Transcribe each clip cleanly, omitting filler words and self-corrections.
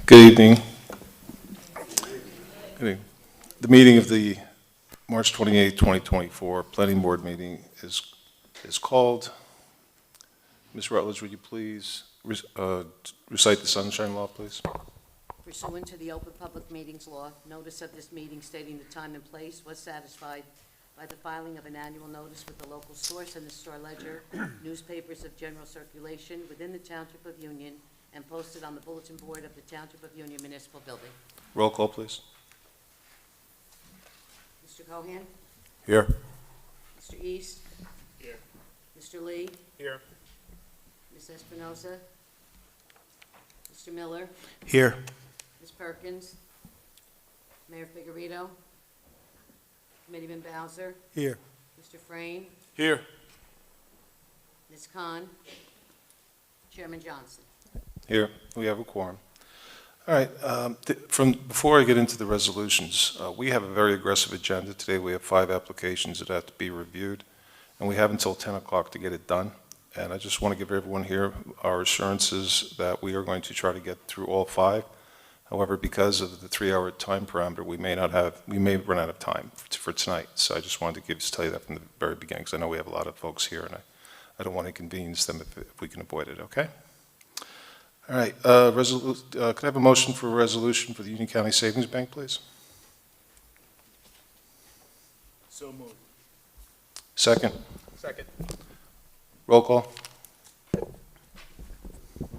Good evening. Good evening. The meeting of the March 28, 2024 Planning Board meeting is called. Ms. Rutledge, would you please recite the Sunshine Law, please? Pursuant to the Open Public Meetings Law, notice of this meeting stating the time and place was satisfied by the filing of an annual notice with the local source and the Star Ledger, newspapers of general circulation within the Township of Union, and posted on the bulletin board of the Township of Union Municipal Building. Roll call, please. Mr. Cohan? Here. Mr. East? Here. Mr. Lee? Here. Ms. Espinoza? Mr. Miller? Here. Ms. Perkins? Mayor Figueredo? Committeeman Bowser? Here. Mr. Frame? Here. Ms. Khan? Chairman Johnson? Here. We have a quorum. All right. Before I get into the resolutions, we have a very aggressive agenda today. We have 5 applications that have to be reviewed, and we have until 10 o'clock to get it done. And I just want to give everyone here our assurances that we are going to try to get through all 5. However, because of the 3-hour time parameter, we may run out of time for tonight. So I just wanted to tell you that from the very beginning, because I know we have a lot of folks here, and I don't want to inconvenience them if we can avoid it, okay? All right, could I have a motion for a resolution for the Union County Savings Bank, please? So moved. Second. Second. Roll call.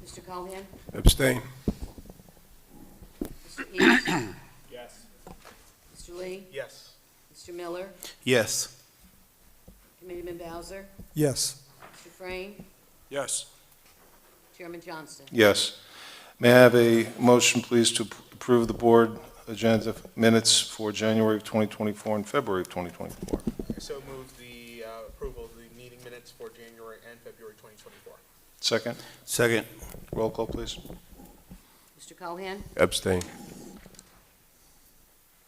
Mr. Cohan? Abstain. Mr. East? Yes. Mr. Lee? Yes. Mr. Miller? Yes. Committeeman Bowser? Yes. Mr. Frame? Yes. Chairman Johnston? Yes. May I have a motion, please, to approve the board agenda minutes for January of 2024 and February of 2024? So move the approval of the meeting minutes for January and February 2024. Second. Second. Roll call, please. Mr. Cohan? Abstain.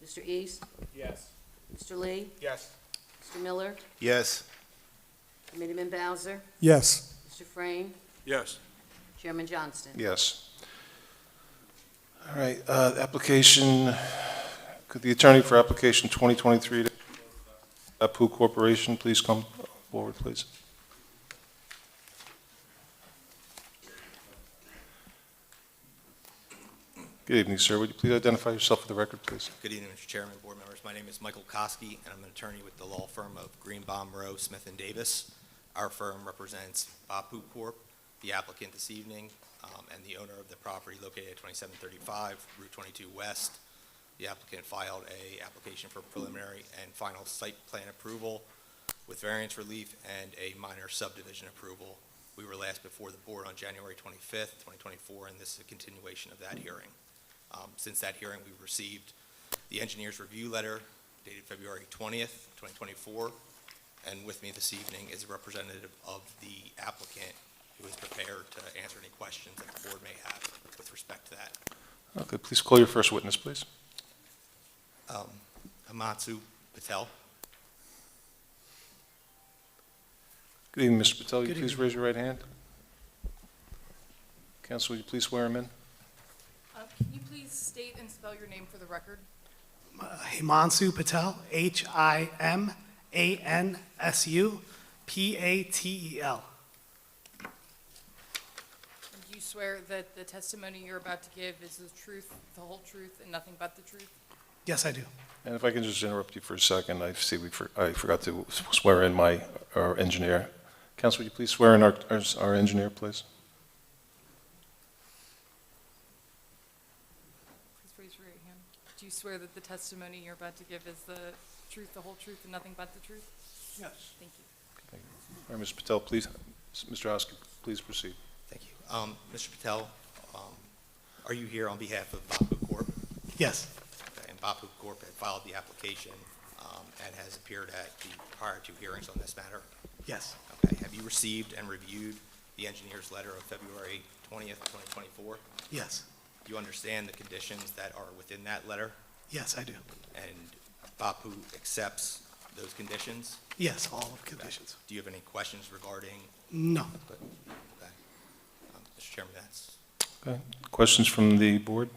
Mr. East? Yes. Mr. Lee? Yes. Mr. Miller? Yes. Committeeman Bowser? Yes. Mr. Frame? Yes. Chairman Johnston? Yes. All right, could the attorney for application 2023 Apu Corporation please come forward, please? Good evening, sir. Would you please identify yourself for the record, please? Good evening, Mr. Chairman, board members. My name is Michael Koski, and I'm an attorney with the law firm of Greenbaum, Rowe, Smith & Davis. Our firm represents Bapu Corp., the applicant this evening, and the owner of the property located at 2735 Route 22 West. The applicant filed an application for preliminary and final site plan approval with variance relief and a minor subdivision approval. We were last before the board on January 25th, 2024, and this is a continuation of that hearing. Since that hearing, we've received the engineer's review letter dated February 20th, 2024, and with me this evening is a representative of the applicant who is prepared to answer any questions that the board may have with respect to that. Okay, please call your first witness, please. Himanshu Patel. Good evening, Mr. Patel. Will you Good please evening. raise your right hand? Counsel, will you please swear him in? Can you please state and spell your name for the record? Himanshu Patel, Himansu Patel. And do you swear that the testimony you're about to give is the truth, the whole truth, and nothing but the truth? Yes, I do. And if I can just interrupt you for a second, I see I forgot to swear in our engineer. Counsel, would you please swear in our engineer, please? Please raise your right hand. Do you swear that the testimony you're about to give is the truth, the whole truth, and nothing but the truth? Yes. Thank you. All right, Mr. Patel, please, Mr. Oski, please proceed. Thank you. Mr. Patel, are you here on behalf of Bapu Corp.? Yes. Okay, and Bapu Corp. had filed the application and has appeared at the prior 2 hearings on this matter? Yes. Okay, have you received and reviewed the engineer's letter of February 20th, 2024? Yes. Do you understand the conditions that are within that letter? Yes, I do. And Bapu accepts those conditions? Yes, all of conditions. Do you have any questions regarding? No. Okay. Mr. Chairman, that's Okay. Questions from the board?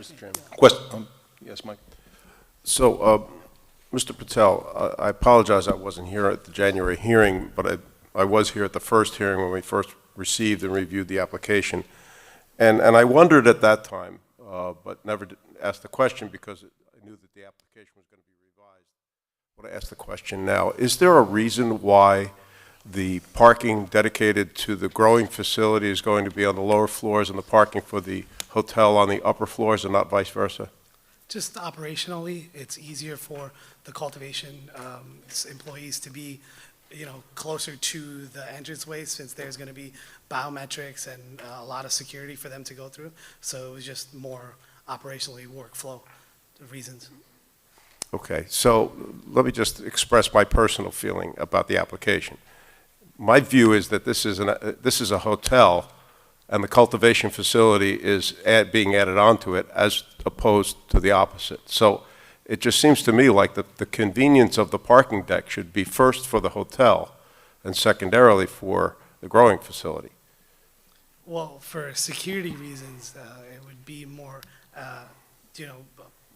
Mr. Chairman. Question, yes, Mike? So, Mr. Patel, I apologize I wasn't here at the January hearing, but I was here at the first hearing when we first received and reviewed the application. And I wondered at that time, but never asked the question because I knew that the application was going to be revised. But I ask the question now, is there a reason why the parking dedicated to the growing facility is going to be on the lower floors and the parking for the hotel on the upper floors and not vice versa? Just operationally, it's easier for the cultivation employees to be, closer to the entranceway since there's going to be biometrics and a lot of security for them to go through. So it was just more operationally workflow reasons. Okay, so let me just express my personal feeling about the application. My view is that this is a hotel, and the cultivation facility is being added onto it as opposed to the opposite. So it just seems to me like the convenience of the parking deck should be first for the hotel and secondarily for the growing facility. Well, for security reasons, it would be more,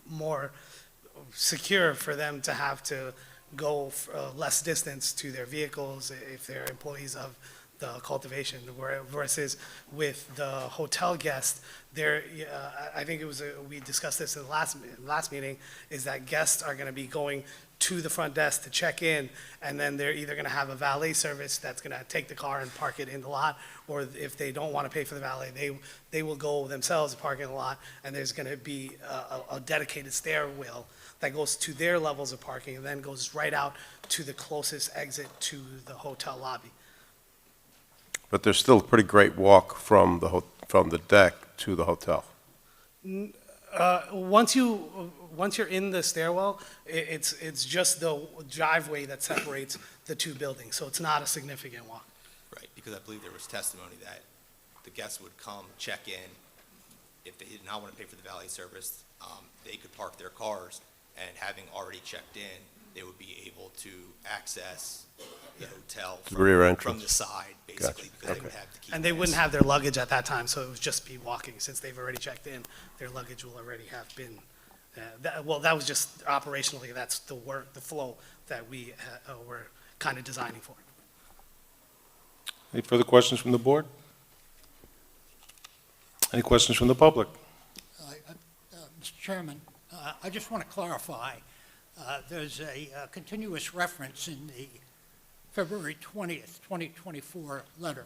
more secure for them to have to go less distance to their vehicles if they're employees of the cultivation, versus with the hotel guests, I think it was, we discussed this in the last meeting, is that guests are going to be going to the front desk to check in, and then they're either going to have a valet service that's going to take the car and park it in the lot, or if they don't want to pay for the valet, they will go themselves and park in the lot, and there's going to be a dedicated stairwell that goes to their levels of parking and then goes right out to the closest exit to the hotel lobby. But there's still a pretty great walk from the deck to the hotel. Once you're in the stairwell, it's just the driveway that separates the two buildings, so it's not a significant walk. Right, because I believe there was testimony that the guests would come, check in. If they did not want to pay for the valet service, they could park their cars, and having already checked in, they would be able to access the hotel The rear from entrance. the side, basically, Gotcha. because they Okay. would have the key. And they wouldn't pass. have their luggage at that time, so it would just be walking. Since they've already checked in, their luggage will already have been, that was just operationally, that's the flow that we were kind of designing for. Any further questions from the board? Any questions from the public? Mr. Chairman, I just want to clarify, there's a continuous reference in the February 20th, 2024 letter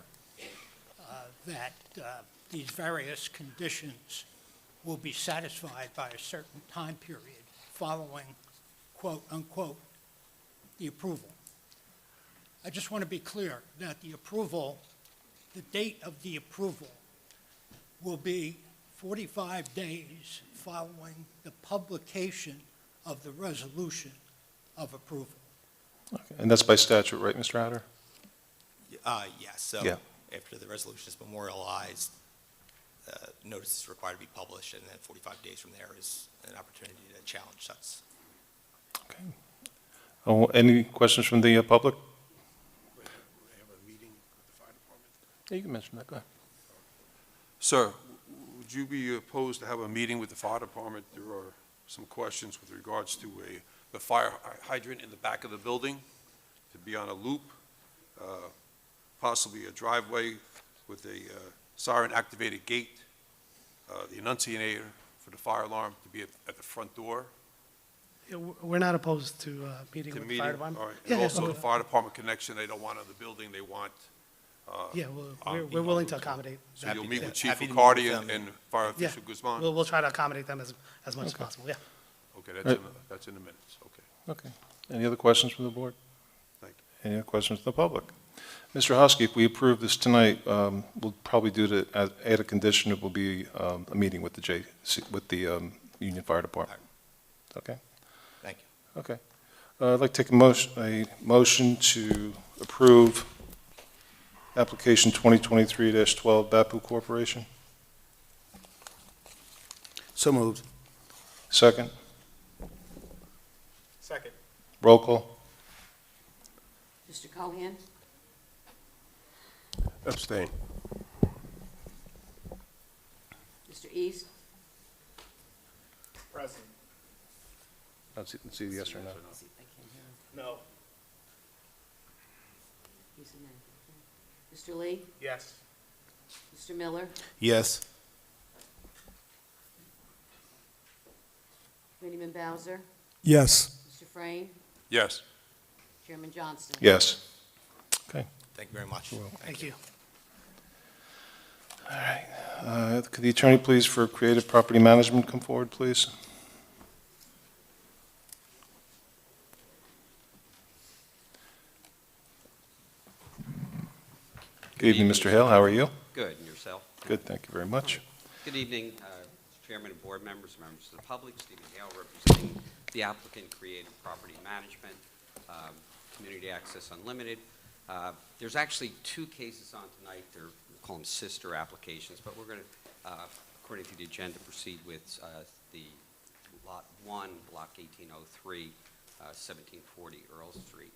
that these various conditions will be satisfied by a certain time period following, quote, unquote, the approval. I just want to be clear that the approval, the date of the approval will be 45 days following the publication of the resolution of approval. And that's by statute, right, Mr. Hatter? Yes, so Yeah. after the resolution is memorialized, notice is required to be published, and then 45 days from there is an opportunity to challenge such. Okay. Oh, any questions from the public? Yeah, you can mention that, go ahead. Sir, would you be opposed to have a meeting with the fire department? There are some questions with regards to the fire hydrant in the back of the building, to be on a loop, possibly a driveway with a siren-activated gate, the enunciator for the fire alarm to be at the front door. Yeah, we're not opposed to meeting To with the meeting, fire department. all right. Yeah, And also okay. the fire department connection, they don't want on the building, they want, Yeah, on we're willing to accommodate. so that. you'll meet with Chief Happy to meet Riccardi with and them. and Fire Yeah, Official Guzman? we'll try to accommodate them as much as Okay. possible, yeah. Okay, that's in the minutes, okay. Okay. Any other questions from the board? Thank Any other questions from the public? Mr. Husky, if we approve this tonight, we'll probably add a condition, it will be a meeting with the Union Fire Department. Okay? Thank you. Okay. I'd like to take a motion to approve application 2023-12 Bapu Corporation. So moved. Second, Second. roll call. Mr. Cohan? Abstain. Mr. East? Present. Let's see yes or no. See if I can hear him. No. He's a no. Mr. Lee? Yes. Mr. Miller? Yes. Committeeman Bowser? Yes. Mr. Frame? Yes. Chairman Johnston? Yes. Okay. Thank you very much. Thank you. All right. Could the attorney please for creative property management come forward, please? Good evening, Mr. Hale. How are you? Good, and yourself? Good, thank you very much. Good evening, Chairman and board members, members of the public, Stephen Hale representing the applicant Creative Property Management, Community Access Unlimited. There's actually two cases on tonight. They're, we call them sister applications, but we're going to, according to the agenda, proceed with the Lot 1, Block 1803, 1740 Earl Street.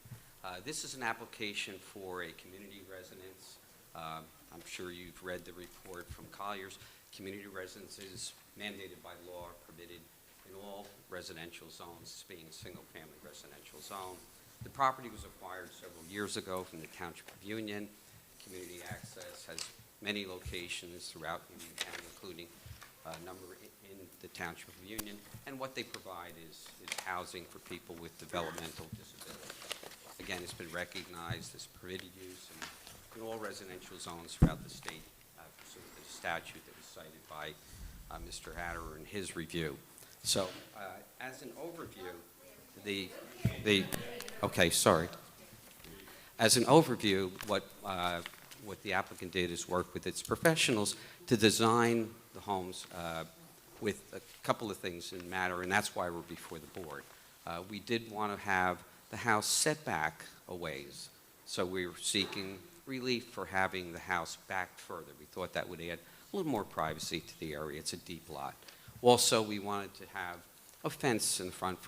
This is an application for a community residence. I'm sure you've read the report from Colliers. Community residences mandated by law are permitted in all residential zones, being single-family residential zone. The property was acquired several years ago from the Township of Union. Community Access has many locations throughout Union County, including a number in the Township of Union. And what they provide is housing for people with developmental disabilities. Again, it's been recognized as permitted use in all residential zones throughout the state pursuant to the statute that was cited by Mr. Hatterer in his review. So, as an overview, okay, sorry. As an overview, what the applicant did is work with its professionals to design the homes with a couple of things in matter, and that's why we're before the board. We did want to have the house set back a ways, so we were seeking relief for having the house back further. We thought that would add a little more privacy to the area. It's a deep lot. Also, we wanted to have a fence in the front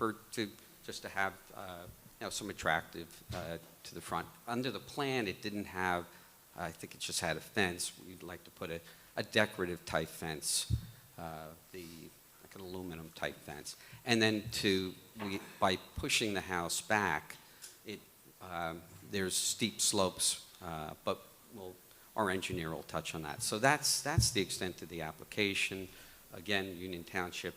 just to have some attractive to the front. Under the plan, it didn't have, I think it just had a fence. We'd like to put a decorative type fence, like an aluminum type fence. And then by pushing the house back, there's steep slopes, but our engineer will touch on that. So that's the extent of the application. Again, Union Township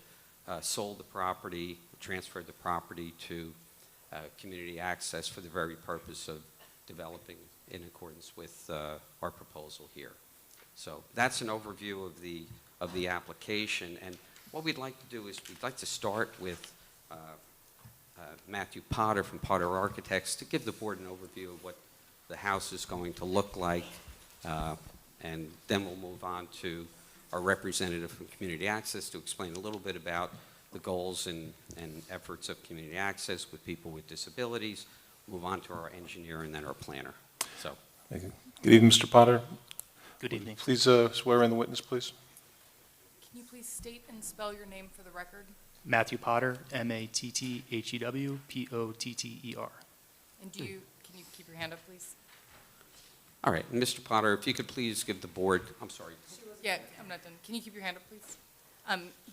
sold the property, transferred the property to Community Access for the very purpose of developing in accordance with our proposal here. So that's an overview of the application. And what we'd like to do is we'd like to start with Matthew Potter from Potter Architects to give the board an overview of what the house is going to look like, and then we'll move on to our representative from Community Access to explain a little bit about the goals and efforts of Community Access with people with disabilities, move on to our engineer and then our planner. So, Thank you. Good evening, Mr. Potter. Good evening. Please swear in the witness, please. Can you please state and spell your name for the record? Matthew Potter, M-A-T-T-H-E-W, P-O-T-T-E-R. And can you keep your hand up, please? all right, Mr. Potter, if you could please give the board, I'm sorry. Yeah, I'm not done. Can you keep your hand up, please?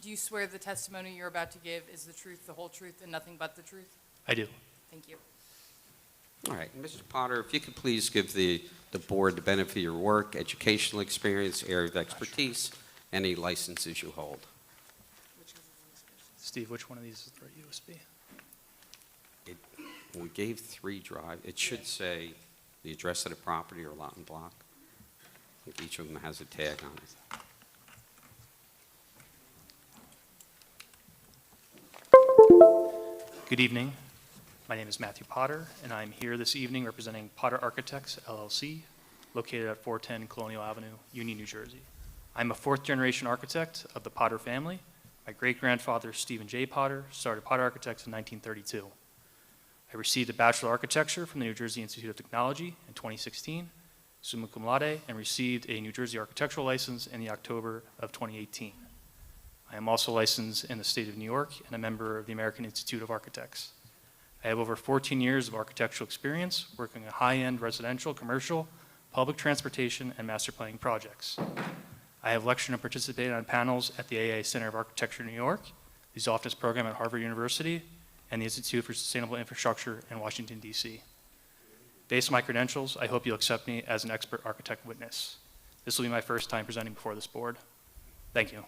Do you swear the testimony you're about to give is the truth, the whole truth, and nothing but the truth? I do. Thank you. All right, Mr. Potter, if you could please give the board the benefit of your work, educational experience, area of expertise, any licenses you hold. Steve, which one of these is the right USB? We gave 3 drive. It should say the address of the property or lot and block. I think each of them has a tag on it. Good evening. My name is Matthew Potter, and I'm here this evening representing Potter Architects, LLC, located at 410 Colonial Avenue, Union, New Jersey. I'm a 4th-generation architect of the Potter family. My great-grandfather, Stephen J. Potter, started Potter Architects in 1932. I received a Bachelor of Architecture from the New Jersey Institute of Technology in 2016, summa cum laude, and received a New Jersey architectural license in the October of 2018. I am also licensed in the state of New York and a member of the American Institute of Architects. I have over 14 years of architectural experience working on high-end residential, commercial, public transportation, and master planning projects. I have lectured and participated on panels at the AA Center of Architecture in New York, the Zoffness Program at Harvard University, and the Institute for Sustainable Infrastructure in Washington, D.C. Based on my credentials, I hope you'll accept me as an expert architect witness. This will be my first time presenting before this board. Thank you.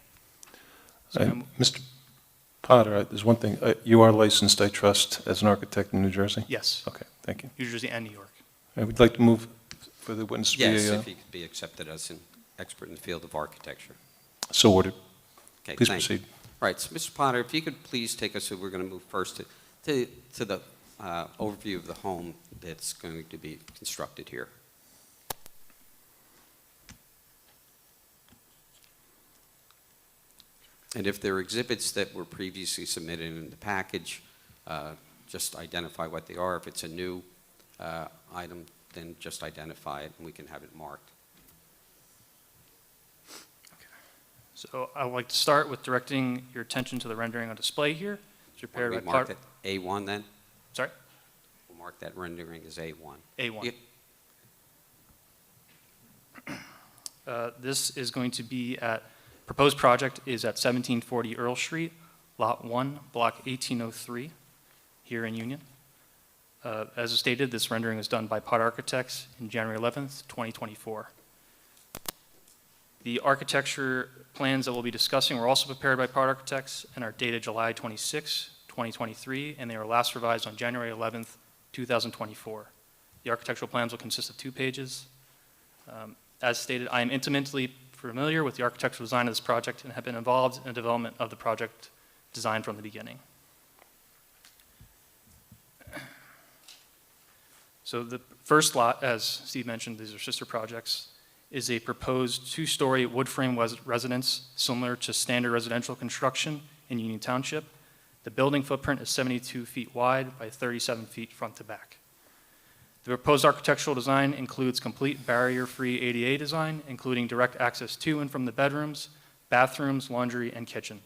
So I'm- Mr. Potter, there's one thing. You are licensed, I trust, as an architect in New Jersey? Yes, Okay, thank you. New Jersey and New York. I would like to move for the witness to be Yes, a, if he could be accepted as an expert in the field of architecture. so ordered. Okay, Please thank you. proceed. All right, so Mr. Potter, if you could please take us, so we're going to move first to the overview of the home that's going to be constructed here. And if there are exhibits that were previously submitted in the package, just identify what they are. If it's a new item, then just identify it and we can have it marked. So I would like to start with directing your attention to the rendering on display here. It's prepared We by mark Potter. it A1 then? Sorry? We'll mark that rendering as A1. A1. Yep. This is going to be proposed project is at 1740 Earl Street, Lot 1, Block 1803, here in Union. As stated, this rendering was done by Potter Architects in January 11th, 2024. The architecture plans that we'll be discussing were also prepared by Potter Architects and are dated July 26, 2023, and they were last revised on January 11th, 2024. The architectural plans will consist of 2 pages. As stated, I am intimately familiar with the architectural design of this project and have been involved in the development of the project design from the beginning. So the first lot, as Steve mentioned, these are sister projects, is a proposed 2-story wood frame residence similar to standard residential construction in Union Township. The building footprint is 72 feet wide by 37 feet front to back. The proposed architectural design includes complete barrier-free ADA design, including direct access to and from the bedrooms, bathrooms, laundry, and kitchen.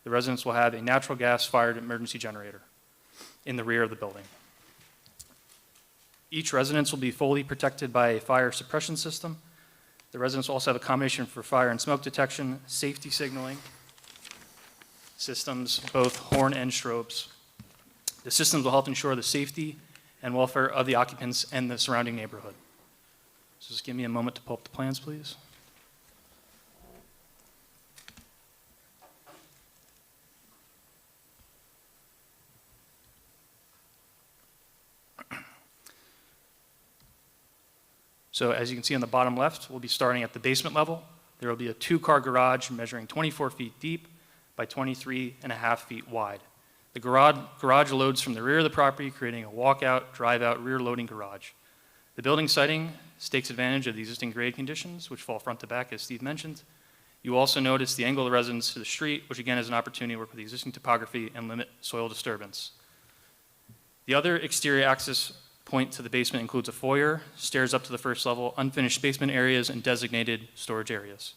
The residence will have a natural gas-fired emergency generator in the rear of the building. Each residence will be fully protected by a fire suppression system. The residence will also have a combination for fire and smoke detection, safety signaling systems, both horn and strobes. The systems will help ensure the safety and welfare of the occupants and the surrounding neighborhood. So just give me a moment to pull up the plans, please. So as you can see on the bottom left, we'll be starting at the basement level. There will be a 2-car garage measuring 24 feet deep by 23.5 feet wide. The garage loads from the rear of the property, creating a walkout, drive-out, rear loading garage. The building siting takes advantage of the existing grade conditions, which fall front to back, as Steve mentioned. You also notice the angle of the residence to the street, which again is an opportunity to work with the existing topography and limit soil disturbance. The other exterior access point to the basement includes a foyer, stairs up to the first level, unfinished basement areas, and designated storage areas.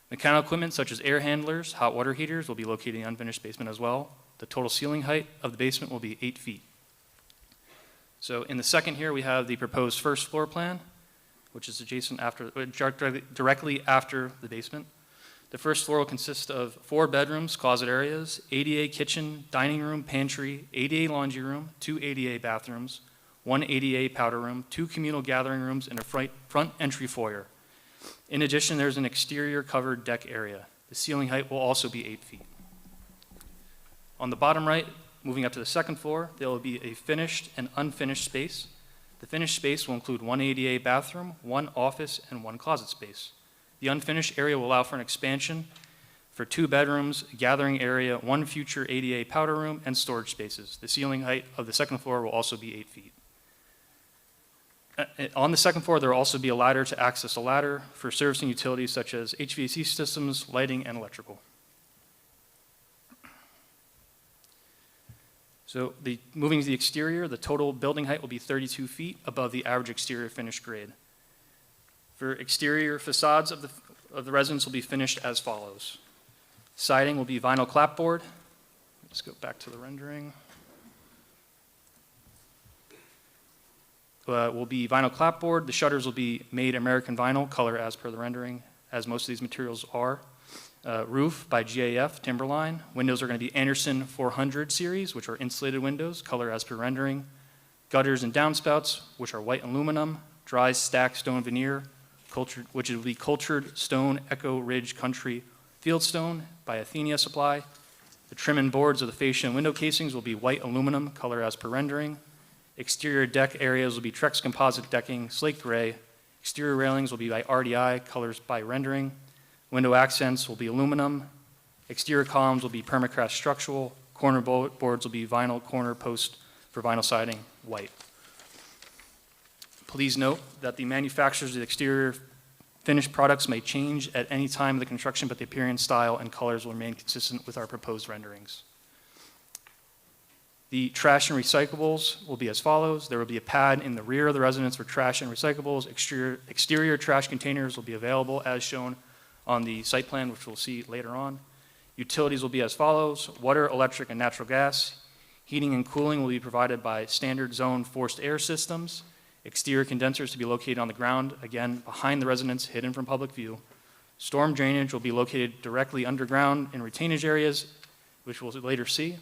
Mechanical equipment such as air handlers, hot water heaters will be located in the unfinished basement as well. The total ceiling height of the basement will be 8 feet. So in the second here, we have the proposed first floor plan, which is adjacent directly after the basement. The first floor will consist of 4 bedrooms, closet areas, ADA kitchen, dining room, pantry, ADA laundry room, 2 ADA bathrooms, 1 ADA powder room, 2 communal gathering rooms, and a front entry foyer. In addition, there's an exterior covered deck area. The ceiling height will also be 8 feet. On the bottom right, moving up to the second floor, there will be a finished and unfinished space. The finished space will include 1 ADA bathroom, 1 office, and 1 closet space. The unfinished area will allow for an expansion for 2 bedrooms, a gathering area, 1 future ADA powder room, and storage spaces. The ceiling height of the second floor will also be 8 feet. On the second floor, there will also be a ladder to access a ladder for servicing utilities such as HVAC systems, lighting, and electrical. So moving to the exterior, the total building height will be 32 feet above the average exterior finished grade. For exterior facades of the residence will be finished as follows. Siding will be vinyl clapboard. Let's go back to the rendering. Will be vinyl clapboard. The shutters will be made American vinyl, color as per the rendering. as most of these materials are. Roof by GAF Timberline. Windows are going to be Anderson 400 series, which are insulated windows, color as per rendering. Gutters and downspouts, which are white aluminum. Dry stacked stone veneer, which will be cultured stone Echo Ridge Country Fieldstone by Athenia Supply. The trim and boards of the fascia and window casings will be white aluminum, color as per rendering. Exterior deck areas will be Trex composite decking, slate gray. Exterior railings will be by RDI, colors by rendering. Window accents will be aluminum. Exterior columns will be permacrest structural. Corner boards will be vinyl corner post for vinyl siding, white. Please note that the manufacturers of the exterior finished products may change at any time of the construction, but the appearance, style, and colors will remain consistent with our proposed renderings. The trash and recyclables will be as follows. There will be a pad in the rear of the residence for trash and recyclables. Exterior trash containers will be available as shown on the site plan, which we'll see later on. Utilities will be as follows. Water, electric, and natural gas. Heating and cooling will be provided by standard zone forced air systems. Exterior condensers to be located on the ground, again, behind the residence, hidden from public view. Storm drainage will be located directly underground in retainage areas, which we'll later see.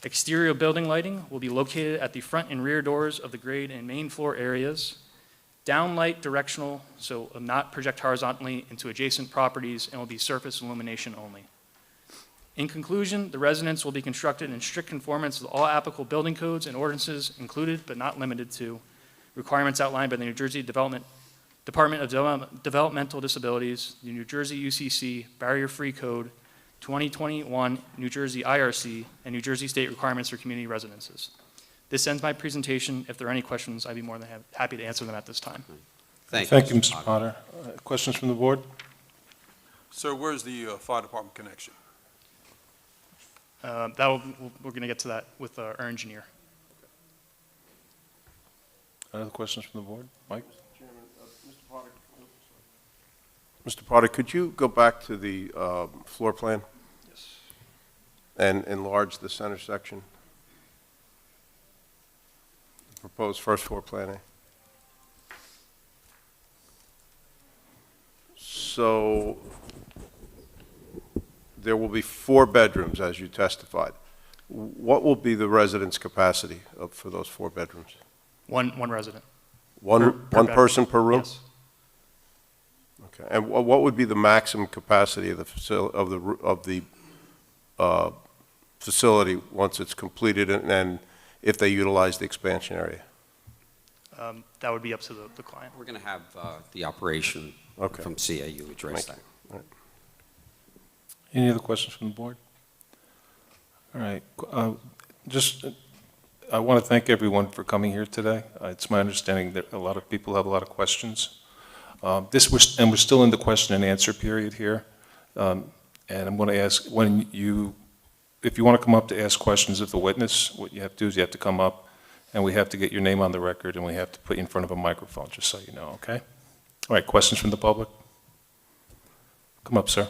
Exterior building lighting will be located at the front and rear doors of the grade and main floor areas. Downlight directional, so not project horizontally into adjacent properties, and will be surface illumination only. In conclusion, the residence will be constructed in strict conformance with all applicable building codes and ordinances included but not limited to requirements outlined by the New Jersey Department of Developmental Disabilities, the New Jersey UCC Barrier-Free Code, 2021 New Jersey IRC, and New Jersey State requirements for community residences. This ends my presentation. If there are any questions, I'd be more than happy to answer them at this time. Thank you, Mr. Potter. Questions from the board? Sir, where's the fire department connection? We're going to get to that with our engineer. Other questions from the board? Mike? Mr. Potter, could you go back to the floor plan Yes. and enlarge the center section? The proposed first floor plan. So there will be 4 bedrooms, as you testified. What will be the residence capacity for those 4 bedrooms? One resident. One Per bedroom. person per room? Yes. Okay. And what would be the maximum capacity of the facility once it's completed and if they utilize the expansion area? That would be up to the client. We're going to have the operation Okay. from CAU address that. Thank Any other questions from the board? All right. I want to thank everyone for coming here today. It's my understanding that a lot of people have a lot of questions. And we're still in the question and answer period here. And I'm going to ask, if you want to come up to ask questions of the witness, what you have to do is you have to come up, and we have to get your name on the record, and we have to put you in front of a microphone, just so you know, okay? All right, questions from the public? Come up, sir.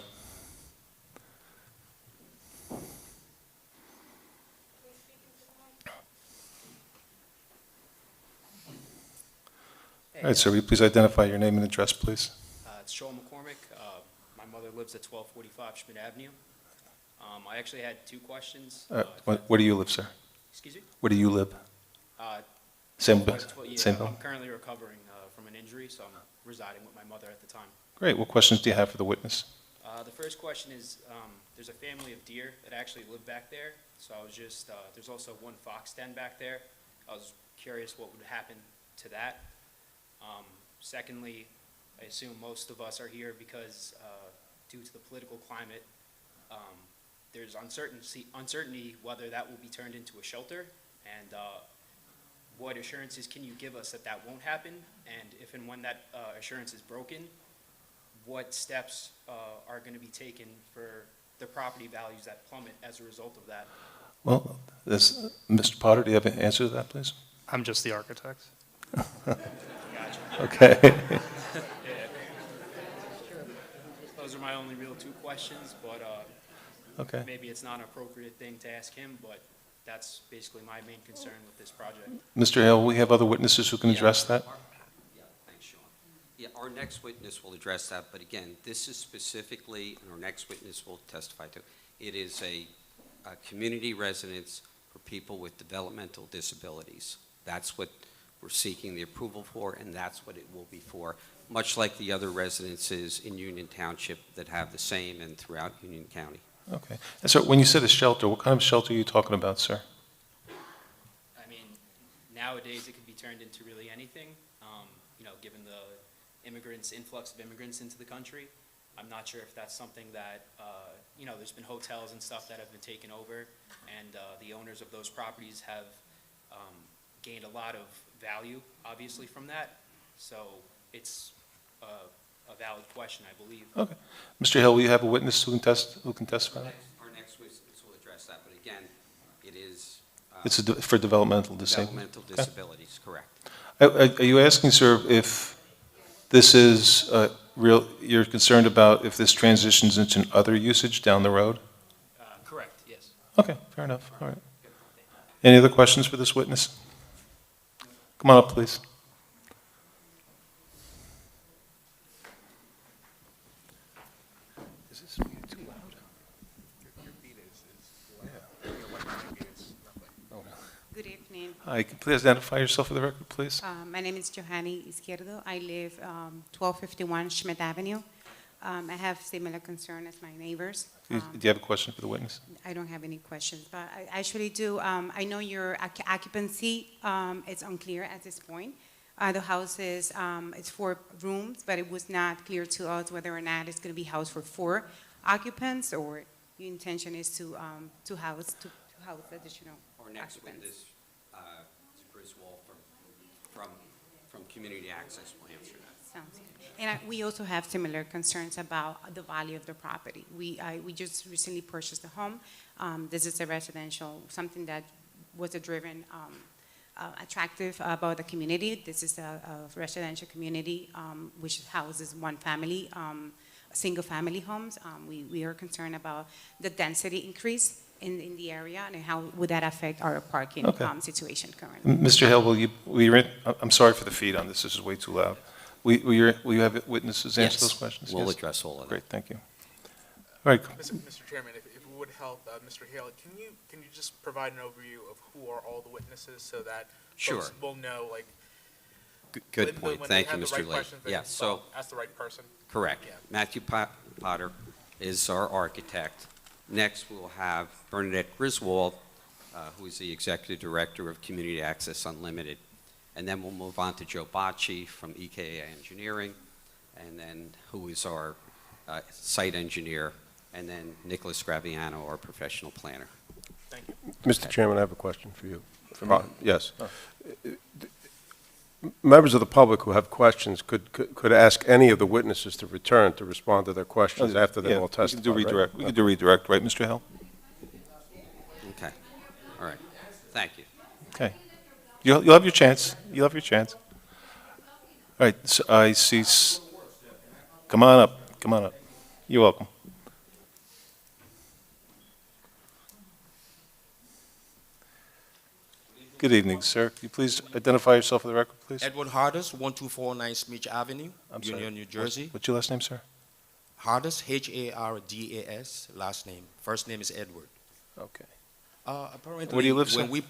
All right, sir, will you please identify your name and address, please? It's Joel McCormick. My mother lives at 1245 Schmidt Avenue. I actually had 2 questions. Where do you live, sir? Excuse me? Where do you live? Same building? I'm currently recovering from an injury, so I'm residing with my mother at the time. Great, what questions do you have for the witness? The first question is, there's a family of deer that actually live back there, so I was just, there's also one fox den back there. I was curious what would happen to that. Secondly, I assume most of us are here because due to the political climate, there's uncertainty whether that will be turned into a shelter, and what assurances can you give us that that won't happen? And if and when that assurance is broken, what steps are going to be taken for the property values that plummet as a result of that? Well, Mr. Potter, do you have an answer to that, please? I'm just the architect. Gotcha. Okay. Yeah. Those are my only real 2 questions, but Okay. maybe it's not an appropriate thing to ask him, but that's basically my main concern with this project. Mr. Hale, we have other witnesses who can address that? Yeah, thanks, Sean. Yeah, our next witness will address that, but again, this is specifically, and our next witness will testify to, it is a community residence for people with developmental disabilities. That's what we're seeking the approval for, and that's what it will be for, much like the other residences in Union Township that have the same and throughout Union County. Okay. And sir, when you said a shelter, what kind of shelter are you talking about, sir? I mean, nowadays it could be turned into really anything, given the influx of immigrants into the country. I'm not sure if that's something that, there's been hotels and stuff that have been taken over, and the owners of those properties have gained a lot of value, obviously, from that. So it's a valid question, I believe. Okay. Mr. Hill, will you have a witness who can testify? Our next witness will address that, but again, it is It's for developmental disability. developmental disabilities, correct. Are you asking, sir, if this is you're concerned about if this transitions into other usage down the road? Correct, yes. Okay, fair enough, all right. Any other questions for this witness? Come on up, please. Is this too loud? Your beat is loud. Good evening. Hi, can you please identify yourself for the record, please? My name is Johanny Izquierdo. I live 1251 Schmidt Avenue. I have similar concern as my neighbors. Do you have a question for the witness? I don't have any questions, but I actually do. I know your occupancy is unclear at this point. The house is, it's 4 rooms, but it was not clear to us whether or not it's going to be housed for 4 occupants, or your intention is to house additional Our next occupants. witness is Griswold from Community Access will answer that. Sounds good. And we also have similar concerns about the value of the property. We just recently purchased a home. This is a residential, something that was attractive about the community. This is a residential community which houses one family, single-family homes. We are concerned about the density increase in the area, and how would that affect our parking situation currently. Mr. Hill, I'm sorry for the feed on this is way too loud. Will you have witnesses answer those questions? We'll Yes? address all of that. Great, thank you. All right, Mr. Chairman, if it would help, Mr. Hale, can you just provide an overview of who are all the witnesses so that Sure. folks will know, like, Good when point. they Thank you, have the Mr. right Lay. questions, they Yeah, can so, ask the right person? correct. Yeah. Matthew Potter is our architect. Next, we'll have Bernadette Griswold, who is the Executive Director of Community Access Unlimited. And then we'll move on to Joe Bocci from EKA Engineering, and then who is our site engineer, and then Nicholas Graviano, our professional planner. Thank you. Mr. Chairman, I have a question for you. Yes. Members of the public who have questions could ask any of the witnesses to return to respond to their questions after they all testify, We right? can do redirect, right, Mr. Hill? Okay. All right. Thank you. Okay. You'll have your chance. You'll have your chance. All right, so I see, come on up, come on up. You're welcome. Good evening, sir. Could you please identify yourself for the record, please? Edward Hardus, 1249 Smith Avenue, I'm sorry. Union, New Jersey. What's your last name, sir? Hardus, Hardas, last name. First name is Edward. Okay. Apparently, Where do you live, sir? when we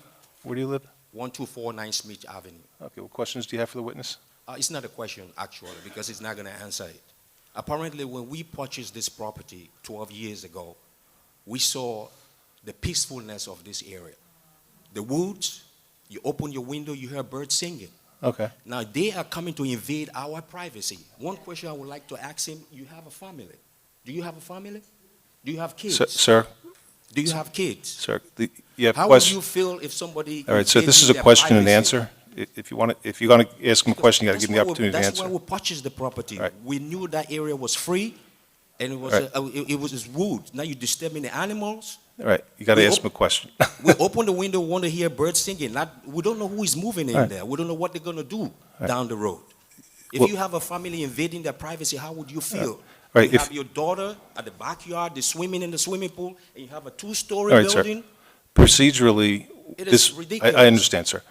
Where do you live? 1249 Smith Avenue. Okay, what questions do you have for the witness? It's not a question, actually, because it's not going to answer it. Apparently, when we purchased this property 12 years ago, we saw the peacefulness of this area. The woods, you open your window, you hear birds singing. Okay. Now, they are coming to invade our privacy. One question I would like to ask him, you have a family. Do you have a family? Do you have kids? Sir, Do you have kids? sir, you have How would questions? you feel if somebody... All right, so this is a invaded their question and privacy? answer. If you're going to ask him a question, you got to give him the opportunity to That's answer. why we purchased the property. Right. We knew that area was free, and it was Right. it was just wood. Now you're disturbing the animals. All right, you got to We ask him a question. We open the window, want to hear birds singing. We don't know who is moving in Right. there. We don't know what they're going to do Right. down the road. If Well- you have a family invading their privacy, how would you feel? Right, You if- have your daughter at the backyard, they're swimming in the swimming pool, and you have a 2-story All right, sir. building. Procedurally, It is this, ridiculous. I understand, sir.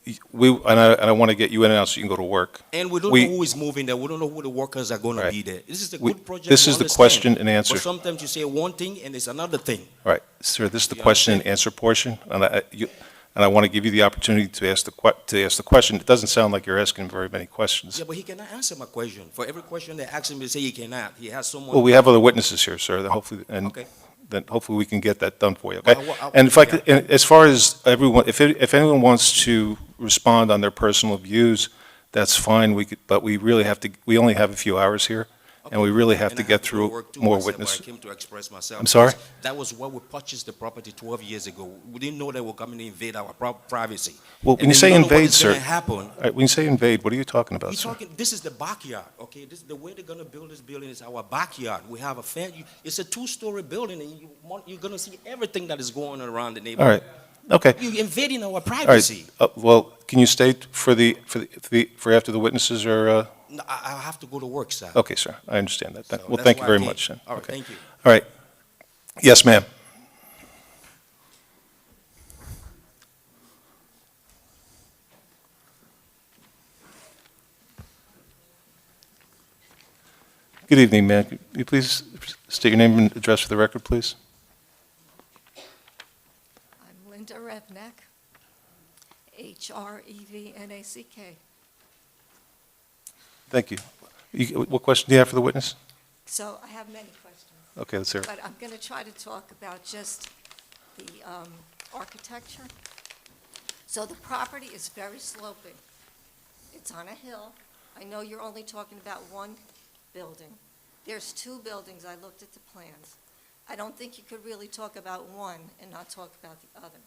and I want to get you in and out so you can go to work. And we don't know who is moving there. We don't know who the workers are going to Right. be there. This is a We- good project. this we is the understand. question and answer. But sometimes you say one thing and it's another thing. All right, sir, this is the You question and understand? answer portion, and I want to give you the opportunity to ask the question. It doesn't sound like you're asking very many questions. Yeah, but he cannot answer my question. For every question they ask him, they say he cannot. He has someone. Well, we have other witnesses here, sir, Okay. then hopefully we can get that done for you, okay? Well, And if I could, and as far as everyone, if anyone wants to respond on their personal views, that's fine, but we really have to, we only have a few hours here, and we really have And to I get go to through work too more myself, but witnesses. I came to express myself. I'm sorry? because That was why we purchased the property 12 years ago. We didn't know they were coming to invade our privacy. Well, And when you then say we don't know what invade, is sir, gonna happen. all right, when you say invade, what are you talking about, We're sir? talking, this is the backyard, okay? This, the way they're gonna build this building is our backyard. We have a fence, it's a 2-story building, and you're gonna see everything that is going on around the All neighborhood. right, okay. You're invading our All right, privacy. well, can you state for after the witnesses are, No, I have to go to work, sir. okay, sir, I understand that. So Well, that's thank you why I very came. much, then. All right, Okay. thank you. All right. Yes, ma'am. Good evening, ma'am. Could you please state your name and address for the record, please? I'm Linda Revnack, Hrevnack. Thank you. What question do you have for the witness? So I have many questions, Okay, let's hear it. but I'm going to try to talk about just the architecture. So the property is very sloping. It's on a hill. I know you're only talking about one building. There's 2 buildings. I looked at the plans. I don't think you could really talk about one and not talk about the other.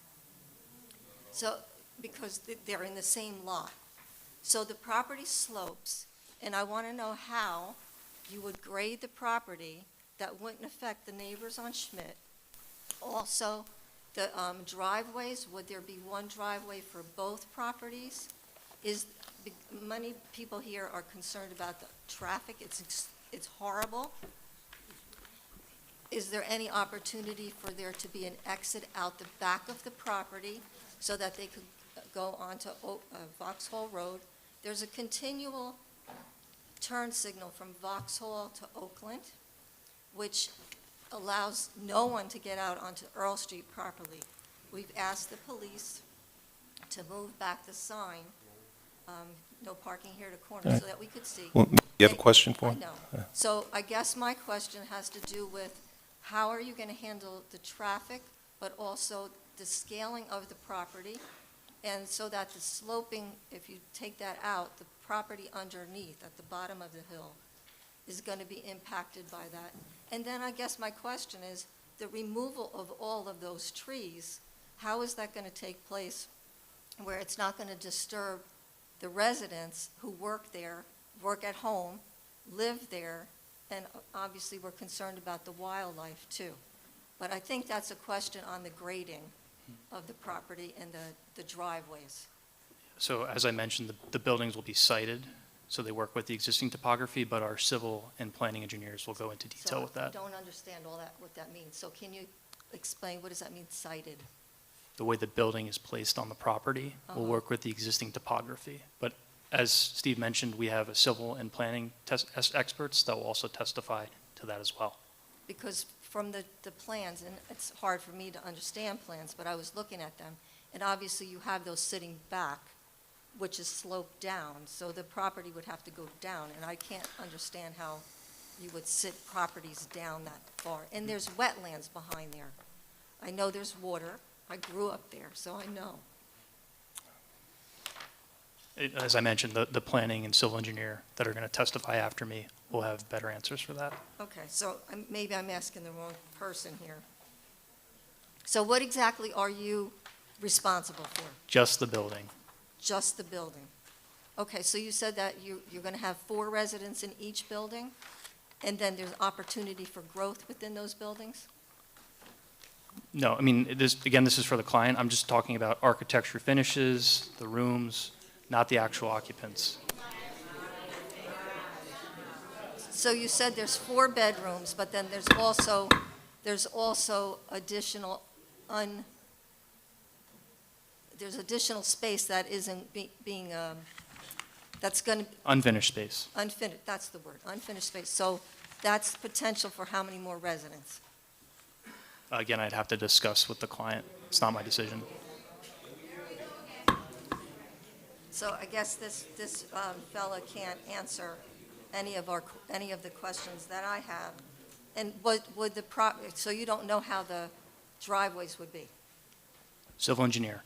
So, because they're in the same lot. So the property slopes, and I want to know how you would grade the property that wouldn't affect the neighbors on Schmidt. Also, the driveways, would there be one driveway for both properties? Many people here are concerned about the traffic. It's horrible. Is there any opportunity for there to be an exit out the back of the property so that they could go onto Vauxhall Road? There's a continual turn signal from Vauxhall to Oakland, which allows no one to get out onto Earl Street properly. We've asked the police to move back the sign, no parking here to corner, so that we could see. Well, you have a question for I him? know. So I guess my question has to do with how are you going to handle the traffic, but also the scaling of the property, and so that the sloping, if you take that out, the property underneath at the bottom of the hill is going to be impacted by that. And then I guess my question is, the removal of all of those trees, how is that going to take place where it's not going to disturb the residents who work there, work at home, live there, and obviously we're concerned about the wildlife too. But I think that's a question on the grading of the property and the driveways. So as I mentioned, the buildings will be sited, so they work with the existing topography, but our civil and planning engineers will go into detail So with that. I don't understand all that, what that means. So can you explain, what does that mean, sited? The way the building is placed on the property will Uh-huh. work with the existing topography. But as Steve mentioned, we have a civil and planning experts that will also testify to that as well. Because from the plans, and it's hard for me to understand plans, but I was looking at them, and obviously you have those sitting back, which is sloped down, so the property would have to go down, and I can't understand how you would sit properties down that far. And there's wetlands behind there. I know there's water. I grew up there, so I know. As I mentioned, the planning and civil engineer that are going to testify after me will have better answers for that. Okay, so maybe I'm asking the wrong person here. So what exactly are you responsible for? Just the building. Just the building? Okay, so you said that you're going to have 4 residents in each building, and then there's opportunity for growth within those buildings? No, I mean, this is for the client. I'm just talking about architecture finishes, the rooms, not the actual occupants. So you said there's 4 bedrooms, but then there's also additional there's additional space that isn't being, that's going to, Unfinished space. unfinished, that's the word, unfinished space. So that's potential for how many more residents? Again, I'd have to discuss with the client. It's not my decision. So I guess this fella can't answer any of the questions that I have. And would so you don't know how the driveways would be? Civil engineer.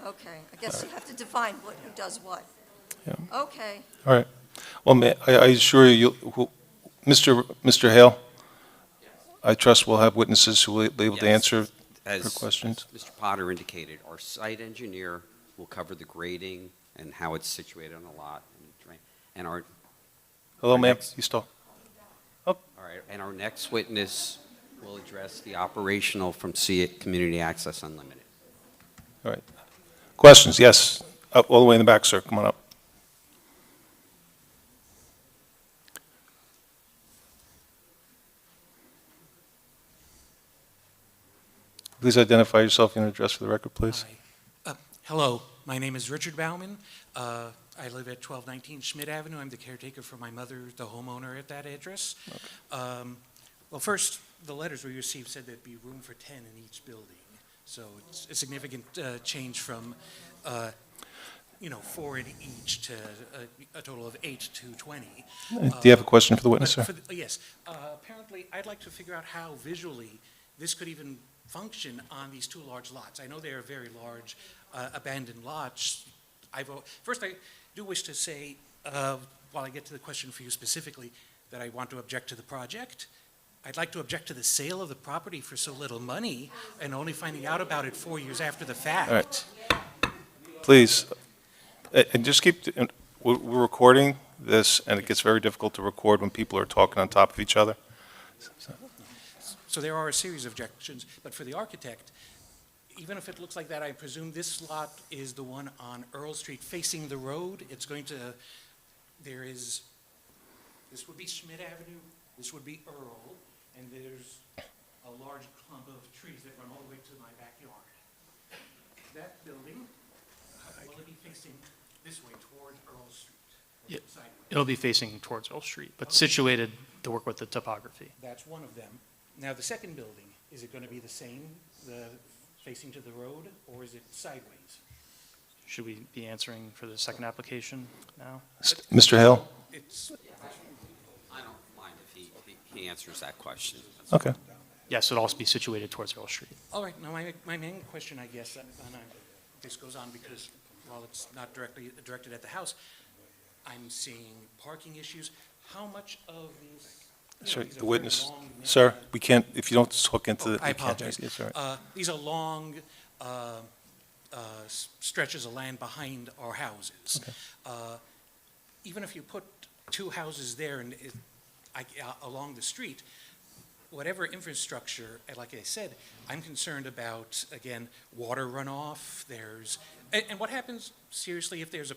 Okay, I guess you have to define who does what. Yeah. Okay, All right. Well, I assure you, Mr. Hale, I trust we'll have witnesses who will be able to Yes. answer As her questions. Mr. Potter indicated, our site engineer will cover the grading and how it's situated on the lot and drain. And our, Hello, Our ma'am, next- you still? all right, and our next witness will address the operational from Community Access Unlimited. All right. Questions? Yes. Up all the way in the back, sir. Come on up. Please identify yourself and address for the record, please. Hello, my name is Richard Bauman. I live at 1219 Schmidt Avenue. I'm the caretaker for my mother, the homeowner at that address. Well, first, the letters we received said there'd be room for 10 in each building. So it's a significant change from, 4 in each to a total of 8 to 20. Do you have a question for the witness, sir? Yes. Apparently, I'd like to figure out how visually this could even function on these two large lots. I know they are very large abandoned lots. First, I do wish to say, while I get to the question for you specifically, that I want to object to the project. I'd like to object to the sale of the property for so little money and only finding out about it 4 years after the fact. All right. Please, and just keep, we're recording this, and it gets very difficult to record when people are talking on top of each other. So there are a series of objections, but for the architect, even if it looks like that, I presume this lot is the one on Earl Street facing the road. It's going to, this would be Schmidt Avenue, this would be Earl, and there's a large clump of trees that run all the way to my backyard. That building, will it be facing this way toward Earl Street? Or sideways? It'll be facing towards Earl Street, but situated to work with the topography. That's one of them. Now, the second building, is it going to be the same, facing to the road, or is it sideways? Should we be answering for the second application now? Mr. Hale? I don't mind if he answers that question. Okay. Yes, it'll also be situated towards Earl Street. All right, now my main question, I guess, and this goes on because while it's not directly directed at the house, I'm seeing parking issues. How much of these? Sir, these are the very witness, long, sir, we can't, if you don't talk into the. I we can't- apologize. Yes, all right. These are long stretches of land behind our houses. Even if you put two houses there and along the street, whatever infrastructure, like I said, I'm concerned about, again, water runoff. And what happens, seriously, if there's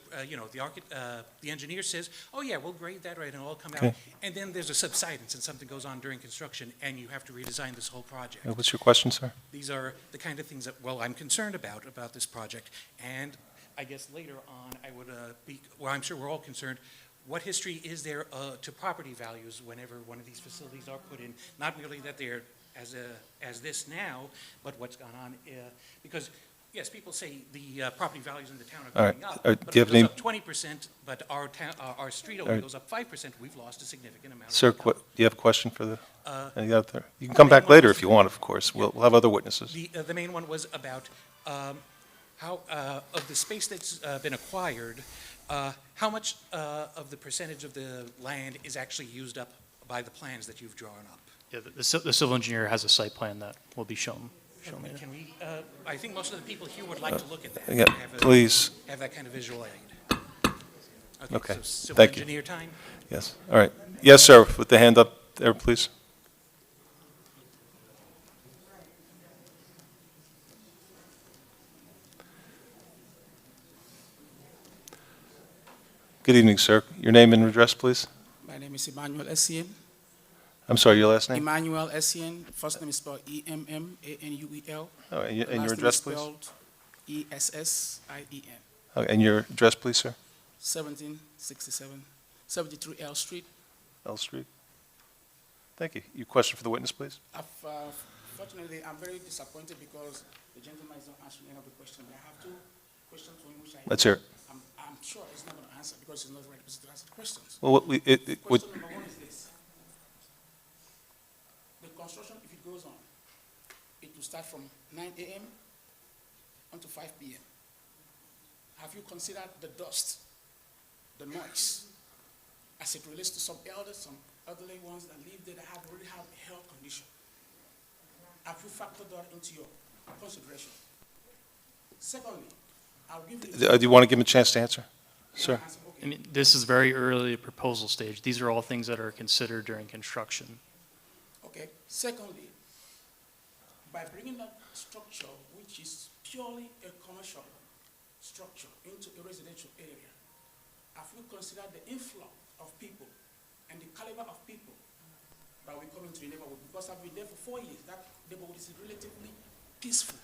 the engineer says, oh yeah, we'll grade that right and it'll all come out. Okay. And then there's a subsidence and something goes on during construction and you have to redesign this whole project. What's your question, sir? These are the kind of things that, well, I'm concerned about this project. And I guess later on, I would I'm sure we're all concerned, what history is there to property values whenever one of these facilities are put in? Not merely that they're as this now, but what's gone on, because, yes, people say the property values in the town All are right. going up. Do But you if have it any- goes up 20%, but our street All only right. goes up 5%, we've lost a significant amount. Sir, of income. do you have a question for the, any other? You can the come main back one later was- if you want, of course. We'll have other witnesses. The main one was about how, of the space that's been acquired, how much of the percentage of the land is actually used up by the plans that you've drawn up? Yeah, the civil engineer has a site plan that will be shown later. Can we, I think most of the people here would like to look at that. yeah, have please. Have that kind of visual aid. Okay, So civil thank you. engineer time? Yes, all right. Yes, sir, with the hand up there, please. Good evening, sir. Your name and address, please? My name is Emmanuel Essien. I'm sorry, your last name? Emmanuel Essien. First name is spelled Emmanuel. Oh, and your Last name address, is please? spelled ESSIEN, And your address, please, sir? 1767, 73 L Street. L Street. Thank you. Your question for the witness, please? Fortunately, I'm very disappointed because the gentleman is not answering any of the questions. I have two questions for him which I. Let's hear it. I'm sure he's not going to answer because he's not the right person to answer the questions. Well, Question number one is this. The construction, if it goes on, it will start from 9 a.m. until 5 p.m. Have you considered the dust, the noise, as it relates to some elderly ones that live there that already have a health condition? Have you factored that into your consideration? Secondly, I'll give you. Do you want to give him a chance to answer, sir? I mean, this is very early proposal stage. These are all things that are considered during construction. Okay. Secondly, by bringing that structure, which is purely a commercial structure, into a residential area, have you considered the inflow of people and the caliber of people that will come into the neighborhood? Because I've been there for 4 years. That neighborhood is relatively peaceful.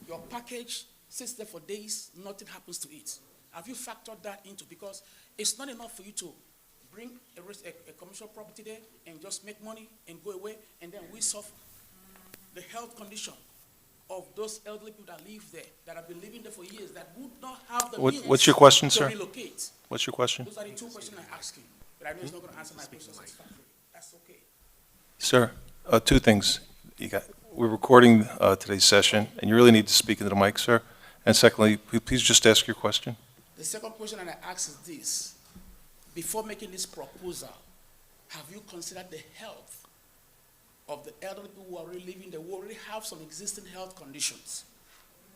Your package sits there for days, nothing happens to it. Have you factored that into? Because it's not enough for you to bring a commercial property there and just make money and go away, and then we suffer the health condition of those elderly people that live there, that have been living there for years, that would not have the means What's your question, to sir? relocate. What's your question? Those are the two questions I asked him, but I know he's not going to answer my questions satisfactorily. That's okay. Sir, two things. We're recording today's session, and you really need to speak into the mic, sir. And secondly, please just ask your question. The second question that I ask is this. Before making this proposal, have you considered the health of the elderly people who are already living there, who already have some existing health conditions?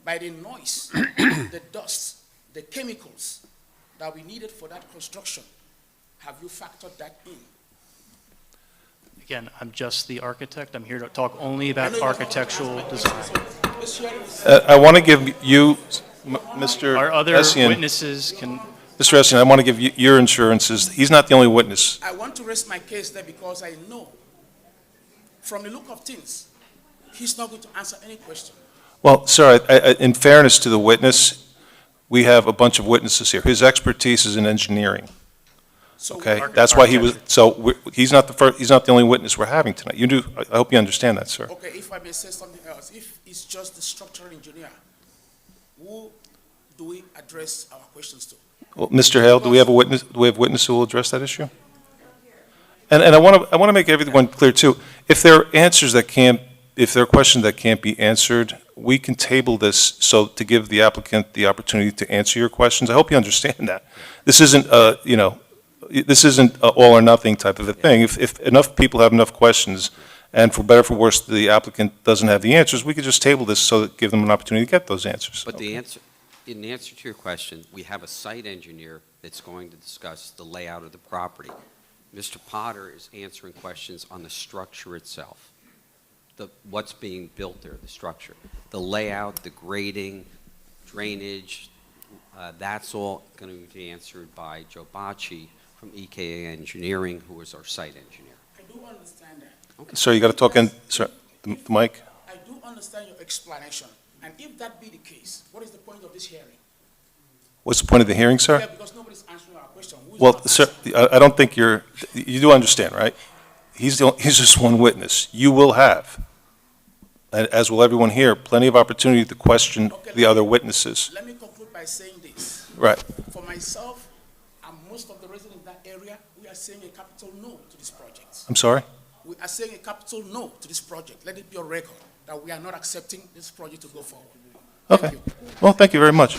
By the noise, the dust, the chemicals that we needed for that construction, have you factored that in? Again, I'm just the architect. I'm here to talk only about architectural design. I want to give you, Mr. Our other Essien, witnesses can, Mr. Essien, I want to give you your assurances. He's not the only witness. I want to rest my case there because I know, from the look of things, he's not going to answer any question. Well, sir, in fairness to the witness, we have a bunch of witnesses here. His expertise is in engineering. So Okay, that's why he was. So he's not the first. He's not the only witness we're having tonight. You do. I hope you understand that, sir. Okay, if I may say something else, if it's just the structural engineer, who do we address our questions to? Well, Mr. Hale, do we have a witness? Do we have a witness who will address that issue? And I want to make everyone clear too. If there are answers that can't, if there are questions that can't be answered, we can table this so to give the applicant the opportunity to answer your questions. I hope you understand that. This isn't, this isn't a all or nothing type of a thing. If enough people have enough questions, and for better or for worse, the applicant doesn't have the answers, we could just table this so that give them an opportunity to get those answers. But the answer, in answer to your question, we have a site engineer that's going to discuss the layout of the property. Mr. Potter is answering questions on the structure itself, what's being built there, the structure. The layout, the grading, drainage, that's all going to be answered by Joe Bacci from EKA Engineering, who is our site engineer. I do understand that. Okay. Sir, you got to talk in, sir, the mic. I do understand your explanation. And if that be the case, what is the point of this hearing? What's the point of the hearing, sir? Yeah, because nobody's answering our question. Who's Well, not sir, answering? I don't think you do understand, right? He's just one witness. You will have, and as will everyone here, plenty of opportunity to question the other witnesses. Let me conclude by saying this. Right. For myself and most of the residents in that area, we are saying a capital no to this project. I'm sorry? We are saying a capital no to this project. Let it be on record that we are not accepting this project to go forward. Okay. Well, thank you very much.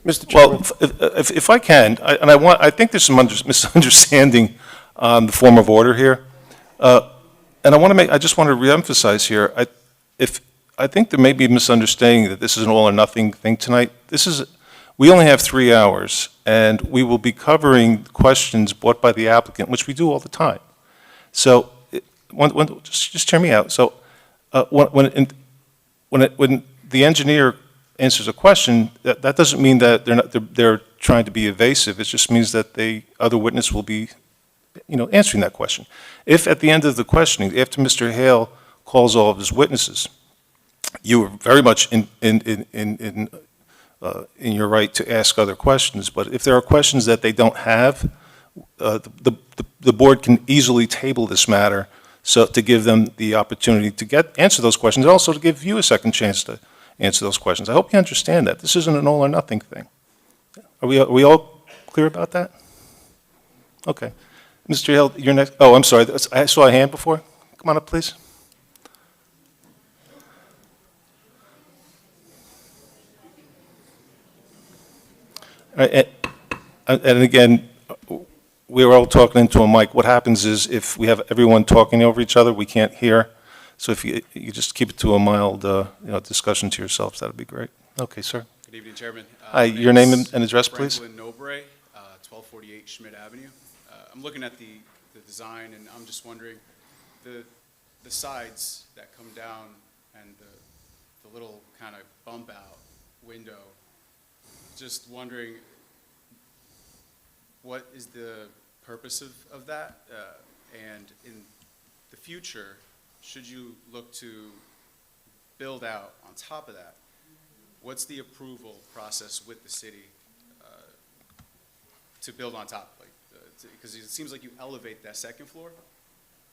Mr. Chairman. Well, if I can, I think there's some misunderstanding on the form of order here. And I just want to reemphasize here, I think there may be a misunderstanding that this is an all or nothing thing tonight. We only have 3 hours, and we will be questions brought by the applicant, which we do all the time. So, just hear me out. So, when the engineer answers a question, that doesn't mean that they're trying to be evasive. It just means that the other witness will be, answering that question. If at the end of the questioning, after Mr. Hale calls all of his witnesses, you are very much in your right to ask other questions, but if there are questions that they don't have, the board can easily table this matter so to give them the opportunity to answer those questions, and also to give you a second chance to answer those questions. I hope you understand that. This isn't an all or nothing thing. Are we all clear about that? Okay. Mr. Hill, you're next. Oh, I'm sorry. I saw a hand before. Come on up, please. And again, we were all talking into a mic. What happens is if we have everyone talking over each other, we can't hear. So if you just keep it to a mild discussion to yourselves, that would be great. Okay, sir. Good evening, Chairman. Hi, your name and address, please. Franklin Nobre, 1248 Schmidt Avenue. I'm looking at the design, and I'm just wondering, the sides that come down and the little kind of bump out window, just wondering, what is the purpose of that? And in the future, should you look to build out on top of that, what's the approval process with the city to build on top? Because it seems like you elevate that second floor.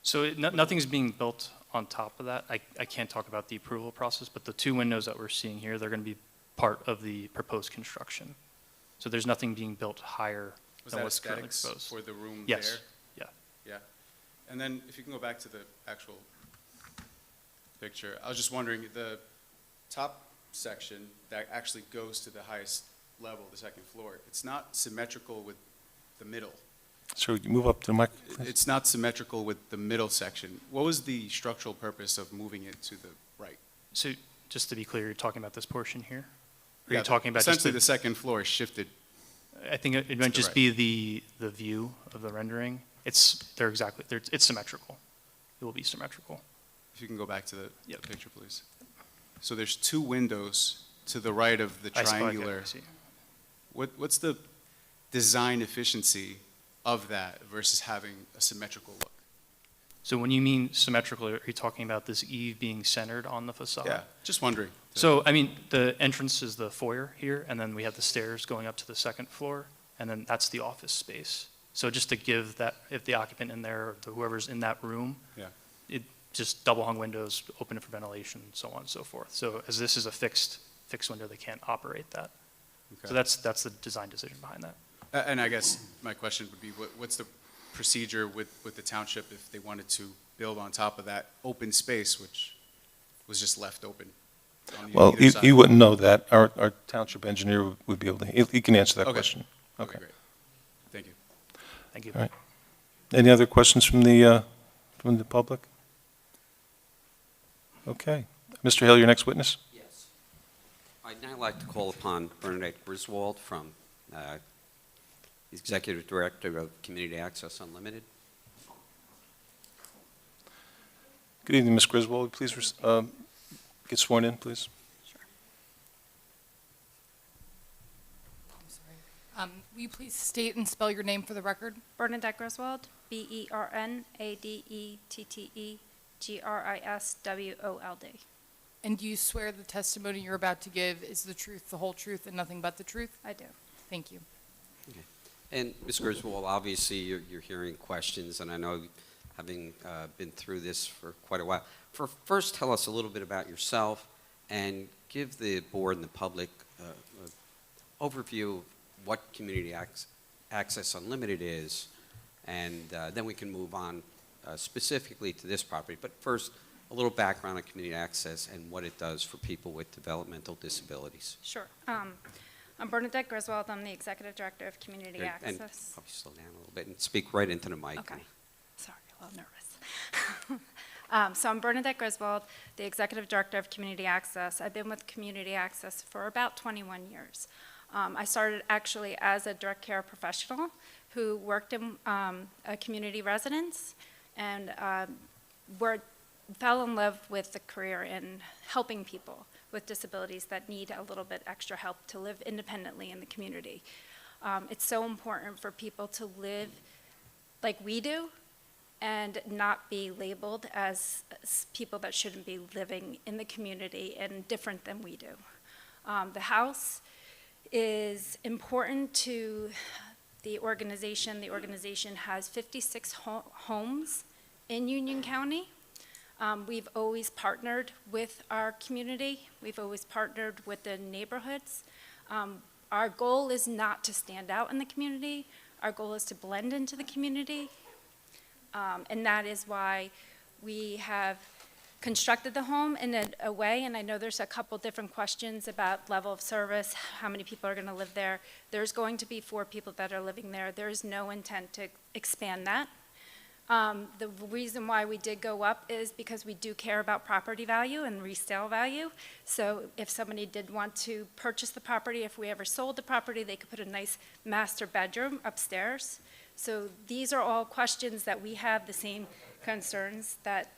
So nothing's being built on top of that. I can't talk about the approval process, but the two windows that we're seeing here, they're going to be part of the proposed construction. So there's nothing being built higher than what's currently aesthetics proposed. for the room Yes. there? Yeah. And then if you can go back to the actual picture, I was just wondering, the top section that actually goes to the highest level, the second floor, it's not symmetrical with the middle. Sir, would you move up to the mic, please? It's not symmetrical with the middle section. What was the structural purpose of moving it to the right? So just to be clear, you're talking about this portion here? Or Yeah, you're talking about just essentially the second floor is shifted. I think it might just be the view of the rendering. It's symmetrical. It will be symmetrical. If you can go back to the picture, please. So there's two windows to the right of the I see. triangular. I see. What's the design efficiency of that versus having a symmetrical look? So when you mean symmetrical, are you talking about this eave being centered on the facade? Yeah, just wondering. So, I mean, the entrance is the foyer here, and then we have the stairs going up to the second floor, and then that's the office space. So just to give that, if the occupant in there, or whoever's in that room, Yeah. it just double hung windows, open it for ventilation, so on and so forth. So as this is a fixed window, they can't operate that. Okay. So that's the design decision behind that. And I guess my question would be, what's the procedure with the township if they wanted to build on top of that open space, which was just left open? Well, he wouldn't know that. Our township engineer would be able to, he can answer that Okay. question. Okay, great. Thank you. Thank you. All right. Any other questions from the public? Okay. Mr. Hill, your next witness? Yes. I'd now like to call upon Bernadette Griswold from the Executive Director of Community Access Unlimited. Good evening, Ms. Griswold. Please get sworn in, please. Will you please state and spell your name for the record? Bernadette Griswold, BERNADETTEGRISWOLD. And do you swear the testimony you're about to give is the truth, the whole truth, and nothing but the truth? I do. Thank you. Okay. And Ms. Griswold, obviously you're hearing questions, and I know having been through this for quite a while. First, tell us a little bit about yourself and give the board and the public an overview of what Community Access Unlimited is, and then we can move on specifically to this property. But first, a little background on Community Access and what it does for people with developmental disabilities. Sure. I'm Bernadette Griswold. I'm the Executive Director of Community And Access. probably slow down a little bit and speak right into the mic. Okay. Sorry, a little nervous. So I'm Bernadette Griswold, the Executive Director of Community Access. I've been with Community Access for about 21 years. I started actually as a direct care professional who worked in a community residence and fell in love with the career in helping people with disabilities that need a little bit extra help to live independently in the community. It's so important for people to live like we do and not be labeled as people that shouldn't be living in the community and different than we do. The house is important to the organization. The organization has 56 homes in Union County. We've always partnered with our community. We've always partnered with the neighborhoods. Our goal is not to stand out in the community. Our goal is to blend into the community. And that is why we have constructed the home in a way, and I know there's a couple different questions about level of service, how many people are going to live there. There's going to be 4 people that are living there. There is no intent to expand that. The reason why we did go up is because we do care about property value and resale value. So if somebody did want to purchase the property, if we ever sold the property, they could put a nice master bedroom upstairs. So these are all questions that we have, the same concerns that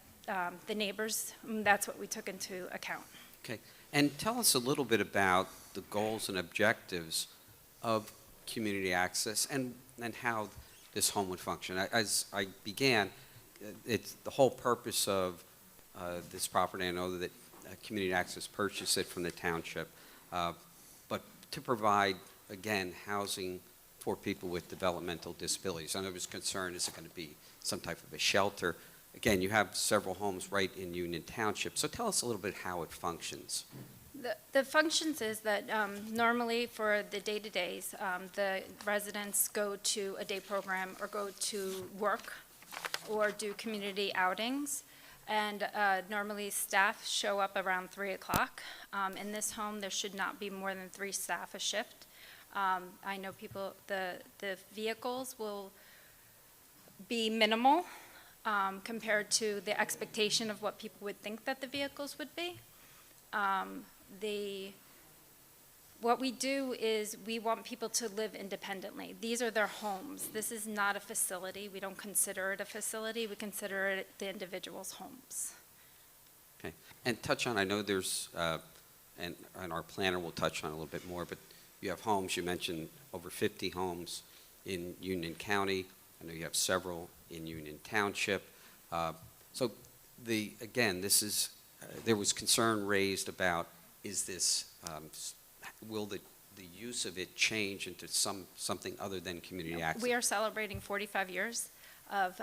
the neighbors, that's what we took into account. Okay, and tell us a little bit about the goals and objectives of community access and how this home would function. As I began, it's the whole purpose of this property. I know that community access purchased it from the township, but to provide, again, housing for people with developmental disabilities. I know there's concern, is it going to be some type of a shelter? Again, you have several homes right in Union Township, so tell us a little bit how it functions. The functions is that normally for the day-to-days, the residents go to a day program or go to work or do community outings. And normally staff show up around 3 o'clock. In this home, there should not be more than 3 staff a shift. I know people, the vehicles will be minimal compared to the expectation of what people would think that the vehicles would be. What we do is we want people to live independently. These are their homes. This is not a facility. We don't consider it a facility. We consider it the individual's homes. Okay, and touch on, I know there's, and our planner will touch on a little bit more, but you have homes, you mentioned over 50 homes in Union County. I know you have several in Union Township. So again, this is, there was concern raised about, is this, will the use of it change into something other than community access? We are celebrating 45 years of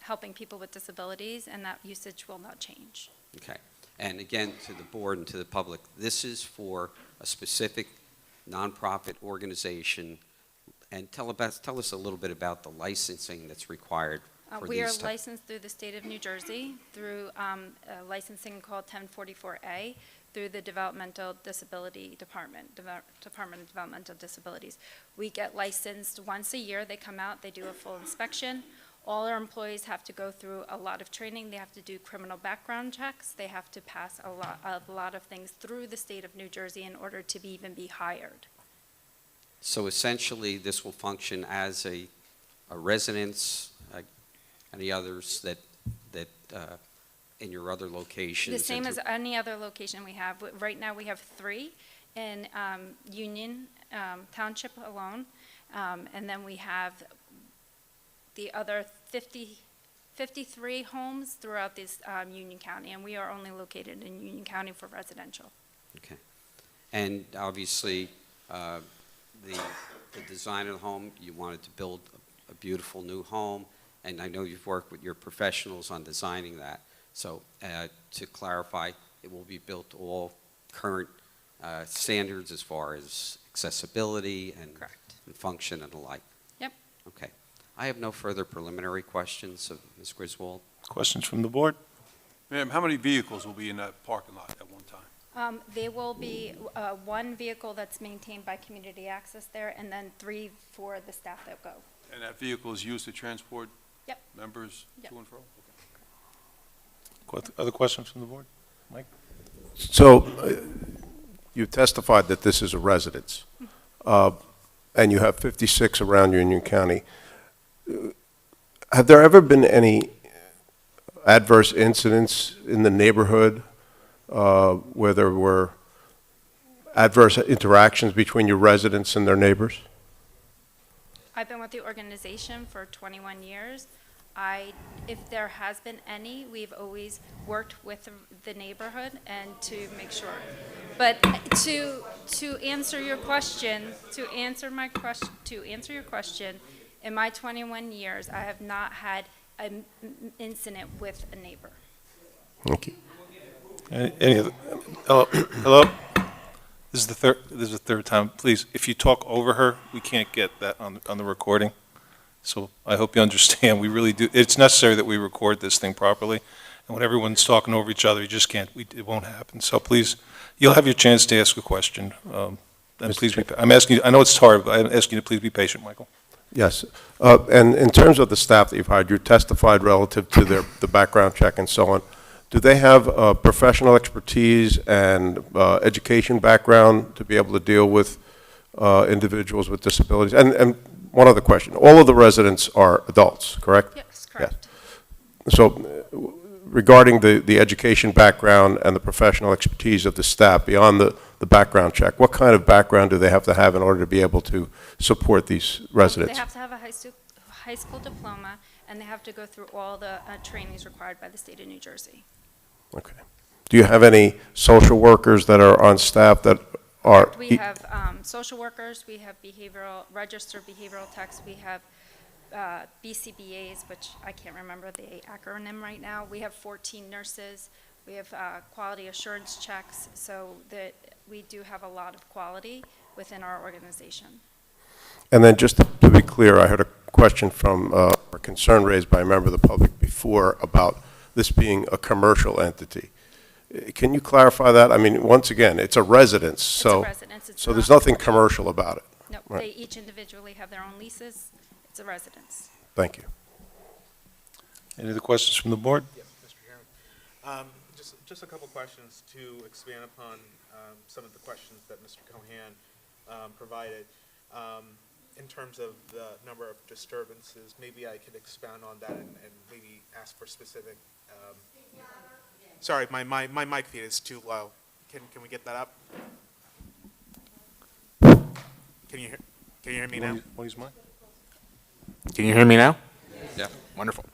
helping people with disabilities, and that usage will not change. Okay. And again, to the board and to the public, this is for a specific nonprofit organization. And tell us a little bit about the licensing that's required for We are these licensed through the state of New Jersey through a licensing called 1044A through the Developmental Disability Department, Department of Developmental Disabilities. We get licensed once a year. They come out, they do a full inspection. All our employees have to go through a lot of training. They have to do criminal background checks. They have to pass a lot of things through the state of New Jersey in order to even be hired. So essentially, this will function as a residence, any others that in your other locations? The same as any other location we have. Right now, we have 3 in Union Township alone, and then we have the other 53 homes throughout this Union County, and we are only located in Union County for residential. Okay. And obviously, the design of the home, you wanted to build a beautiful new home, and I know you've worked with your professionals on designing that. So to clarify, it will be built to all current standards as far as accessibility and function and the like? Yep. Okay. I have no further preliminary questions of Ms. Griswold. Questions from the board? Ma'am, how many vehicles will be in that parking lot at one time? There will be 1 vehicle that's maintained by community access there, and then 3 for the staff that go. And that vehicle is used to transport Yep. members Yep. to and fro? Other questions from the board? Mike? So you testified that this is a residence, and you have 56 around Union County. Have there ever been any adverse incidents in the neighborhood where there were adverse interactions between your residents and their neighbors? I've been with the organization for 21 years. If there has been any, we've always worked with the neighborhood and to make sure. But to answer your question, to answer your question, in my 21 years, I have not had an incident with a neighbor. Thank you. Any other, hello? This is the third time. Please, if you talk over her, we can't get that on the recording. So I hope you understand, we really do, it's necessary that we record this thing properly. And when everyone's talking over each other, you just can't, it won't happen. So please, you'll have your chance to ask a question. And please, I'm asking you, I know it's hard, but I'm asking you to please be patient, Michael. Yes. And in terms of the staff that you've hired, you testified relative to the background check and so on. Do they have professional expertise and education background to be able to deal with individuals with disabilities? And one other question. All of the residents are adults, correct? Yes, correct. Yes. So regarding the education background and the professional expertise of the staff beyond the background check, what kind of background do they have to have in order to be able to support these residents? They have to have a high school diploma, and they have to go through all the trainings required by the state of New Jersey. Okay. Do you have any social workers that are on staff that are? We have social workers, we have registered behavioral techs, we have BCBAs, which I can't remember the acronym right now. We have 14 nurses. We have quality assurance checks, so that we do have a lot of quality within our organization. And then just to be clear, I heard a question from, or concern raised by a member of the public before about this being a commercial entity. Can you clarify that? I mean, once again, it's a residence, so, It's a residence. It's so there's not- nothing commercial about it. No, Right. they each individually have their own leases. It's a residence. Thank you. Any other questions from the board? Yes, Mr. Chairman. Just a couple questions to expand upon some of the questions that Mr. Cohan provided. In terms of the number of disturbances, maybe I could expound on that and maybe ask for specific. Sorry, my mic feed is too low. Can we get that up? Can you hear me now? What is mine? Can you hear me now? Yeah. Wonderful.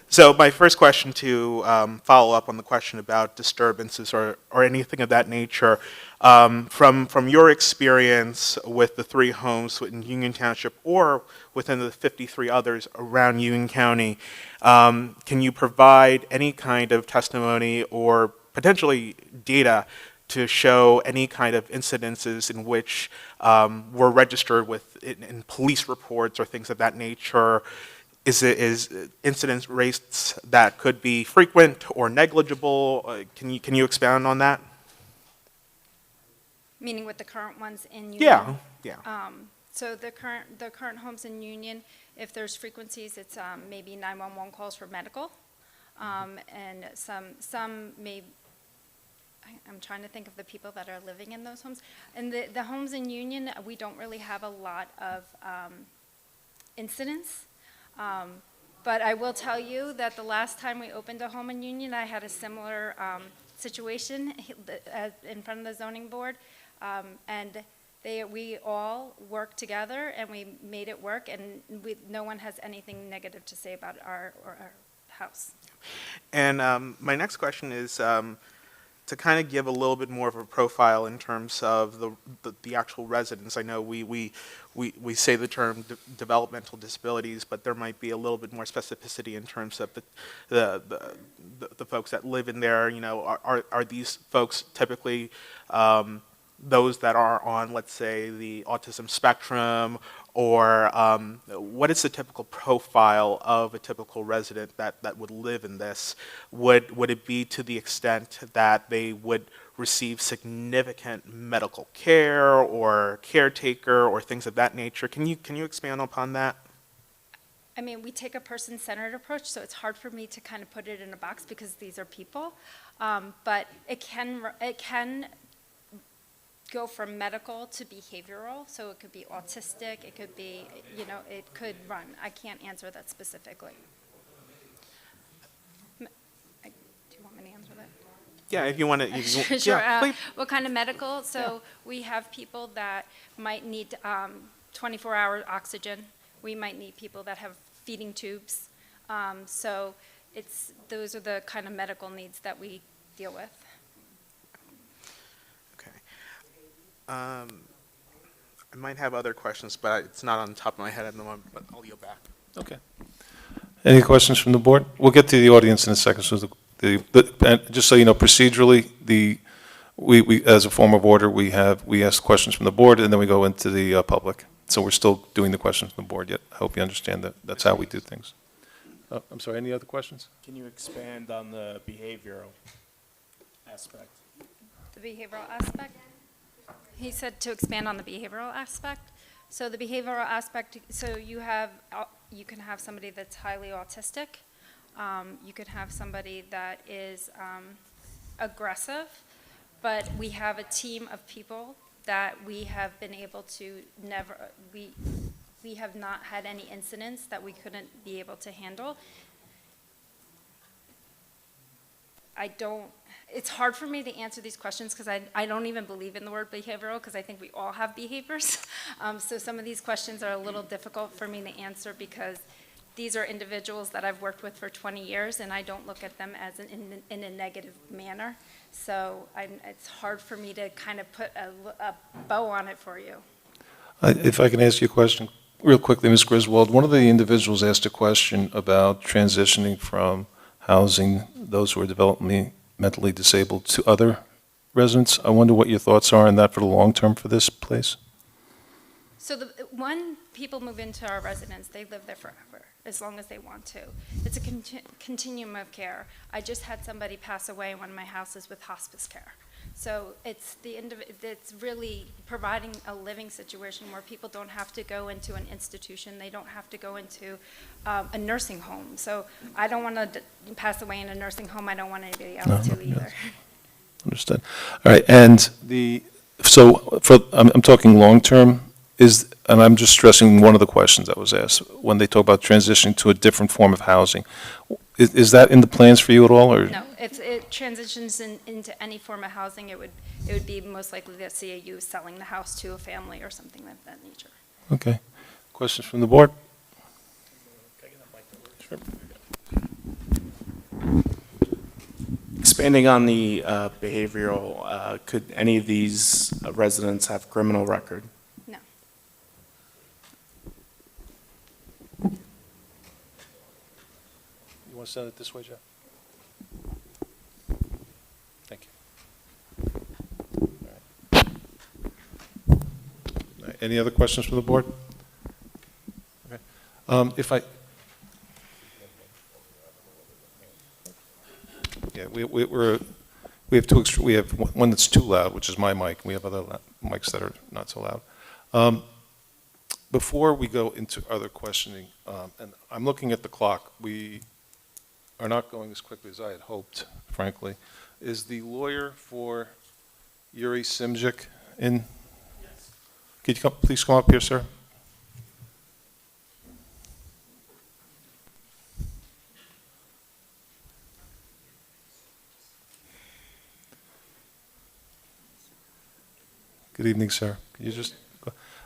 So my first question to follow up on the question about disturbances or anything of that nature, from your experience with the 3 homes in Union Township or within the 53 others around Union County, can you provide any kind of testimony or potentially data to show any kind of incidences in which were registered in police reports or things of that nature? Is incidence rates that could be frequent or negligible? Can you expound on that? Meaning with the current ones in Union? Yeah. So the current homes in Union, if there's frequencies, it's maybe 911 calls for medical, and some may. I'm trying to think of the people that are living in those homes. And the homes in Union, we don't really have a lot of incidents. But I will tell you that the last time we opened a home in Union, I had a similar situation in front of the zoning board, and we all worked together and we made it work, and no one has anything negative to say about our house. And my next question is to kind of give a little bit more of a profile in terms of the actual residents. I know we say the term developmental disabilities, but there might be a little bit more specificity in terms of the folks that live in there. You know, are these folks typically those that are on, let's say, the autism spectrum, or what is the typical profile of a typical resident that would live in this? Would it be to the extent that they would receive significant medical care or caretaker or things of that nature? Can you expand upon that? I mean, we take a person-centered approach, so it's hard for me to kind of put it in a box because these are people. But it can go from medical to behavioral, so it could be autistic, it could be, it could run. I can't answer that specifically. Do you want me to answer that? Yeah, if you want to. Sure. Yeah, please. What kind of medical? So we have people that might need 24-hour oxygen. We might need people that have feeding tubes. So those are the kind of medical needs that we deal with. Okay. I might have other questions, but it's not on the top of my head at the moment, but I'll yield back. Okay. Any questions from the board? We'll get to the audience in a second. So and just so you know, procedurally, we as a form of order, we ask questions from the board, and then we go into the public. So we're still doing the questions from the board yet. I hope you understand that that's how we do things. I'm sorry, any other questions? Can you expand on the behavioral aspect? The behavioral aspect? He said to expand on the behavioral aspect. So the behavioral aspect, so you can have somebody that's highly autistic. You could have somebody that is aggressive, but we have a team of people that we have been able to we have not had any incidents that we couldn't be able to handle. It's hard for me to answer these questions because I don't even believe in the word behavioral because I think we all have behaviors. So some of these questions are a little difficult for me to answer because these are individuals that I've worked with for 20 years and I don't look at them as in a negative manner. So it's hard for me to kind of put a bow on it for you. If I can ask you a question real quickly, Ms. Griswold, one of the individuals asked a question about transitioning from housing those who are mentally disabled to other residents. I wonder what your thoughts are on that for the long term for this place? So when people move into our residence, they live there forever, as long as they want to. It's a continuum of care. I just had somebody pass away in one of my houses with hospice care. So it's really providing a living situation where people don't have to go into an institution. They don't have to go into a nursing home. So I don't want to pass away in a nursing home. I don't want anybody else to either. Understood. All right, and I'm talking long-term, and I'm just stressing one of the questions that was asked, when they talk about transitioning to a different form of housing. Is that in the plans for you at all, or? No, if it transitions into any form of housing, it would be most likely that CAU is selling the house to a family or something of that nature. Okay. Questions from the board? Sure. Expanding on the behavioral, could any of these residents have criminal record? No. You want to send it this way, Jeff? Thank you. All right. Any other questions from the board? Okay. Yeah, we have we have one that's too loud, which is my mic. We have other mics that are not so loud. Before we go into other questioning, and I'm looking at the clock, we are not going as quickly as I had hoped, frankly. Is the lawyer for Yuri Simzik in? Yes. Could you please come up here, sir? Good evening, sir. Can you just,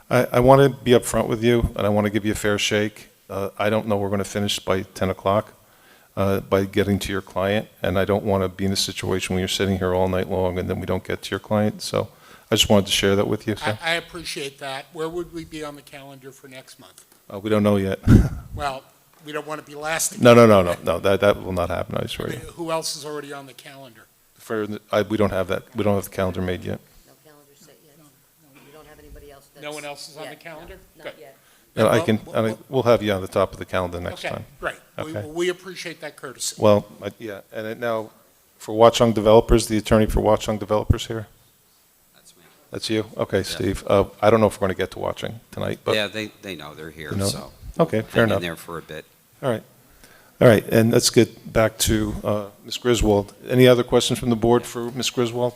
I want to be upfront with you, and I want to give you a fair shake. I don't know we're going to finish by 10 o'clock by getting to your client, and I don't want to be in a situation where you're sitting here all night long and then we don't get to your client. So I just wanted to share that with you, sir. I appreciate that. Where would we be on the calendar for next month? We don't know yet. Well, we don't want to be last. No, that will not happen, I swear. Who else is already on the calendar? We don't have that. We don't have the calendar made yet. No calendar set yet. We don't have anybody else that's. No one else is on the yet. calendar? No, Good. not yet. And we'll have you on the top of the calendar next Okay, time. great. Okay. We appreciate that courtesy. Well, yeah, and now, for Watchung Developers, the attorney for Watchung Developers here? That's me. That's you? Okay, Steve. I don't know if we're going to get to Watchung tonight, but. Yeah, they know they're here, You know? so. Okay, fair hang in enough. there for a bit. All right, and let's get back to Ms. Griswold. Any other questions from the board for Ms. Griswold?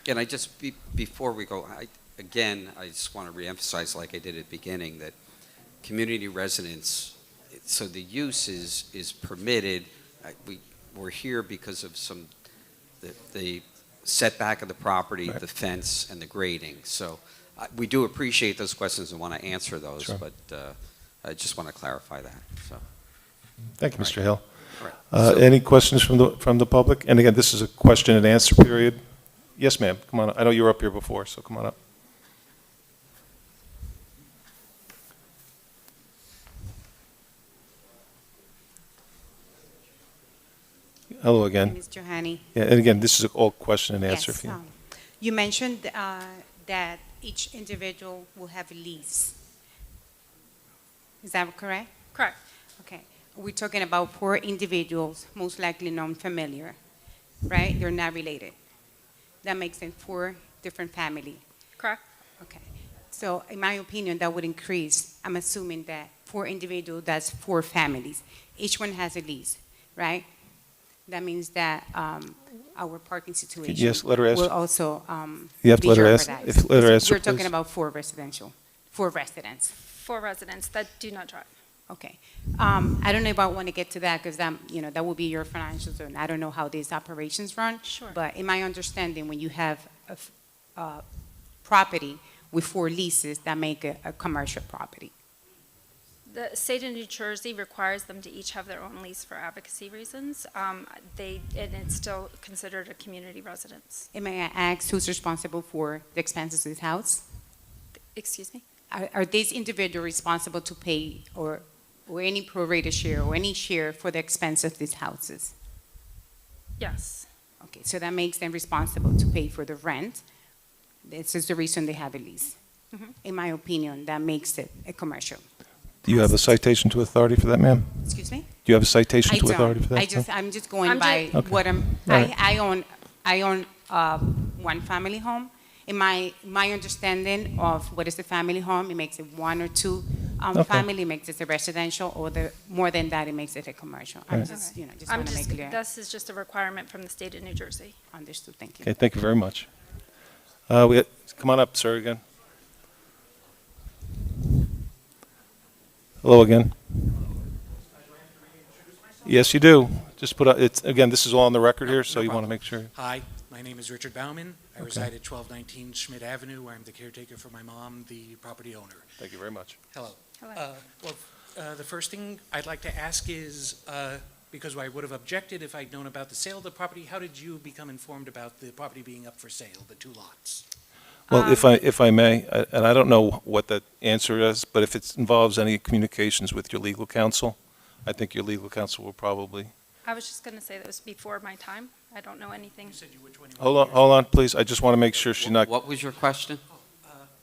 And I just, before we go, I just want to reemphasize, like I did at the beginning, that community residents, so the use is permitted. We're here because of the setback of the property, Right. the fence, and the grading. So we do appreciate those questions and want to answer those, Sure. but I just want to clarify that, so. Thank you, Mr. Hill. All right. So- Any questions from the public? And again, this is a question and answer period. Yes, ma'am, come on, I know you were up here before, so come on up. Hello again. Ms. Johanny. Yeah, and again, this is all question and answer. Yes, for you. you mentioned that each individual will have a lease. Is that correct? Correct. Okay. We're talking about 4 individuals, most likely non-familiar, right? They're not related. That makes them 4 different families. Correct. Okay. So in my opinion, that would increase. I'm assuming that 4 individuals, that's 4 families. Each one has a lease, right? That means that our parking situation Yes, let her ask. will also You have to be let her jeopardized. ask- let her answer, We're talking please. about 4 residential, 4 residents. 4 residents that do not drive. Okay. I don't know if I want to get to that because that will be your financials, and I don't know how these operations run. Sure. But in my understanding, when you have a property with 4 leases, that make a commercial property. The state of New Jersey requires them to each have their own lease for advocacy reasons. And it's still considered a community residence. And may I ask who's responsible for the expenses of this house? Excuse me? Are these individuals responsible to pay or any prorated share or any share for the expense of these houses? Yes. Okay, so that makes them responsible to pay for the rent. This is the reason they have a lease. Mhm. In my opinion, that makes it a commercial. Do you have a citation to authority for that, ma'am? Excuse me? Do you have a citation I to authority for don't. that? I'm just going I'm by just- Okay. what I'm, All right. I own one family home. In my understanding of what is a family home, it makes it 1 or 2 Okay. family, makes it a residential, or more than that, it makes it a commercial. I'm Right. just, just I'm want to make just, clear. this is just a requirement from the state of New Jersey. Understood, thank you. Okay, thank you very much. Come on up, sir, again. Hello again. Yes, you do. Just put, it's, again, this is all on the record here, so you want to make sure. Hi, my name is Richard Bauman. I Okay. reside at 1219 Schmidt Avenue, where I'm the caretaker for my mom, the property owner. Thank you very much. Hello. Hello. The first thing I'd like to ask is, because I would have objected if I'd known about the sale of the property, how did you become informed about the property being up for sale, the 2 lots? Well, if I may, and I don't know what that answer is, but if it involves any communications with your legal counsel, I think your legal counsel will probably. I was just going to say that was before my time. I don't know anything. You said you which one you Hold on, please. I just want to make sure she's not. What was your question?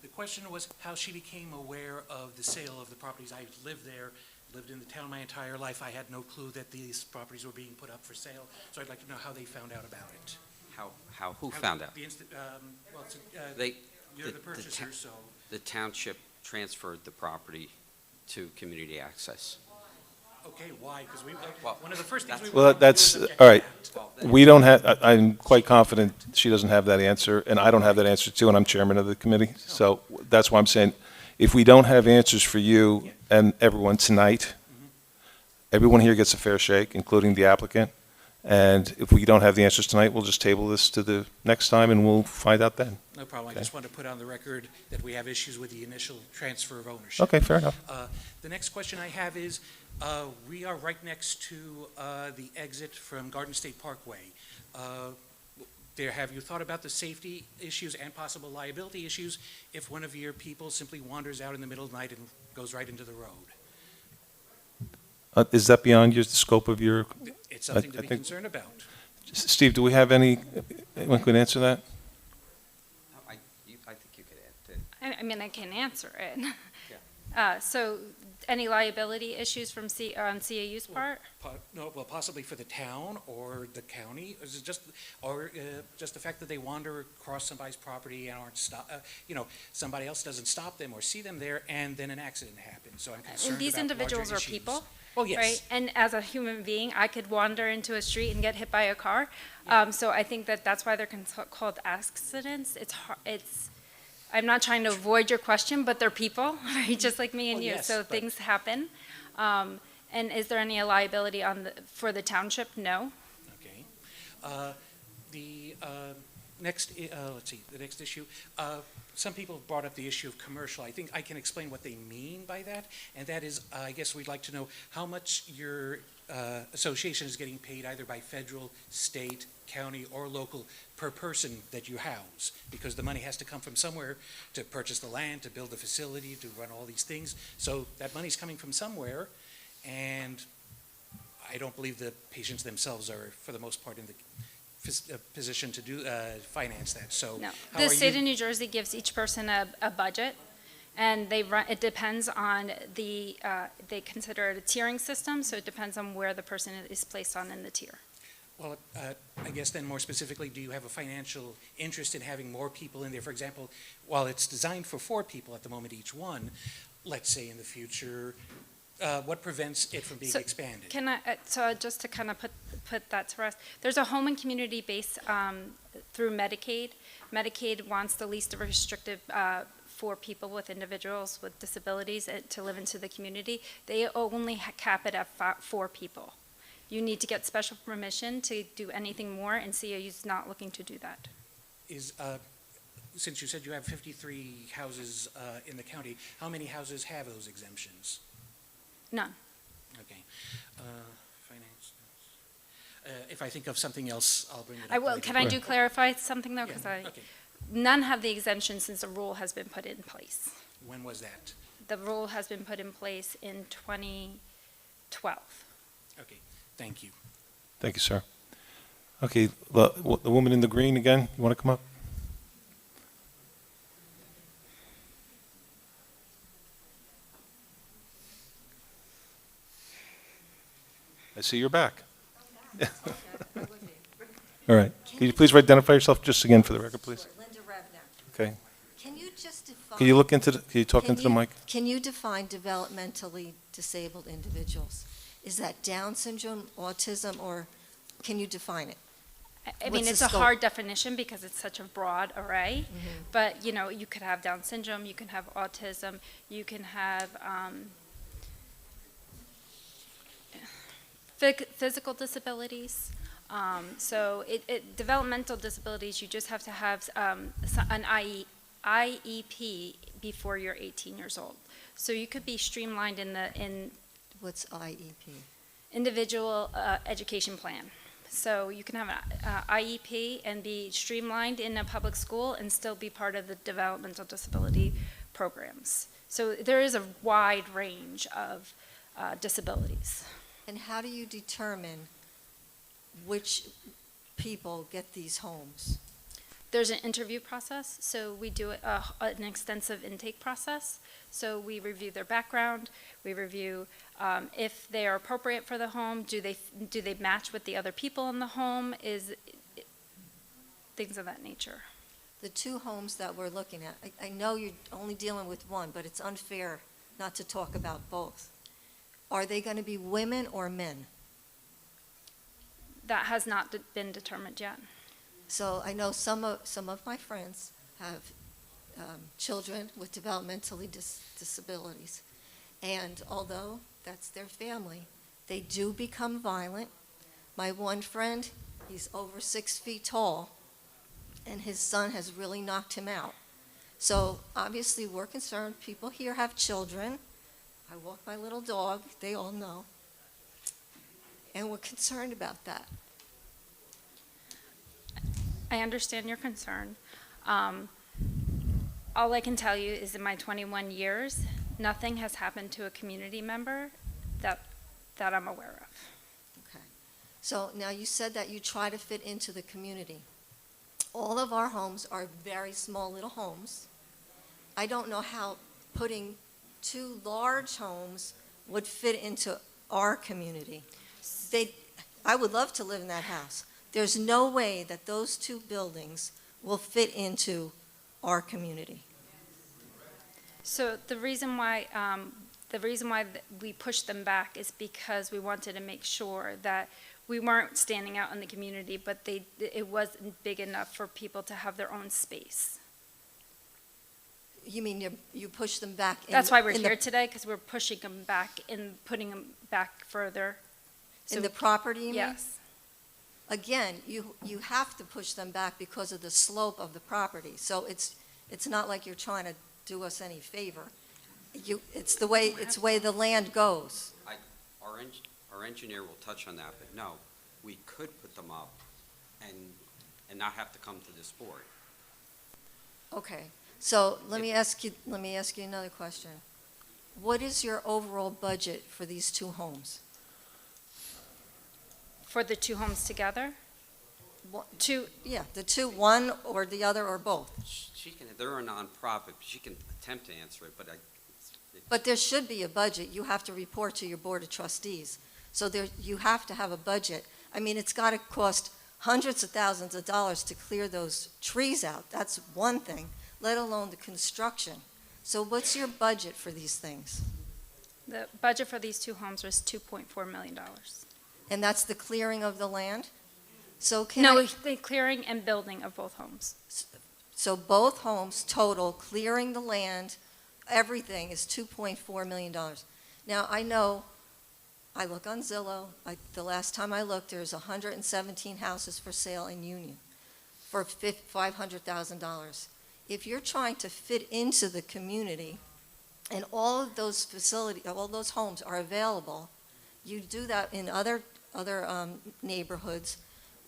The question was how she became aware of the sale of the properties. I lived there, lived in the town my entire life. I had no clue that these properties were being put up for sale, so I'd like to know how they found out about it. Who found out? They, You're the purchaser, so. The township transferred the property to community access. Okay, why? Because one of the first things we. Well, wanted to do that's, was object all to right. that. We don't have, I'm quite confident she doesn't have that answer, and I don't have that answer too, and I'm chairman of the committee. So that's why I'm saying, if we don't have answers for you and everyone tonight, everyone here gets a fair shake, including the applicant. And if we don't have the answers tonight, we'll just table this to the next time, and we'll find out then. No problem. I Okay. just want to put on the record that we have issues with the initial transfer of ownership. Okay, fair enough. The next question I have is, we are right next to the exit from Garden State Parkway. Have you thought about the safety issues and possible liability issues if one of your people simply wanders out in the middle of the night and goes right into the road? Is that beyond the scope of your? It's something to I be think- concerned about. Steve, do we have anyone could answer that? I think you could add to. I mean, I can answer it. So any liability issues from on CAU's part? No, well, possibly for the town or the county, is it just, or just the fact that they wander across somebody's property and aren't somebody else doesn't stop them or see them there, and then an accident happens, so I'm concerned And these about larger individuals are issues. people, Well, yes. right? And as a human being, I could wander into a street and get hit by a car. So I think that's why they're called accidents. I'm not trying to avoid your question, but they're people, right? Just like me and Well, you. yes, So but- things happen. And is there any liability for the township? No. Okay. let's see, the next issue. Some people have brought up the issue of commercial. I think I can explain what they mean by that, and that is, I guess we'd like to know how much your association is getting paid either by federal, state, county, or local per person that you house, because the money has to come from somewhere to purchase the land, to build the facility, to run all these things. So that money's coming from somewhere, and I don't believe the patients themselves are, for the most part, in the position to do finance that. So No, how the are state you- of New Jersey gives each person a budget, and they run, it depends on the, they consider it a tiering system, so it depends on where the person is placed on in the tier. Well, I guess then more specifically, do you have a financial interest in having more people in there? For example, while it's designed for 4 people at the moment each one, let's say in the future, what prevents it from being So, expanded? Can I, so just to kind of put that to rest, there's a home and community base through Medicaid. Medicaid wants the least restrictive for people with individuals with disabilities to live into the community. They only cap it at 4 people. You need to get special permission to do anything more, and CAU is not looking to do that. Is, since you said you have 53 houses in the county, how many houses have those exemptions? None. Okay. Finance. If I think of something else, I'll bring it up. I will, later. can I do clarify something though? Yeah, Because okay. none have the exemption since the rule has been put in place. When was that? The rule has been put in place in 2012. Okay, thank you. Thank you, sir. Okay, the woman in the green again, you want to come up? I see you're back. All right. Can you please identify yourself just again for the record, please? Linda Revner. Okay. Can you just define? Can you look into, can you talk Can into the you- mic? Can you define developmentally disabled individuals? Is that Down syndrome, autism, or can you define it? I mean, What's the it's a scope? hard definition because it's such a broad array, Mhm. but, you know, you could have Down syndrome, you can have autism, you can have physical disabilities. So developmental disabilities, you just have to have an IEP before you're 18 years old. So you could be streamlined in What's IEP? individual education plan. So you can have an IEP and be streamlined in a public school and still be part of the developmental disability programs. So there is a wide range of disabilities. And how do you determine which people get these homes? There's an interview process, so we do an extensive intake process. So we review their background, we review if they are appropriate for the home, do they match with the other people in the home, things of that nature. The 2 homes that we're looking at, I know you're only dealing with one, but it's unfair not to talk about both. Are they going to be women or men? That has not been determined yet. So I know some of my friends have children with developmentally disabilities. And although that's their family, they do become violent. My one friend, he's over 6 feet tall, and his son has really knocked him out. So obviously, we're concerned. People here have children. I walk my little dog, they all know. And we're concerned about that. I understand your concern. All I can tell you is in my 21 years, nothing has happened to a community member that I'm aware of. Okay. So now you said that you try to fit into the community. All of our homes are very small little homes. I don't know how putting 2 large homes would fit into our community. I would love to live in that house. There's no way that those 2 buildings will fit into our community. So the reason why we pushed them back is because we wanted to make sure that we weren't standing out in the community, but it wasn't big enough for people to have their own space. You mean you push them back? That's why we're here today, because we're pushing them back and putting them back further. In the property, you mean? Yes. again, you have to push them back because of the slope of the property. So it's not like you're trying to do us any favor. It's the way the land goes. Our engineer will touch on that, but no, we could put them up and not have to come to this board. Okay, so let me ask you another question. What is your overall budget for these two homes? For the two homes together? Two, Yeah, the two, one or the other or both. They're a nonprofit, she can attempt to answer it, but But there should be a budget. You have to report to your Board of Trustees. So you have to have a budget. I mean, it's got to cost hundreds of thousands of dollars to clear those trees out. That's one thing, let alone the construction. So what's your budget for these things? the budget for these two homes was $2.4 million. And that's the clearing of the land? So No, the clearing and building of both homes. So both homes total, clearing the land, everything is $2.4 million. Now, I know, I look on Zillow, the last time I looked, there's 117 houses for sale in Union for $500,000. If you're trying to fit into the community and all of those facilities, all those homes are available, you do that in other neighborhoods,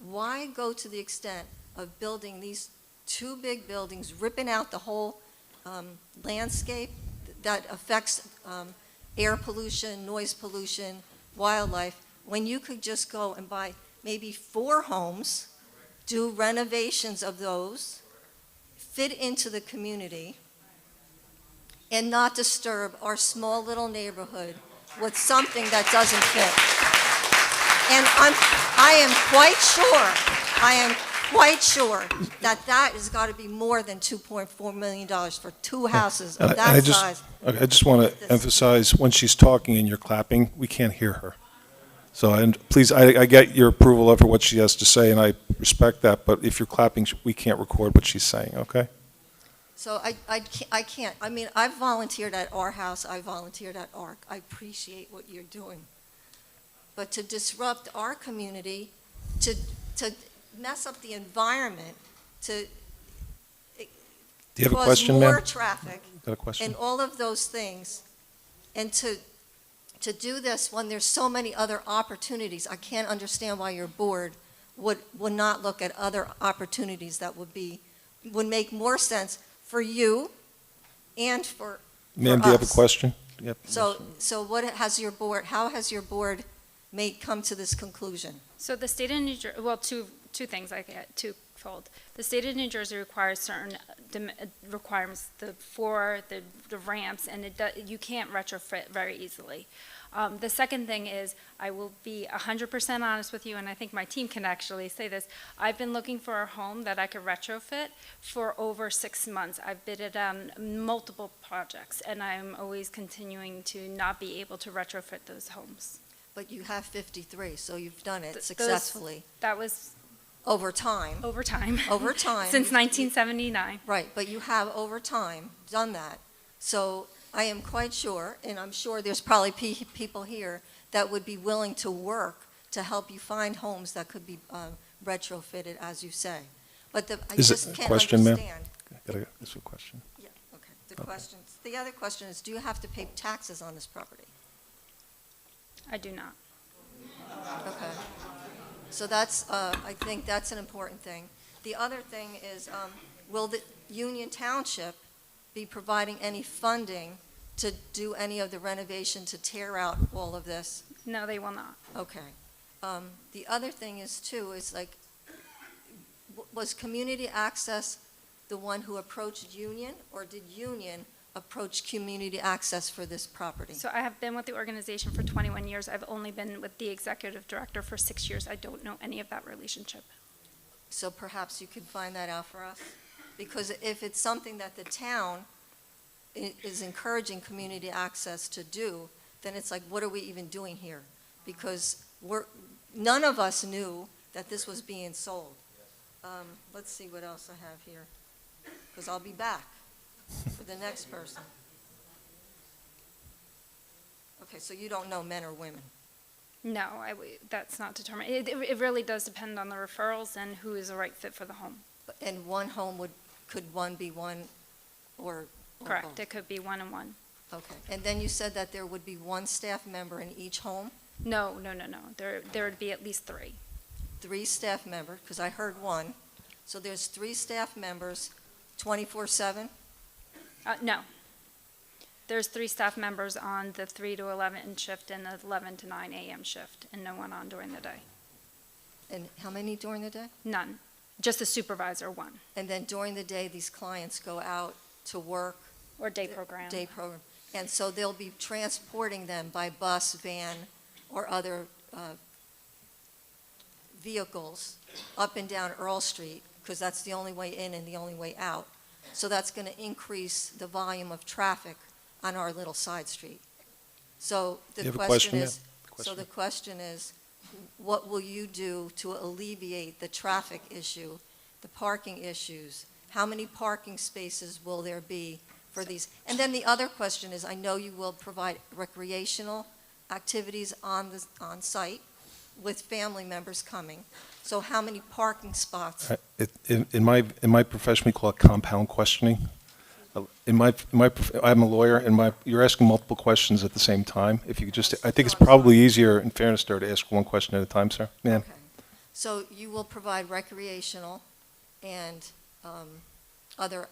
why go to the extent of building these two big buildings, ripping out the whole landscape that affects air pollution, noise pollution, wildlife, when you could just go and buy maybe 4 homes, do renovations of those, fit into the community, and not disturb our small little neighborhood with something that doesn't fit. And I am quite sure that has got to be more than $2.4 million for 2 houses of that size. Okay, I just want to emphasize, when she's talking and you're clapping, we can't hear her. So, and please, I get your approval of what she has to say, and I respect that, but if you're clapping, we can't record what she's saying, okay? So I can't, I mean, I've volunteered at our house, I volunteered at ARC. I appreciate what you're doing. But to disrupt our community, to mess up the environment, to Do you have a cause question, more ma'am? traffic, Got a question? and all of those things, and to do this when there's so many other opportunities, I can't understand why your board would not look at other opportunities that would make more sense for you and for Ma'am, do you have a us. question? Yep. So what has your board, how has your board come to this conclusion? So the state of New Jersey, well, two things, I get twofold. The state of New Jersey requires certain requirements, the ramps, and you can't retrofit very easily. The second thing is, I will be 100% honest with you, and I think my team can actually say this. I've been looking for a home that I could retrofit for over 6 months. I've bidded on multiple projects, and I'm always continuing to not be able to retrofit those homes. But you have 53, so you've done it successfully. That was over time. Over time. Over time. Since 1979. Right, but you have over time done that. So I am quite sure, and I'm sure there's probably people here that would be willing to work to help you find homes that could be retrofitted, as you say. But I just can't question, ma'am? understand. Got a question. Yeah, okay. The other question is, do you have to pay taxes on this property? I do not. Okay. So that's, I think that's an important thing. The other thing is, will the Union Township be providing any funding to do any of the renovation to tear out all of this? No, they will not. Okay. The other thing is too, is like, was Community Access the one who approached Union, or did Union approach Community Access for this property? So I have been with the organization for 21 years. I've only been with the executive director for 6 years. I don't know any of that relationship. So perhaps you could find that out for us? Because if it's something that the town is encouraging community access to do, then it's like, what are we even doing here? Because none of us knew that this was being sold. Let's see what else I have here, because I'll be back for the next person. Okay, so you don't know men or women. No, that's not determined. It really does depend on the referrals and who is the right fit for the home. And one home could one be one or Correct, both? it could be one and one. Okay. And then you said that there would be one staff member in each home? No. There would be at least 3. 3 staff members, because I heard one. So there's 3 staff members, 24/7? No. There's 3 staff members on the 3 to 11 shift and the 11 to 9 a.m. shift, and no one on during the day. And how many during the day? None. Just the supervisor, 1. And then during the day, these clients go out to work? Or day program. Day program. And so they'll be transporting them by bus, van, or other vehicles up and down Earl Street, because that's the only way in and the only way out. So that's going to increase the volume of traffic on our little side street. So the You have a question question, is, ma'am? so the question is, what will you do to alleviate the traffic issue, the parking issues? How many parking spaces will there be for these? And then the other question is, I know you will provide recreational activities on site with family members coming. So how many parking spots? In my profession, we call it compound questioning. I'm a lawyer, and you're asking multiple questions at the same time. If you could just, I think it's probably easier, in fairness, there, to ask one question at a time, sir. Ma'am? Okay. So you will provide recreational and other,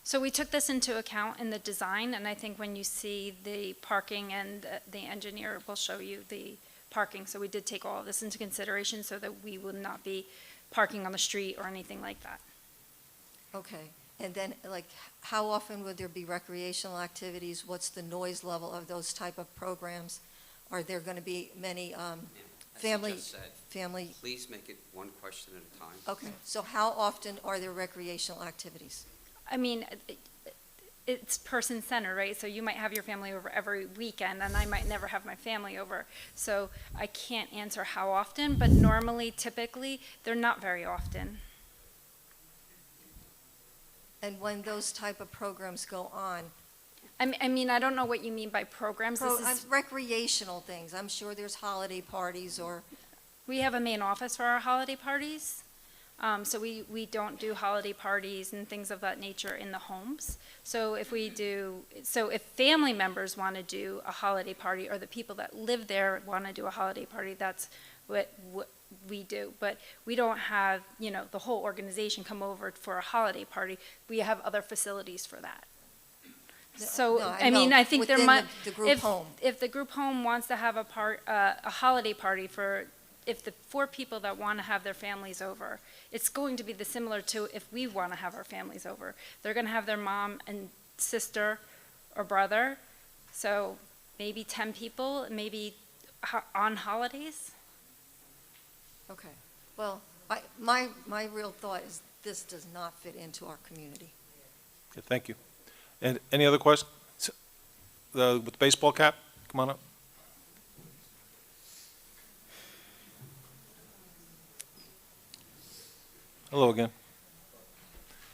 So we took this into account in the design, and I think when you see the parking, and the engineer will show you the parking. So we did take all of this into consideration so that we would not be parking on the street or anything like that. okay. And then, like, how often would there be recreational activities? What's the noise level of those type of programs? Are there going to be many As family? you just said, family? please make it one question at a time. Okay, so how often are there recreational activities? I mean, it's person-centered, right? So you might have your family over every weekend, and I might never have my family over. So I can't answer how often, but normally, typically, they're not very often. And when those type of programs go on? I mean, I don't know what you mean by programs. This is, Recreational things. I'm sure there's holiday parties or, we have a main office for our holiday parties. So we don't do holiday parties and things of that nature in the homes. So if family members want to do a holiday party, or the people that live there want to do a holiday party, that's what we do. But we don't have, the whole organization come over for a holiday party. We have other facilities for that. So, No, I mean, know, I think there within might, the group home. if the group home wants to have a holiday party if the 4 people that want to have their families over, it's going to be similar to if we want to have our families over. They're going to have their mom and sister or brother, so maybe 10 people, maybe on holidays. Okay. Well, my real thought is this does not fit into our community. Okay, thank you. And any other questions? With the baseball cap, come on up. Hello again.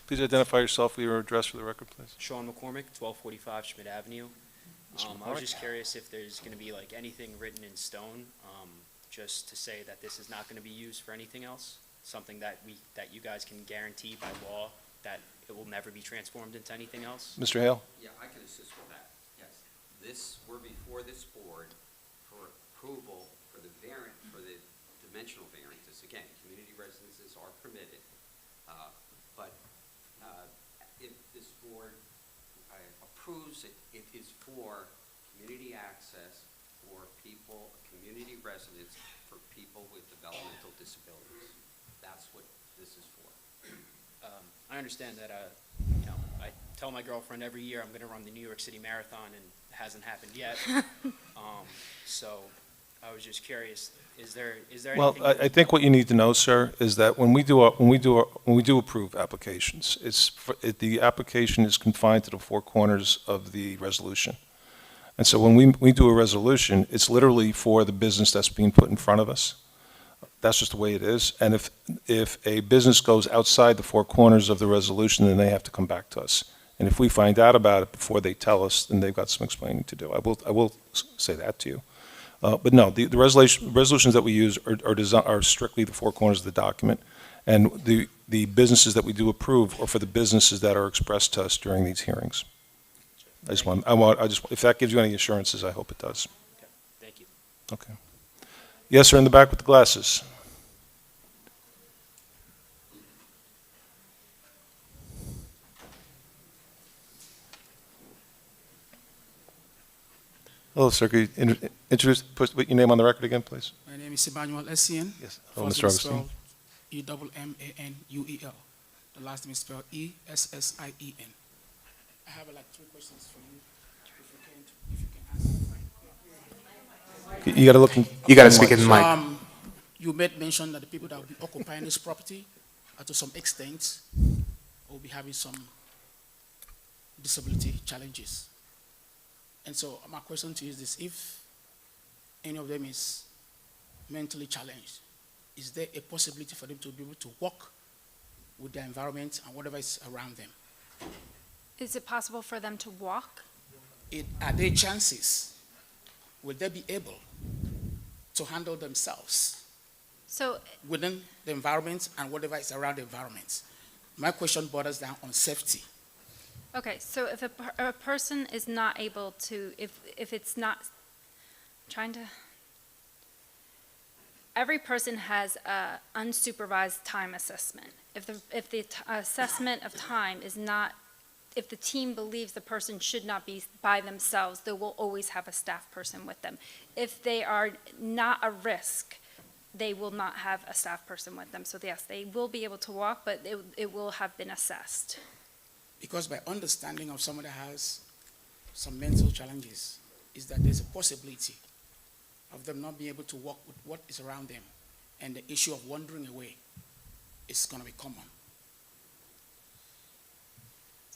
Please identify yourself with your address for the record, please. Sean McCormick, 1245 Schmidt Avenue. Mr. I was McCormick. just curious if there's going to be like anything written in stone, just to say that this is not going to be used for anything else? Something that you guys can guarantee by law that it will never be transformed into anything else? Mr. Hale? Yeah, I can assist with that, yes. We're before this board for approval for the dimensional variances. Again, community residences are permitted, but if this board approves it, it is for community access for people, community residents for people with developmental disabilities. That's what this is for. I understand that, I tell my girlfriend every year I'm going to run the New York City Marathon, and it hasn't happened yet. So I was just curious, is there Well, anything? I think what you need to know, sir, is that when we do approve applications, the application is confined to the 4 corners of the resolution. And so when we do a resolution, it's literally for the business that's being put in front of us. That's just the way it is. And if a business goes outside the 4 corners of the resolution, then they have to come back to us. And if we find out about it before they tell us, then they've got some explaining to do. I will say that to you. But no, the resolutions that we use are strictly the four corners of the document, and the businesses that we do approve are for the businesses that are expressed to us during these hearings. If that gives you any assurances, I hope it does. Thank you. Okay. Yes, sir, in the back with the glasses. Hello, sir. Could you put your name on the record again, please? My name is Emmanuel Essien. Yes. Hello, First Mr. name is Augustine. spelled Emmanuel. The last name is spelled Essien. I have like 3 questions for you. If you can answer. You got to look. You gotta speak in the mic. You made mention that the people that will be occupying this property, to some extent, will be having some disability challenges. And so my question to you is this: if any of them is mentally challenged, is there a possibility for them to be able to work with their environment and whatever is around them? Is it possible for them to walk? Are there chances? Will they be able to handle themselves So, within the environment and whatever is around the environment? My question borders down on safety. okay, so if a person is not able to, if it's not, trying to, every person has a unsupervised time assessment. If the assessment of time is not, if the team believes the person should not be by themselves, they will always have a staff person with them. If they are not a risk, they will not have a staff person with them. So yes, they will be able to walk, but it will have been assessed. Because my understanding of someone that has some mental challenges is that there's a possibility of them not being able to work with what is around them, and the issue of wandering away is going to be common.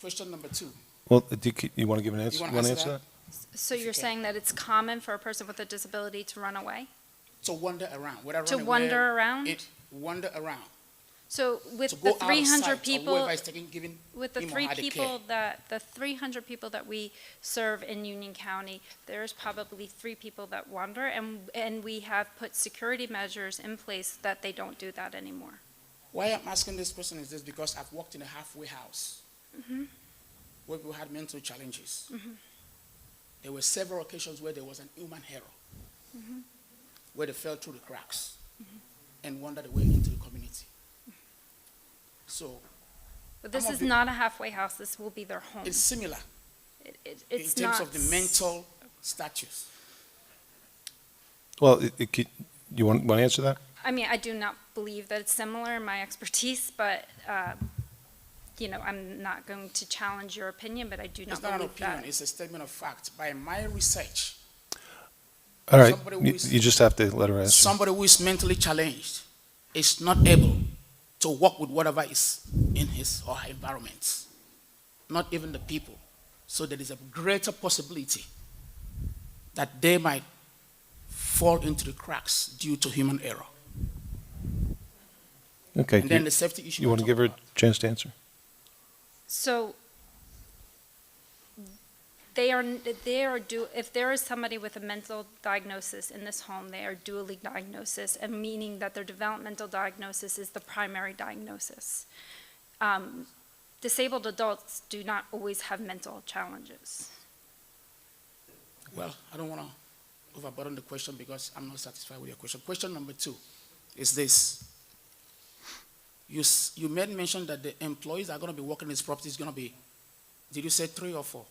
Question number 2. Well, you want to give an answer? You wanna You want to answer answer that? So you're saying that it's common for a person with a disability to run away? To wander around. Whether To run away, wander around? Wander around. So with To the go out of 300 sight of people, whoever is giving with the him or three her the people care. the 300 people that we serve in Union County, there's probably 3 people that wander, and we have put security measures in place that they don't do that anymore. Why I'm asking this question is this: because I've worked in a halfway house where people had mental challenges. There were several occasions where there was an human error, where they fell through the cracks and wandered away into the community. So, But this I'm is of the- not a halfway house, this will be their home. it's similar It's in terms not of the mental status. Well, you want to answer that? I mean, I do not believe that it's similar in my expertise, but, I'm not going to challenge your opinion, but I do not It's not an believe opinion, that. it's a statement of fact. By my research, All right, Somebody who is- you just have to let her answer. somebody who is mentally challenged is not able to work with whatever is in his or her environment, not even the people. So there is a greater possibility that they might fall into the cracks due to human error. Okay. And then the safety issue. You want to give her a chance to answer? So if there is somebody with a mental diagnosis in this home, they are dually diagnosed, and meaning that their developmental diagnosis is the primary diagnosis. Disabled adults do not always have mental challenges. Well, I don't want to overburden the question because I'm not satisfied with your question. Question number 2 is this. You made mention that the employees that are going to be working in this property is going to be, did you say 3 or 4?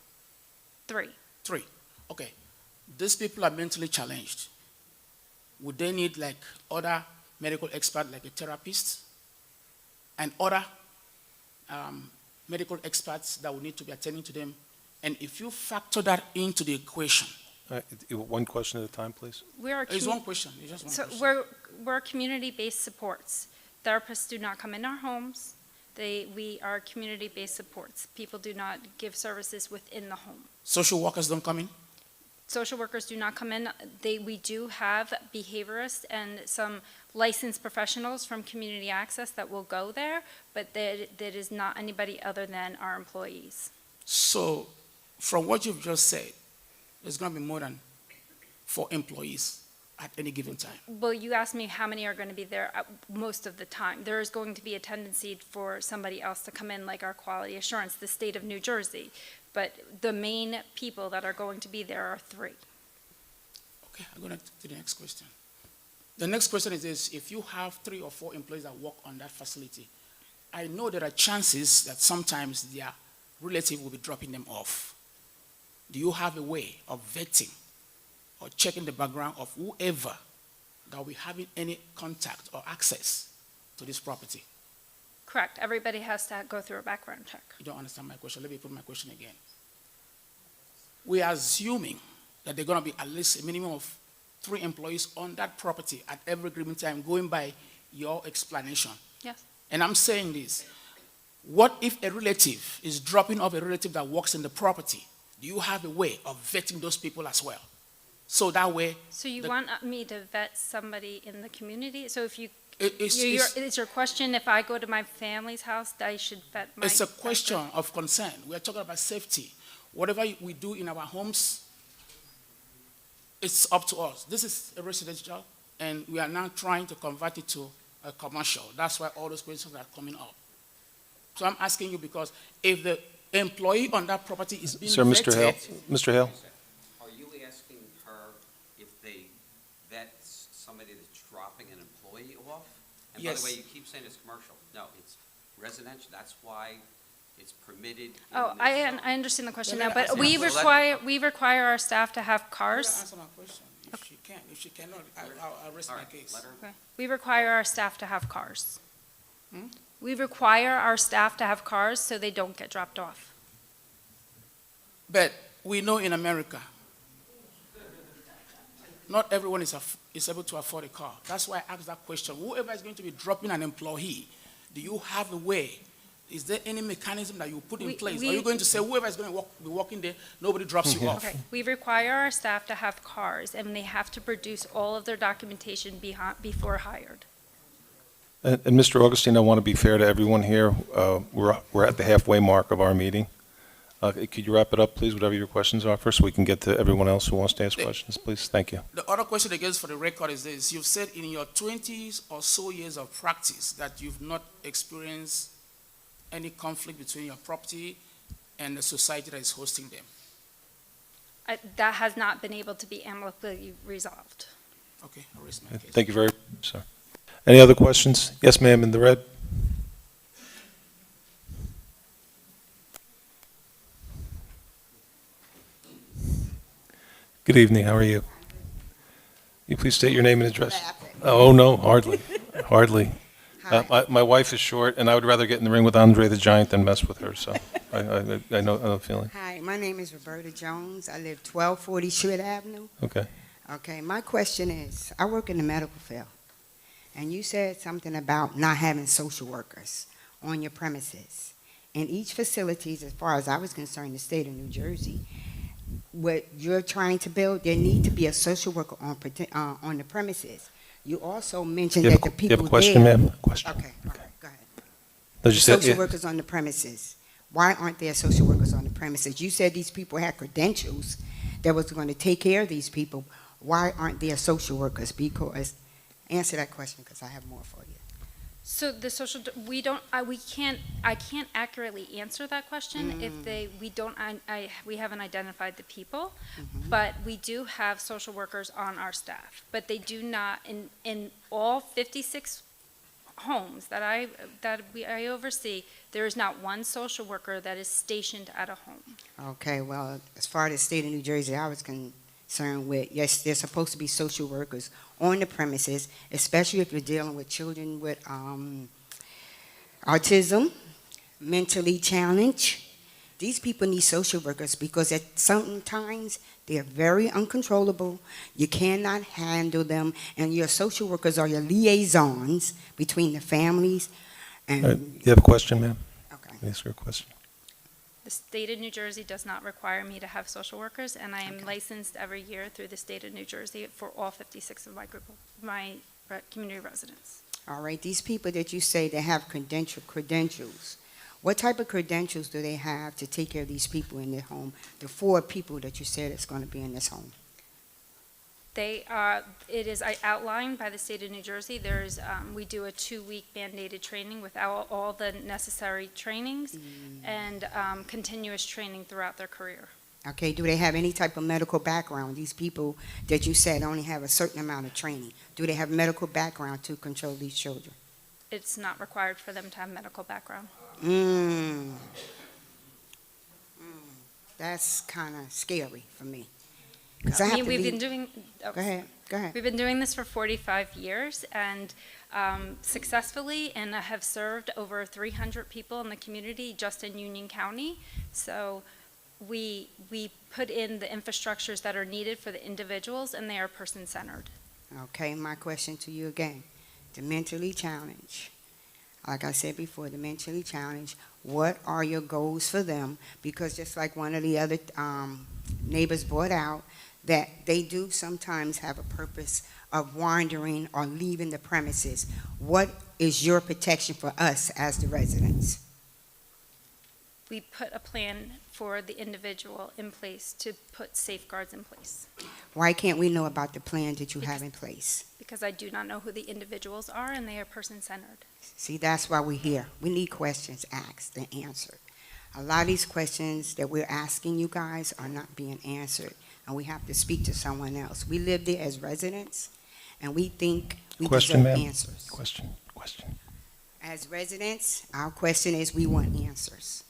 3. 3. Okay. These people are mentally challenged. Would they need like other medical experts, like a therapist, and other medical experts that would need to be attending to them? And if you factor that into the equation, One question at a time, please. it's one question. It's just one So question. we're community-based supports. Therapists do not come in our homes. We are community-based supports. People do not give services within the home. Social workers don't come in? Social workers do not come in. We do have behaviorists and some licensed professionals from Community Access that will go there, but that is not anybody other than our employees. So, from what you've just said, there's going to be more than 4 employees at any given time? Well, you asked me how many are going to be there most of the time. There is going to be a tendency for somebody else to come in, like our quality assurance, the state of New Jersey. But the main people that are going to be there are 3. Okay, I'm going to the next question. The next question is this: if you have 3 or 4 employees that work on that facility, I know there are chances that sometimes their relative will be dropping them off. Do you have a way of vetting or checking the background of whoever that will be having any contact or access to this property? Correct. Everybody has to go through a background check. You don't understand my question. Let me put my question again. We are assuming that there are going to be at least a minimum of 3 employees on that property at every given time, going by your explanation. Yes. And I'm saying this: what if a relative is dropping off a relative that works in the property? Do you have a way of vetting those people as well? So that way. So you want me to vet somebody in the community? So if you, It's is your question if I go to my family's house, I should vet my? a question of concern. We are talking about safety. Whatever we do in our homes, it's up to us. This is a residential, and we are now trying to convert it to a commercial. That's why all those questions are coming up. So I'm asking you because if the employee on that property is being Sir, Mr. Hale, vetted. Mr. Hale? Are you asking her if they vet somebody that's dropping an employee off? And by Yes. the way, you keep saying it's commercial. No, it's residential. That's why it's permitted. Oh, in this zone. I understand the question Let now, me but ask you. we require our staff to have Let her cars. answer my question. If she can, if she cannot, I'll rest All my right, case. let her. Okay. We require our staff to have cars. Hmm? We require our staff to have cars so they don't get dropped off. But we know in America, not everyone is able to afford a car. That's why I asked that question. Whoever is going to be dropping an employee, do you have a way? Is there any mechanism that you put in place? Are you going to say whoever is going to be working there, nobody drops you off? Okay, we require our staff to have cars, and they have to produce all of their documentation before hired. And Mr. Augustine, I want to be fair to everyone here. We're at the halfway mark of our meeting. Could you wrap it up, please, whatever your questions are first, so we can get to everyone else who wants to ask questions, please? Thank you. The other question again for the record is this. You've said in your 20s or so years of practice that you've not experienced any conflict between your property and the society that is hosting them. That has not been able to be amicably resolved. Okay, I'll raise my case. Thank you very much, sir. Any other questions? Yes, ma'am, in the red? Good evening, how are you? You please state your name and address. Oh, no, hardly, hardly. My wife is short, and I would rather get in the ring with Andre the Giant than mess with her, so I know the feeling. Hi, my name is Roberta Jones. I live 1240 Shred Avenue. Okay. Okay, my question is, I work in the medical field, and you said something about not having social workers on your premises. In each facility, as far as I was concerned, the state of New Jersey, what you're trying to build, there need to be a social worker on the premises. You also mentioned You have that a- the you have a people question, there. ma'am? Question. Okay, all right, go ahead. No, you said- Social yeah. workers on the premises. Why aren't there social workers on the premises? You said these people had credentials that was going to take care of these people. Why aren't there social workers? Because, answer that question, because I have more for you. So the social, I can't accurately answer that question if we haven't identified the people, but we do have social workers on our staff. But they do not, in all 56 homes that I oversee, there is not one social worker that is stationed at a home. Okay, well, as far as the state of New Jersey, I was concerned with, yes, there's supposed to be social workers on the premises, especially if you're dealing with children with autism, mentally challenged. These people need social workers because at certain times they're very uncontrollable. You cannot handle them, and your social workers are your liaisons between the families. And You have a question, ma'am? Okay. Ask her a question. The state of New Jersey does not require me to have social workers, and I am licensed every year through the state of New Jersey for all 56 of my community residents. All right, these people that you say they have credentials, what type of credentials do they have to take care of these people in their home, the 4 people that you said is going to be in this home? It is outlined by the state of New Jersey. We do a 2-week mandated training with all the necessary trainings and continuous training throughout their career. Okay, do they have any type of medical background? These people that you said only have a certain amount of training. Do they have medical background to control these children? It's not required for them to have medical background. That's kind of scary for me. 'Cause I have mean, to we've leave- been doing. Go ahead. We've been doing this for 45 years and successfully, and I have served over 300 people in the community just in Union County. So we put in the infrastructures that are needed for the individuals, and they are person-centered. Okay, my question to you again. The mentally challenged. Like I said before, the mentally challenged, what are your goals for them? Because just like one of the other neighbors brought out, that they do sometimes have a purpose of wandering or leaving the premises. What is your protection for us as the residents? We put a plan for the individual in place to put safeguards in place. Why can't we know about the plan that you have in place? Because I do not know who the individuals are, and they are person-centered. See, that's why we're here. We need questions asked and answered. A lot of these questions that we're asking you guys are not being answered, and we have to speak to someone else. We live there as residents, and we think we Question, deserve ma'am? answers. Question. As residents, our question is, we want answers.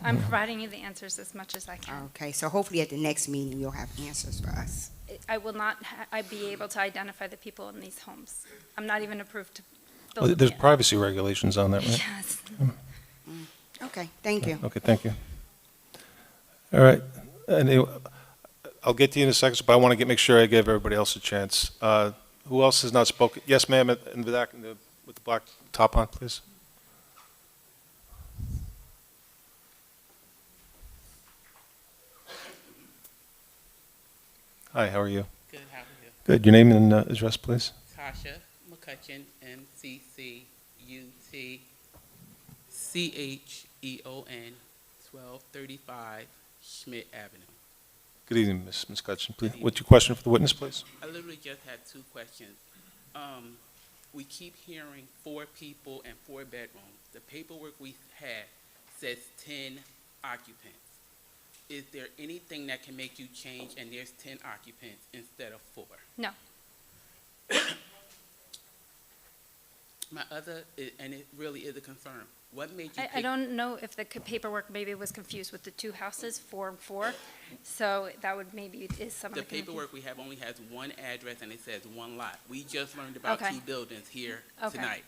I'm providing you the answers as much as I can. Okay, so hopefully at the next meeting, you'll have answers for us. I will not be able to identify the people in these homes. I'm not even approved to build Well, them there's yet. privacy regulations on that, right? Yes. Okay, thank you. Okay, thank you. All right, and I'll get to you in a second, but I want to make sure I give everybody else a chance. Who else has not spoken? Yes, ma'am, in the back, with the black top on, please. Hi, how are you? Good, how are you? Good. Your name and address, please? Kasha McCutcheon, MCCUTCHEON, 1235 Schmidt Avenue. Good evening, Ms. Cutchin. Please, what's your question for the witness, please? I literally just had 2 questions. We keep hearing 4 people and 4 bedrooms. The paperwork we have says 10 occupants. Is there anything that can make you change and there's 10 occupants instead of 4? No. My other, and it really is a concern, what made you I pick? don't know if the paperwork maybe was confused with the 2 houses, 4 and 4. So that would maybe is some of The the confusion. paperwork we have only has 1 address and it says 1 lot. We just learned about Okay. 2 buildings here Okay. tonight.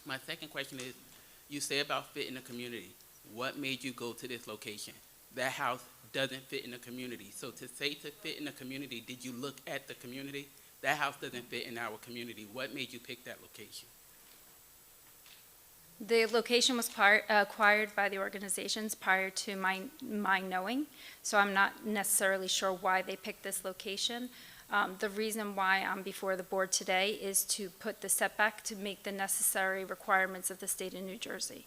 My second question is, you say about fit in the community. What made you go to this location? That house doesn't fit in the community. So to say to fit in the community, did you look at the community? That house doesn't fit in our community. What made you pick that location? The location was acquired by the organizations prior to my knowing, so I'm not necessarily sure why they picked this location. The reason why I'm before the board today is to put the setback to make the necessary requirements of the state of New Jersey.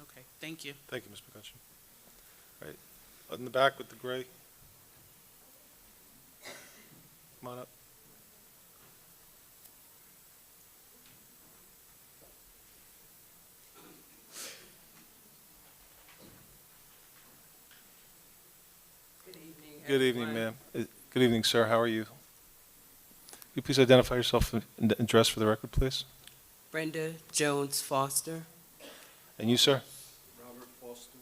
Okay, thank you. Thank you, Ms. McCutcheon. All right, in the back with the gray. Come on up. Good evening, ma'am. Good evening, sir. How are you? Can you please identify yourself and address for the record, please? Brenda Jones Foster. And you, sir? Robert Foster.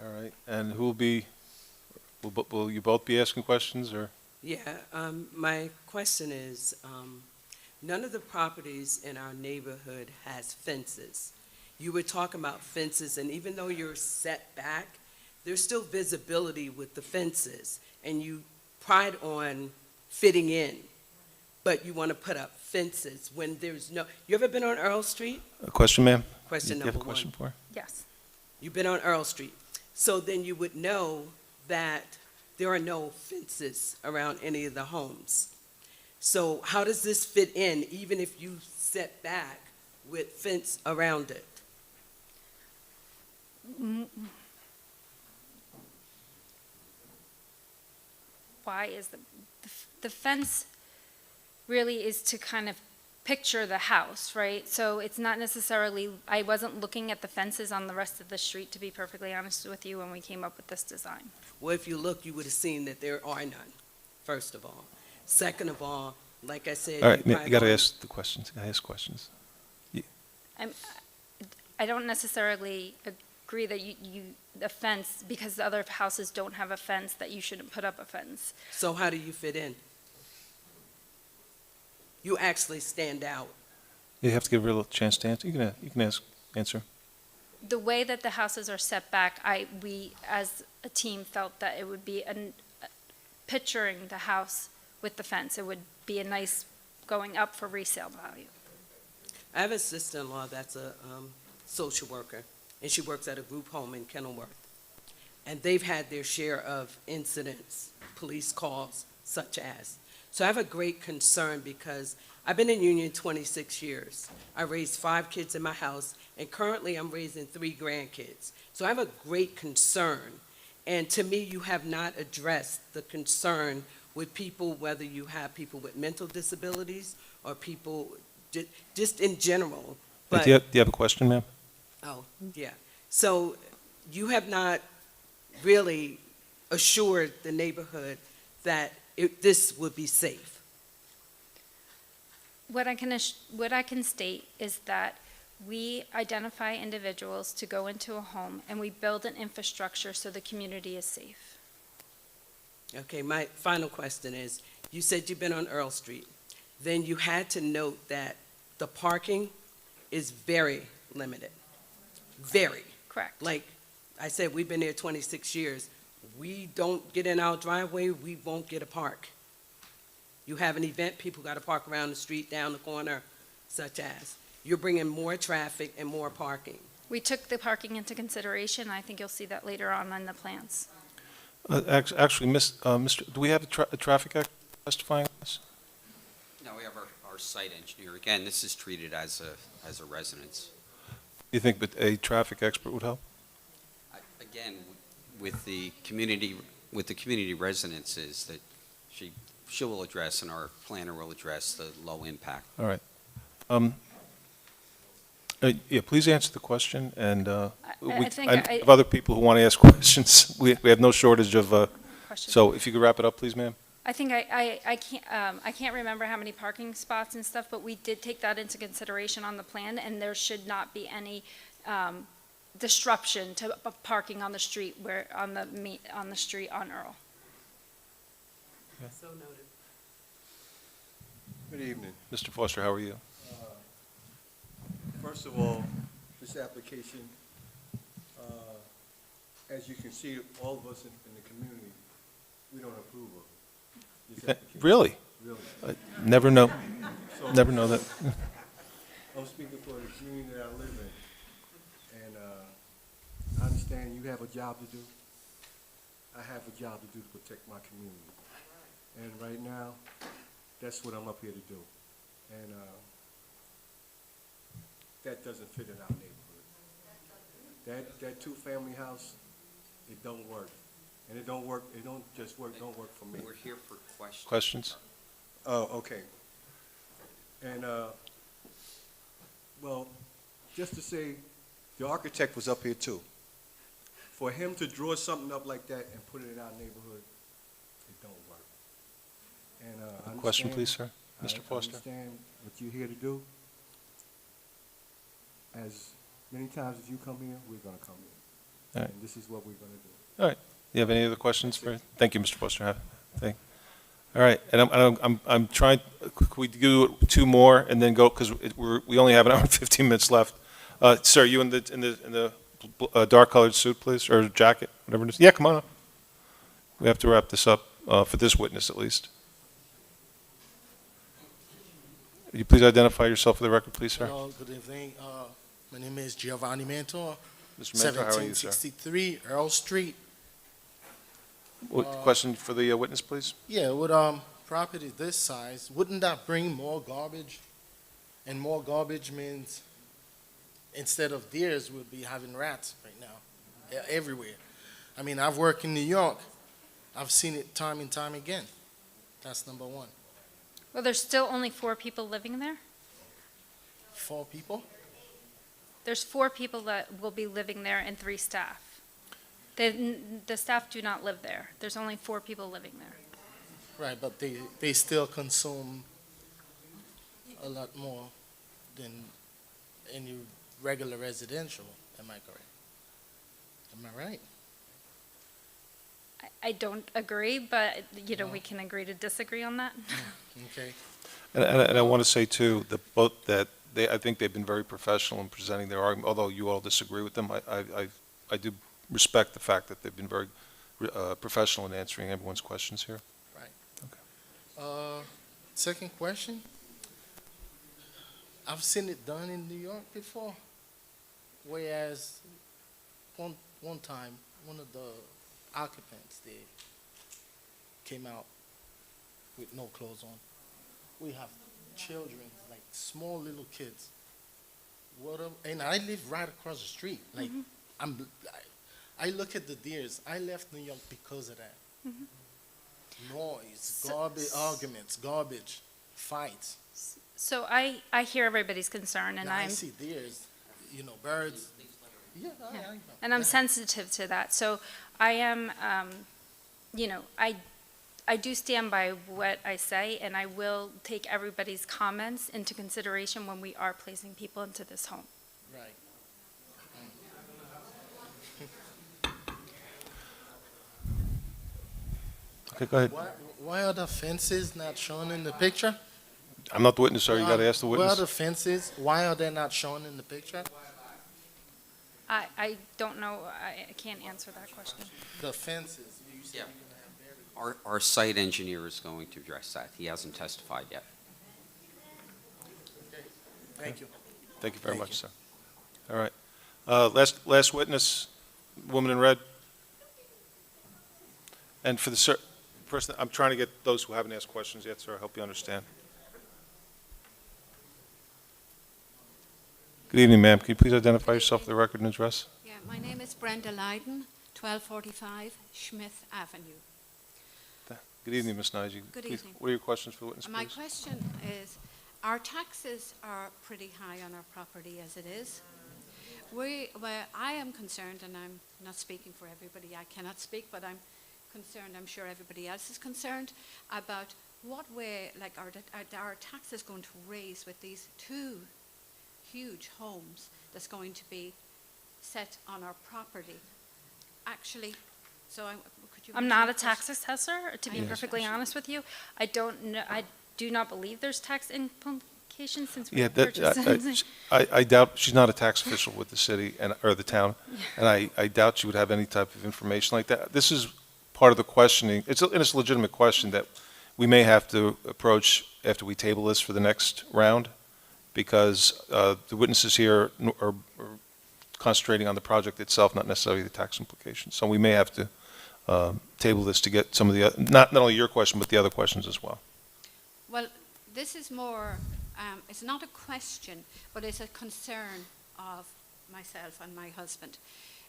All right. And who will you both be asking questions, or? Yeah, my question is, none of the properties in our neighborhood has fences. You were talking about fences, and even though you're set back, there's still visibility with the fences, and you pride on fitting in, but you want to put up fences when there's no, you ever been on Earl Street? A question, ma'am? Question You have number a question one. for her? Yes. You've been on Earl Street. So then you would know that there are no fences around any of the homes. So how does this fit in, even if you set back with fence around it? why is the fence really is to kind of picture the house, right? So it's not necessarily, I wasn't looking at the fences on the rest of the street, to be perfectly honest with you, when we came up with this design. Well, if you look, you would have seen that there are none, first of all. Second of all, like I said. All right, you you got to probably- ask the questions. You gotta ask questions. I don't necessarily agree that the fence, because the other houses don't have a fence, that you shouldn't put up a fence. So how do you fit in? You actually stand out. You have to give her a little chance to answer. You can answer. The way that the houses are set back, we, as a team, felt that it would be picturing the house with the fence. It would be a nice going up for resale value. I have a sister-in-law that's a social worker, and she works at a group home in Kenilworth. And they've had their share of incidents, police calls, such as. So I have a great concern because I've been in Union 26 years. I raised 5 kids in my house, and currently I'm raising 3 grandkids. So I have a great concern. And to me, you have not addressed the concern with people, whether you have people with mental disabilities or people just in general. But, Do you have a question, ma'am? oh, yeah. So you have not really assured the neighborhood that this would be safe. What I can state is that we identify individuals to go into a home, and we build an infrastructure so the community is safe. Okay, my final question is, you said you've been on Earl Street. Then you had to note that the parking is very limited. Very. Correct. Like I said, we've been there 26 years. We don't get in our driveway, we won't get a park. You have an event, people got to park around the street, down the corner, such as. You're bringing more traffic and more parking. We took the parking into consideration. I think you'll see that later on in the plans. Actually, Mr., do we have a traffic expert testifying on this? No, we have our site engineer. Again, this is treated as a residence. You think that a traffic expert would help? Again, with the community residences that she will address and our planner will address the low impact. All right. Yeah, please answer the question, and I think I have other people who want to ask questions. We have no shortage of, Questions. so if you could wrap it up, please, ma'am. I think I can't remember how many parking spots and stuff, but we did take that into consideration on the plan, and there should not be any disruption to parking on the street on the street on Earl. So noted. Good evening. Mr. Foster, how are you? First of all, this application, as you can see, all of us in the community, we don't approve of this application. Really? Really. Never know. So- Never know that. I'm speaking for the community that I live in, and I understand you have a job to do. I have a job to do to protect my community. And right now, that's what I'm up here to do. And that doesn't fit in our neighborhood. That two-family house, it don't work. And it don't work for me. We're here for questions. Questions? Oh, okay. And, well, just to say, the architect was up here too. For him to draw something up like that and put it in our neighborhood, it don't work. And, I Question, understand- please, sir. Mr. Foster. I understand what you're here to do. As many times as you come here, we're gonna come here. All right. And this is what we're gonna do. All right. You have any other questions for? Thank you, Mr. Foster. All right, and I'm trying. Could we do 2 more and then go, because we only have an hour and 15 minutes left. Sir, you in the dark colored suit, please, or jacket, whatever it is. Yeah, come on up. We have to wrap this up for this witness at least. Would you please identify yourself for the record, please, sir? Hello, good evening. My name is Giovanni Mentor. Mr. Mentor, how are you, sir? 1763 Earl Street. Question for the witness, please? Yeah, with property this size, wouldn't that bring more garbage? And more garbage means instead of deers, we'll be having rats right now, everywhere. I mean, I've worked in New York, I've seen it time and time again. That's number one. Well, there's still only 4 people living there? 4 people? There's 4 people that will be living there and 3 staff. The staff do not live there. There's only 4 people living there. Right, but they still consume a lot more than any regular residential, am I correct? Am I right? I don't agree, but, we can agree to disagree on that. Okay. And I want to say too, I think they've been very professional in presenting their argument, although you all disagree with them. I do respect the fact that they've been very professional in answering everyone's questions here. Second question. I've seen it done in New York before, whereas one time, one of the occupants, they came out with no clothes on. We have children, like small little kids. And I live right across the street. Like, I look at the deers. I left New York because of that. Noise, garbage, arguments, garbage, fights. So I hear everybody's concern, and Now, I I'm, see deers, birds. Yeah, yeah, I know. and I'm sensitive to that. So I am, I do stand by what I say, and I will take everybody's comments into consideration when we are placing people into this home. Right. Okay, go ahead. Why are the fences not shown in the picture? I'm not the witness, sir. You got to ask the Where are witness. the fences? Why are they not shown in the picture? I don't know, I can't answer that question. The fences. You said Yeah. you're gonna have Our site engineer is going to address that. He hasn't testified yet. Thank you. Thank you very Thank much, you. sir. All right. Last witness, woman in red. And for the person, I'm trying to get those who haven't asked questions yet, sir. I hope you understand. Good evening, ma'am. Can you please identify yourself for the record and address? Yeah, my name is Brenda Leiden, 1245 Smith Avenue. Good evening, Ms. Nagy. Good Please, evening. what are your questions for the witness, My please? question is, our taxes are pretty high on our property as it is. Where I am concerned, and I'm not speaking for everybody, I cannot speak, but I'm concerned, I'm sure everybody else is concerned, about what way, like, are our taxes going to raise with these 2 huge homes that's going to be set on our property? Actually, could you? I'm answer not that a tax question? assessor, to be Yes. perfectly honest with you. I don't know, I do not believe there's tax implications since we Yeah, purchased. I doubt, she's not a tax official with the city or the town, and I doubt she would have any type of information like that. This is part of the questioning, it's a legitimate question that we may have to approach after we table this for the next round, because the witnesses here are concentrating on the project itself, not necessarily the tax implications. So we may have to table this to get some of the, not only your question, but the other questions as well. Well, this is more, it's not a question, but it's a concern of myself and my husband.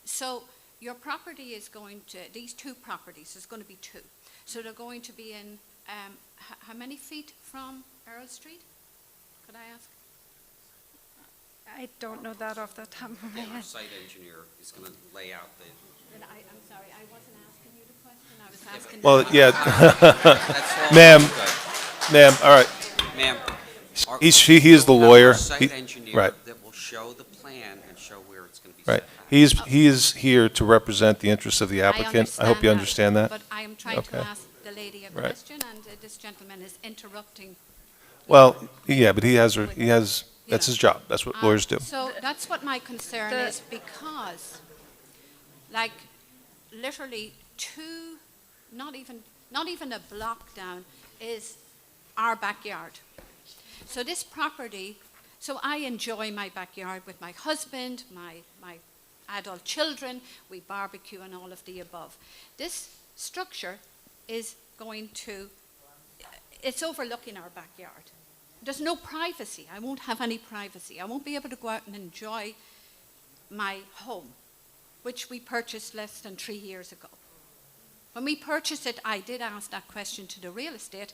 So your property is going to, these 2 properties, there's going to be 2. So they're going to be in, how many feet from Earl Street? Could I ask? I don't know that off the top of my Our head. site engineer is going to lay out the. And I'm sorry, I wasn't asking you the question, I was asking. Well, yeah. That's all Ma'am, good. ma'am, all right. Ma'am. He is the we'll have lawyer. our site He- engineer right. that will show the plan and show where it's going to be Right. set back. He is here to represent the interests of the applicant. I hope you understand that. But I am trying to Okay. ask the lady a Right. question, and this gentleman is interrupting. Well, yeah, but he has, that's his job. That's what lawyers do. So that's what my concern is, because, like, literally 2, not even a block down is our backyard. So this property, so I enjoy my backyard with my husband, my adult children, we barbecue and all of the above. This structure is going to, it's overlooking our backyard. There's no privacy. I won't have any privacy. I won't be able to go out and enjoy my home, which we purchased less than 3 years ago. When we purchased it, I did ask that question to the real estate.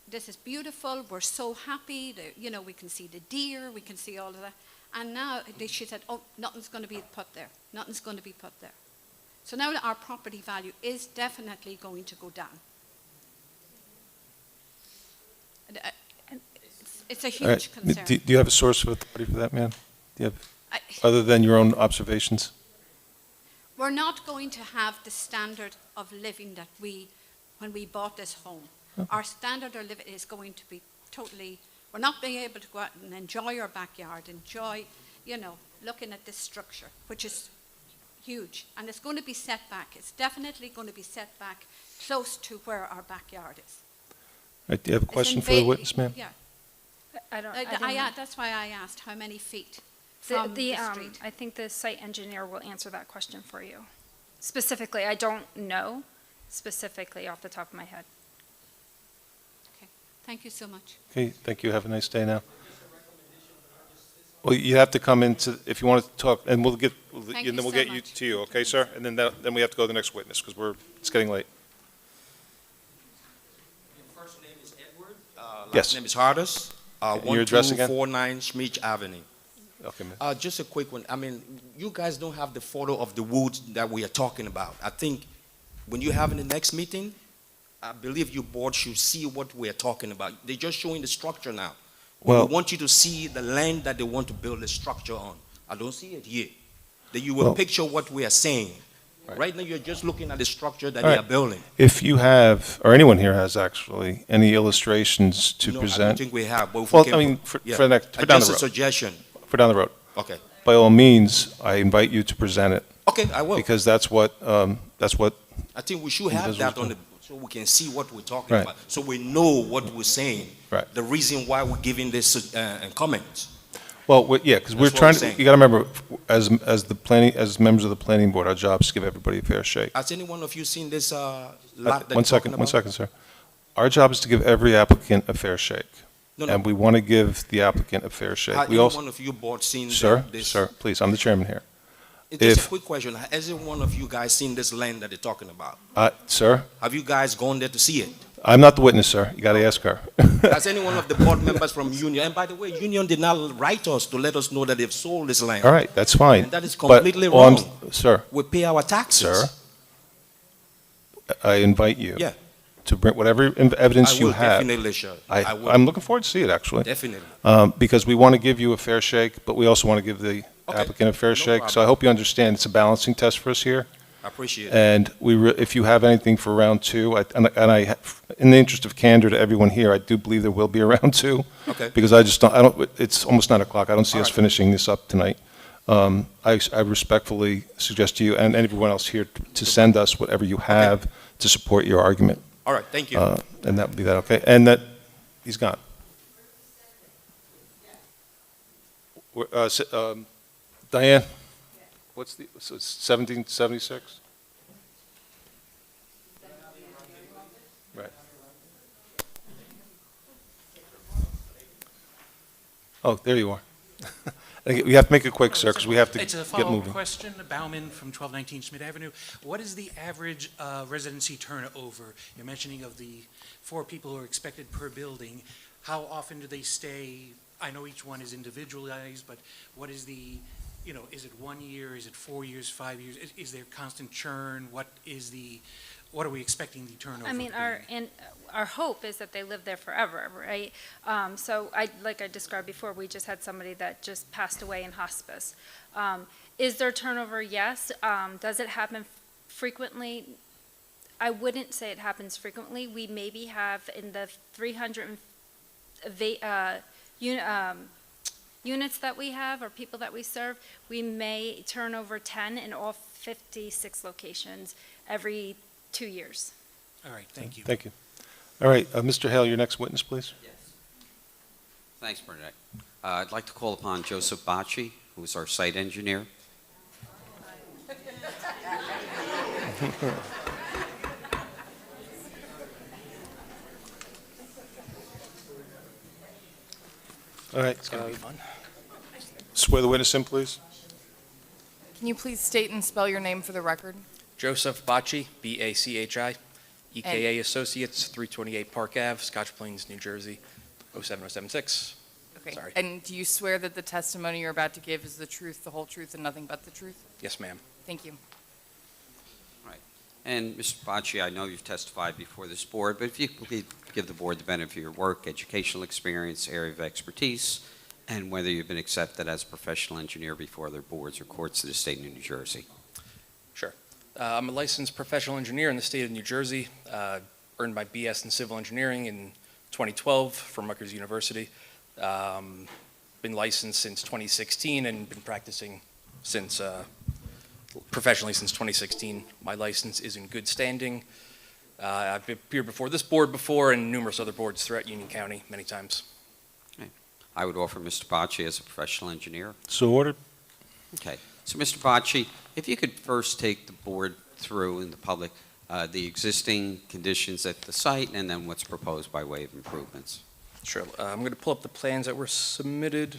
This is beautiful, we're so happy, we can see the deer, we can see all of that. And now she said, oh, nothing's going to be put there. Nothing's going to be put there. So now our property value is definitely going to go down. It's a All right. huge concern. Do you have a source of authority for that, ma'am? Do you have, other than your own observations? We're not going to have the standard of living that when we bought this home. Our standard of living is going to be totally, we're not being able to go out and enjoy our backyard, enjoy, looking at this structure, which is huge. And it's going to be set back. It's definitely going to be set back close to where our backyard is. All right, do you have a question for the witness, ma'am? Yeah. I don't know. That's why I asked how many feet from the street. I think the site engineer will answer that question for you. Specifically, I don't know specifically off the top of my head. Okay, thank you so much. Okay, thank you. Have a nice day now. Well, you have to come into, if you want to talk, and we'll get, Thank and then you we'll so get you much. to you, okay, sir? And then we have to go to the next witness, because it's getting late. Your first name is Edward. Yes. Last name is Hardus. And your address again? 1249 Schmeech Avenue. Okay, ma'am. Just a quick one. I mean, you guys don't have the photo of the woods that we are talking about. I think when you have in the next meeting, I believe your board should see what we are talking about. They're just showing the structure now. Well- We want you to see the land that they want to build the structure on. I don't see it here. That you will Well- picture what we are saying. Right now, you're just looking at the structure that All they right. are building. If you have, or anyone here has actually, any illustrations to No, I present. don't think we have, but if we Well, can I mean, put- for yeah. the next, for down the Just a road. suggestion. For down the road. Okay. By all means, I invite you to present it. Okay, I will. Because that's what, I think we should have Individuals that on do. the, so we can see what we're talking Right. about, so we know what we're saying. Right. The reason why we're giving this comments. Well, yeah, because we're That's what trying I'm to, saying. you got to remember, as members of the planning board, our job is to give everybody a fair shake. Has any one of you seen this lot that you're One talking second, about? sir. Our job is to give every applicant a fair shake. No, no. And we want to give the applicant a fair shake. Has We any also, one of you board seen sir, this? sir, please, I'm the chairman here. It's just a If, quick question. Has any one of you guys seen this land that they're talking about? sir, Have you guys gone there to see it? I'm not the witness, sir. You got to ask her. Has any one of the board members from Union, and by the way, Union did not write us to let us know that they've sold this land. All right, that's fine. And that is But completely all I'm- wrong. Sir, We pay our taxes. sir, I invite you. Yeah. To bring whatever evidence I you will have. definitely, sir. I will. I'm looking forward to see it, actually. Definitely. Because we want to give you a fair shake, but we also want to give the Okay. applicant a fair No shake. So problem. I hope you understand it's a balancing test for us here. I appreciate it. And if you have anything for round two, in the interest of candor to everyone here, I do believe there will be a round two. Okay. Because it's almost 9 o'clock. I don't see us finishing this up tonight. I respectfully suggest to you and everyone else here to send us whatever you have to support your argument. All right, thank you. And that would be that, okay? And he's gone. Diane, so it's 1776? Right. Oh, there you are. We have to make it quick, sir, because we have to It's a get follow-up moving. question. Bauman from 1219 Schmidt Avenue. What is the average residency turnover? You're mentioning of the 4 people who are expected per building. How often do they stay? I know each one is individualized, but what is the, is it 1 year? Is it 4 years, 5 years? Is there constant churn? What are we expecting the turnover I mean, to be? our hope is that they live there forever, right? So like I described before, we just had somebody that just passed away in hospice. Is there turnover? Yes. Does it happen frequently? I wouldn't say it happens frequently. We maybe have in the 300 units that we have or people that we serve, we may turn over 10 in all 56 locations every 2 years. All right, thank you. Thank you. All right, Mr. Hale, your next witness, please. Thanks, Bernadette. I'd like to call upon Joseph Bacci, who is our site engineer. All right. It's going to be fun. Swear the witness in, please. Can you please state and spell your name for the record? Joseph Bacci, B-A-C-H-I, EKA Associates, 328 Park Ave, Scotch Plains, New Jersey, 07076. Okay. Sorry. And do you swear that the testimony you're about to give is the truth, the whole truth, and nothing but the truth? Yes, ma'am. Thank you. And Mr. Bacci, I know you've testified before this board, but if you could give the board the benefit of your work, educational experience, area of expertise, and whether you've been accepted as a professional engineer before other boards or courts of the state of New Jersey. Sure. I'm a licensed professional engineer in the state of New Jersey. Earned my BS in civil engineering in 2012 from Rutgers University. Been licensed since 2016 and been practicing since professionally since 2016. My license is in good standing. I've appeared before this board before and numerous other boards throughout Union County many times. Okay. I would offer Mr. Bacci as a professional engineer. So ordered. Okay. So, Mr. Bacci, if you could first take the board through in the public the existing conditions at the site and then what's proposed by way of improvements. Sure. I'm going to pull up the plans that were submitted.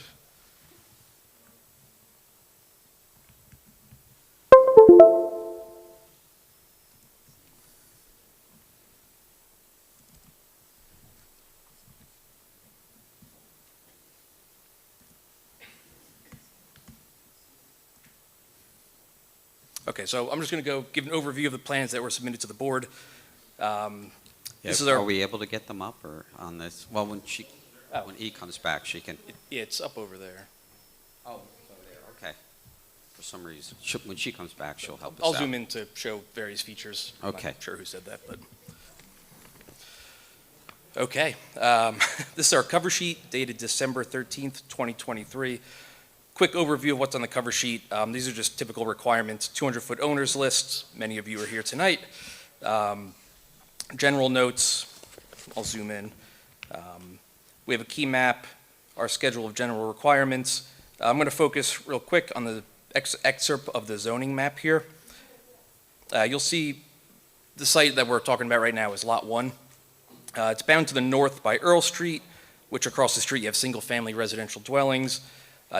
Okay, so I'm just going to go give an overview of the plans that were submitted to the board. This is our. Are we able to get them up or on this? Well, when E comes back, she can. Yeah, it's up over there. Oh, it's over there. Okay. For some reason, when she comes back, she'll help us out. I'll zoom in to show various features. Okay. I'm not sure who said that, but. Okay. This is our cover sheet dated December 13th, 2023. Quick overview of what's on the cover sheet. These are just typical requirements. 200-foot owners list. Many of you are here tonight. General notes. I'll zoom in. We have a key map, our schedule of general requirements. I'm going to focus real quick on the excerpt of the zoning map here. You'll see the site that we're talking about right now is Lot 1. It's bound to the north by Earl Street, which across the street you have single-family residential dwellings.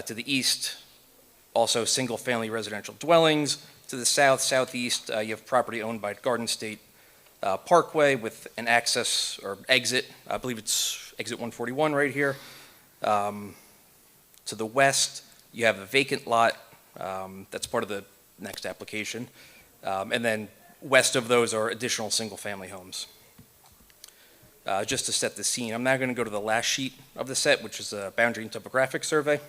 To the east, also single-family residential dwellings. To the south, southeast, you have property owned by Garden State Parkway with an access or exit. I believe it's exit 141 right here. To the west, you have a vacant lot. That's part of the next application. And then west of those are additional single-family homes. Just to set the scene, I'm now going to go to the last sheet of the set, which is a boundary and topographic survey.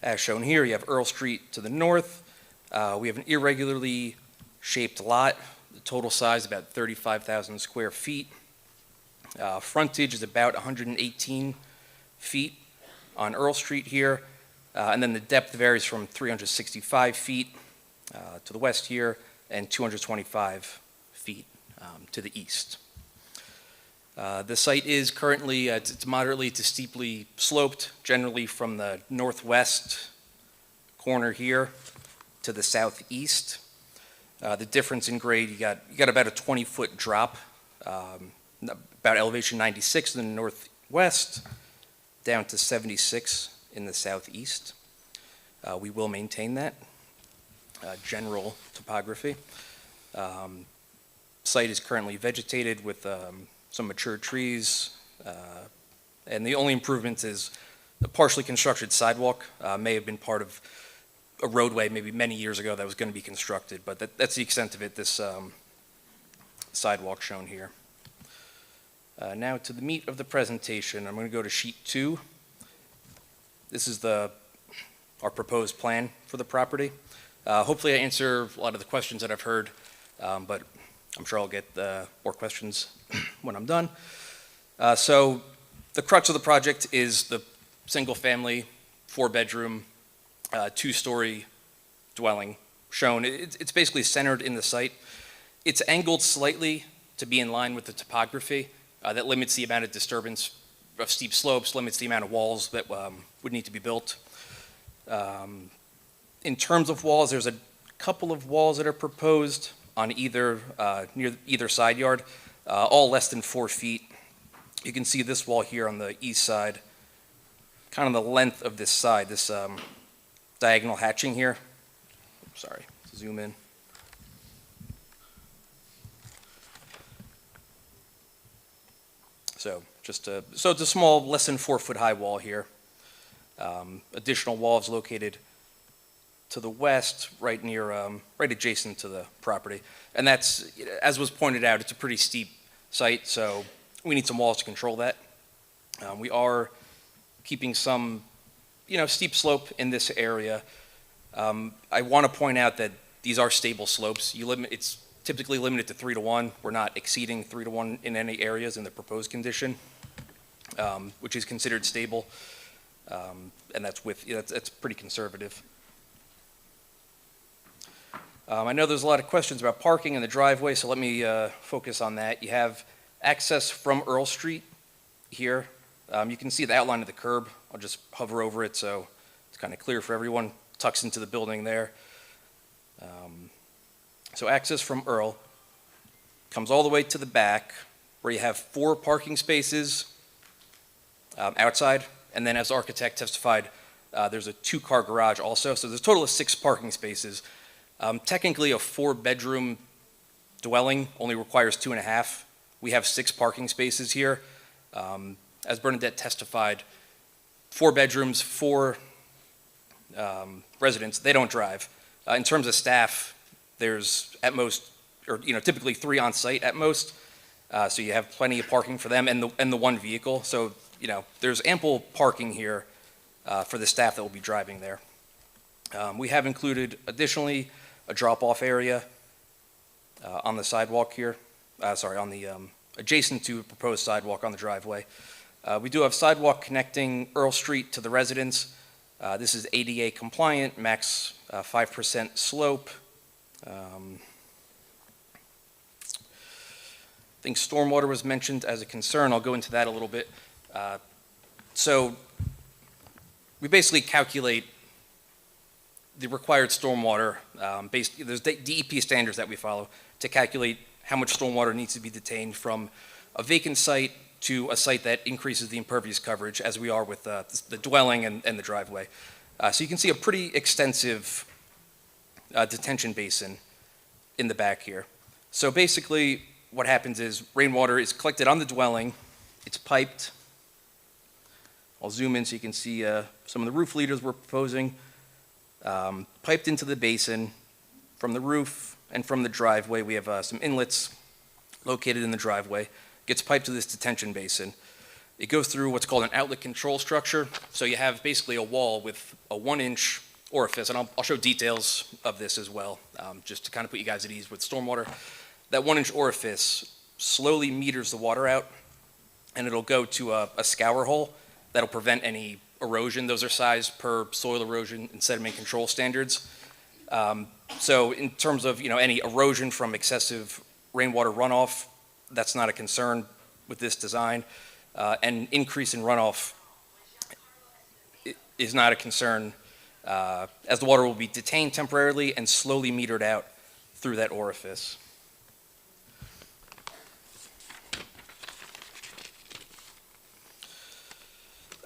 As shown here, you have Earl Street to the north. We have an irregularly shaped lot. The total size about 35,000 square feet. Frontage is about 118 feet on Earl Street here. And then the depth varies from 365 feet to the west here and 225 feet to the east. The site is currently, it's moderately to steeply sloped, generally from the northwest corner here to the southeast. The difference in grade, you got about a 20-foot drop, about elevation 96 in the northwest, down to 76 in the southeast. We will maintain that. General topography. Site is currently vegetated with some mature trees, and the only improvement is the partially constructed sidewalk. May have been part of a roadway maybe many years ago that was going to be constructed, but that's the extent of it, this sidewalk shown here. Now to the meat of the presentation, I'm going to go to sheet 2. This is our proposed plan for the property. Hopefully I answer a lot of the questions that I've heard, but I'm sure I'll get more questions when I'm done. So the crux of the project is the single-family, 4-bedroom, 2-story dwelling shown. It's basically centered in the site. It's angled slightly to be in line with the topography. That limits the amount of disturbance of steep slopes, limits the amount of walls that would need to be built. In terms of walls, there's a couple of walls that are proposed on either near either side yard, all less than 4 feet. You can see this wall here on the east side, kind of the length of this side, this diagonal hatching here, sorry, zoom in. So so it's a small, less than 4-foot high wall here. Additional walls located to the west, right near, right adjacent to the property. And that's, as was pointed out, it's a pretty steep site, so we need some walls to control that. We are keeping some, steep slope in this area. I want to point out that these are stable slopes. It's typically limited to 3-to-1. We're not exceeding 3-to-1 in any areas in the proposed condition, which is considered stable. And that's pretty conservative. I know there's a lot of questions about parking in the driveway, so let me focus on that. You have access from Earl Street here. You can see the outline of the curb. I'll just hover over it so it's kind of clear for everyone. Tucks into the building there. So access from Earl comes all the way to the back, where you have 4 parking spaces outside, and then as the architect testified, there's a 2-car garage also, so there's a total of 6 parking spaces. Technically, a 4-bedroom dwelling only requires 2.5. We have 6 parking spaces here. As Bernadette testified, 4 bedrooms, 4 residents, they don't drive. In terms of staff, there's at most, or typically 3 on site at most. So you have plenty of parking for them and the 1 vehicle. So there's ample parking here for the staff that will be driving there. We have included additionally a drop-off area on the sidewalk here. On the adjacent to a proposed sidewalk on the driveway. We do have sidewalk connecting Earl Street to the residence. This is ADA compliant, max 5% slope. I think stormwater was mentioned as a concern. I'll go into that a little bit. So we basically calculate the required stormwater there's DEP standards that we follow to calculate how much stormwater needs to be detained from a vacant site to a site that increases the impervious coverage, as we are with the dwelling and the driveway. So you can see a pretty extensive detention basin in the back here. So basically, what happens is rainwater is collected on the dwelling, it's piped. I'll zoom in so you can see some of the roof leaders we're proposing. Piped into the basin from the roof and from the driveway. We have some inlets located in the driveway. Gets piped to this detention basin. It goes through what's called an outlet control structure. So you have basically a wall with a 1-inch orifice, and I'll show details of this as well, just to kind of put you guys at ease with stormwater. That 1-inch orifice slowly meters the water out, and it'll go to a scour hole that'll prevent any erosion. Those are sized per soil erosion and sediment control standards. So in terms of any erosion from excessive rainwater runoff, that's not a concern with this design. And increase in runoff is not a concern, as the water will be detained temporarily and slowly metered out through that orifice.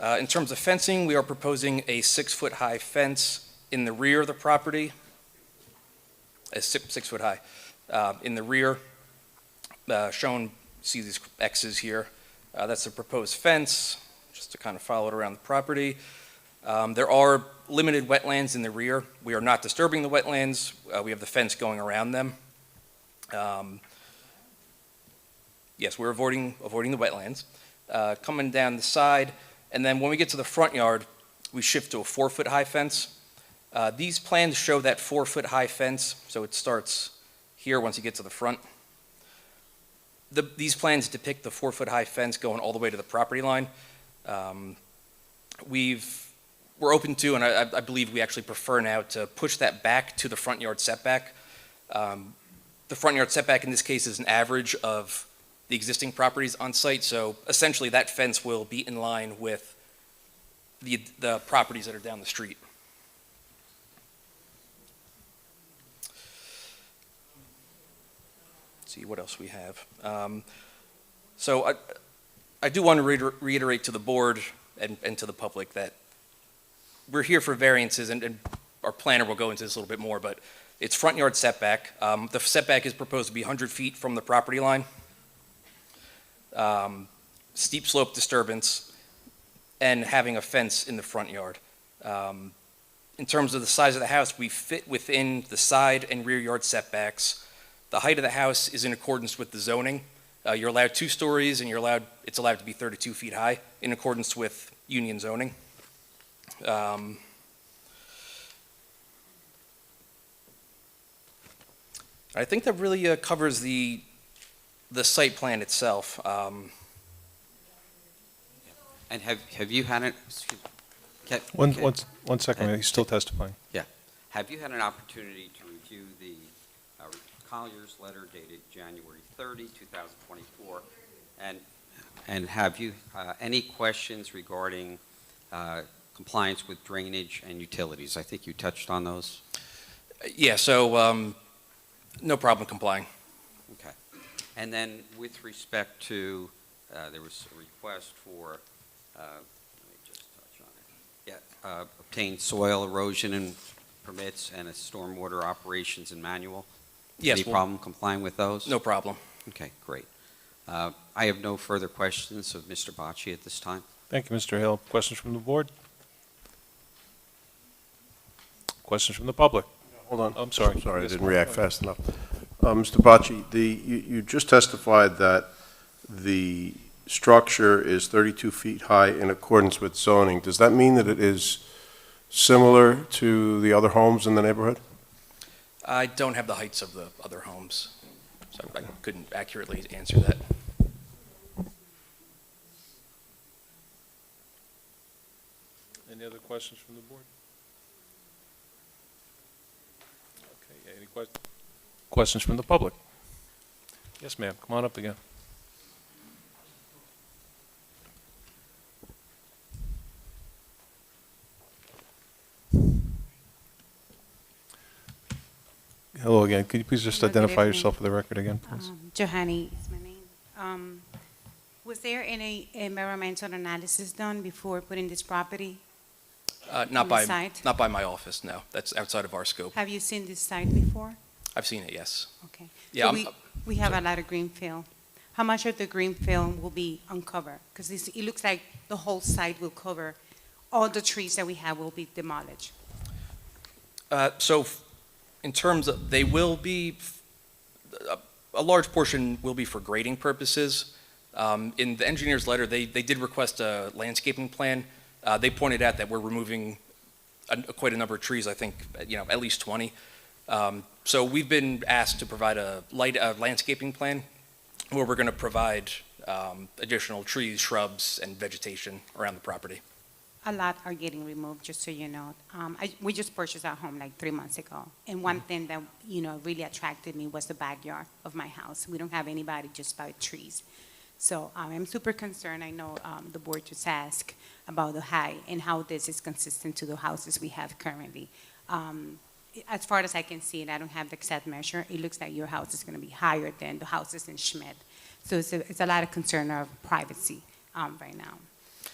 In terms of fencing, we are proposing a 6-foot high fence in the rear of the property, a 6-foot high in the rear, shown, see these X's here. That's the proposed fence, just to kind of follow it around the property. There are limited wetlands in the rear. We are not disturbing the wetlands. We have the fence going around them. Yes, we're avoiding the wetlands. Coming down the side, and then when we get to the front yard, we shift to a 4-foot high fence. These plans show that 4-foot high fence, so it starts here once you get to the front. These plans depict the 4-foot high fence going all the way to the property line. We're open to, and I believe we actually prefer now, to push that back to the front yard setback. The front yard setback in this case is an average of the existing properties on site, so essentially that fence will be in line with the properties that are down the street. Let's see what else we have. So I do want to reiterate to the board and to the public that we're here for variances, and our planner will go into this a little bit more, but it's front yard setback. The setback is proposed to be 100 feet from the property line. Steep slope disturbance, and having a fence in the front yard. In terms of the size of the house, we fit within the side and rear yard setbacks. The height of the house is in accordance with the zoning. You're allowed 2 stories, and it's allowed to be 32 feet high in accordance with union zoning. I think that really covers the site plan itself. And have you had it? One second, he's still testifying. Yeah. Have you had an opportunity to review the Collier's letter dated January 30, 2024? And have you any questions regarding compliance with drainage and utilities? I think you touched on those. Yeah, so no problem complying. Okay. And then with respect to, there was a request for, let me just touch on it. Yeah, obtain soil erosion and permits and a stormwater operations and manual. Yes. Any problem complying with those? No problem. Okay, great. I have no further questions of Mr. Bocci at this time. Thank you, Mr. Hill. Questions from the board? Questions from the public? Hold on. I'm sorry. Sorry, I Yes, didn't ma'am. react fast enough. Mr. Bocci, you just testified that the structure is 32 feet high in accordance with zoning. Does that mean that it is similar to the other homes in the neighborhood? I don't have the heights of the other homes, so I couldn't accurately answer that. Any other questions from the board? Okay, yeah, any questions from the public? Yes, ma'am, come on up again. Hello again. Could you please just Hello, good identify evening. yourself for the record again, please? Johanny is my name. Was there any environmental analysis done before putting this property? Not on the by site? not by my office, no. That's outside of our scope. Have you seen this site before? I've seen it, yes. Okay. Yeah, So we have a lot of green field. How much of the green field will be uncovered? Because it looks like the whole site will cover, all the trees that we have will be demolished. In terms of, they will be, a large portion will be for grading purposes. In the engineer's letter, they did request a landscaping plan. They pointed out that we're removing quite a number of trees, I think, at least 20. So we've been asked to provide a landscaping plan where we're going to provide additional trees, shrubs, and vegetation around the property. A lot are getting removed, just so you know. We just purchased our home like 3 months ago. And one thing that, really attracted me was the backyard of my house. We don't have anybody, just about trees. So I'm super concerned. I know the board just asked about the height and how this is consistent to the houses we have currently. As far as I can see it, I don't have the exact measure. It looks like your house is going to be higher than the houses in Schmidt. So it's a lot of concern of privacy right now.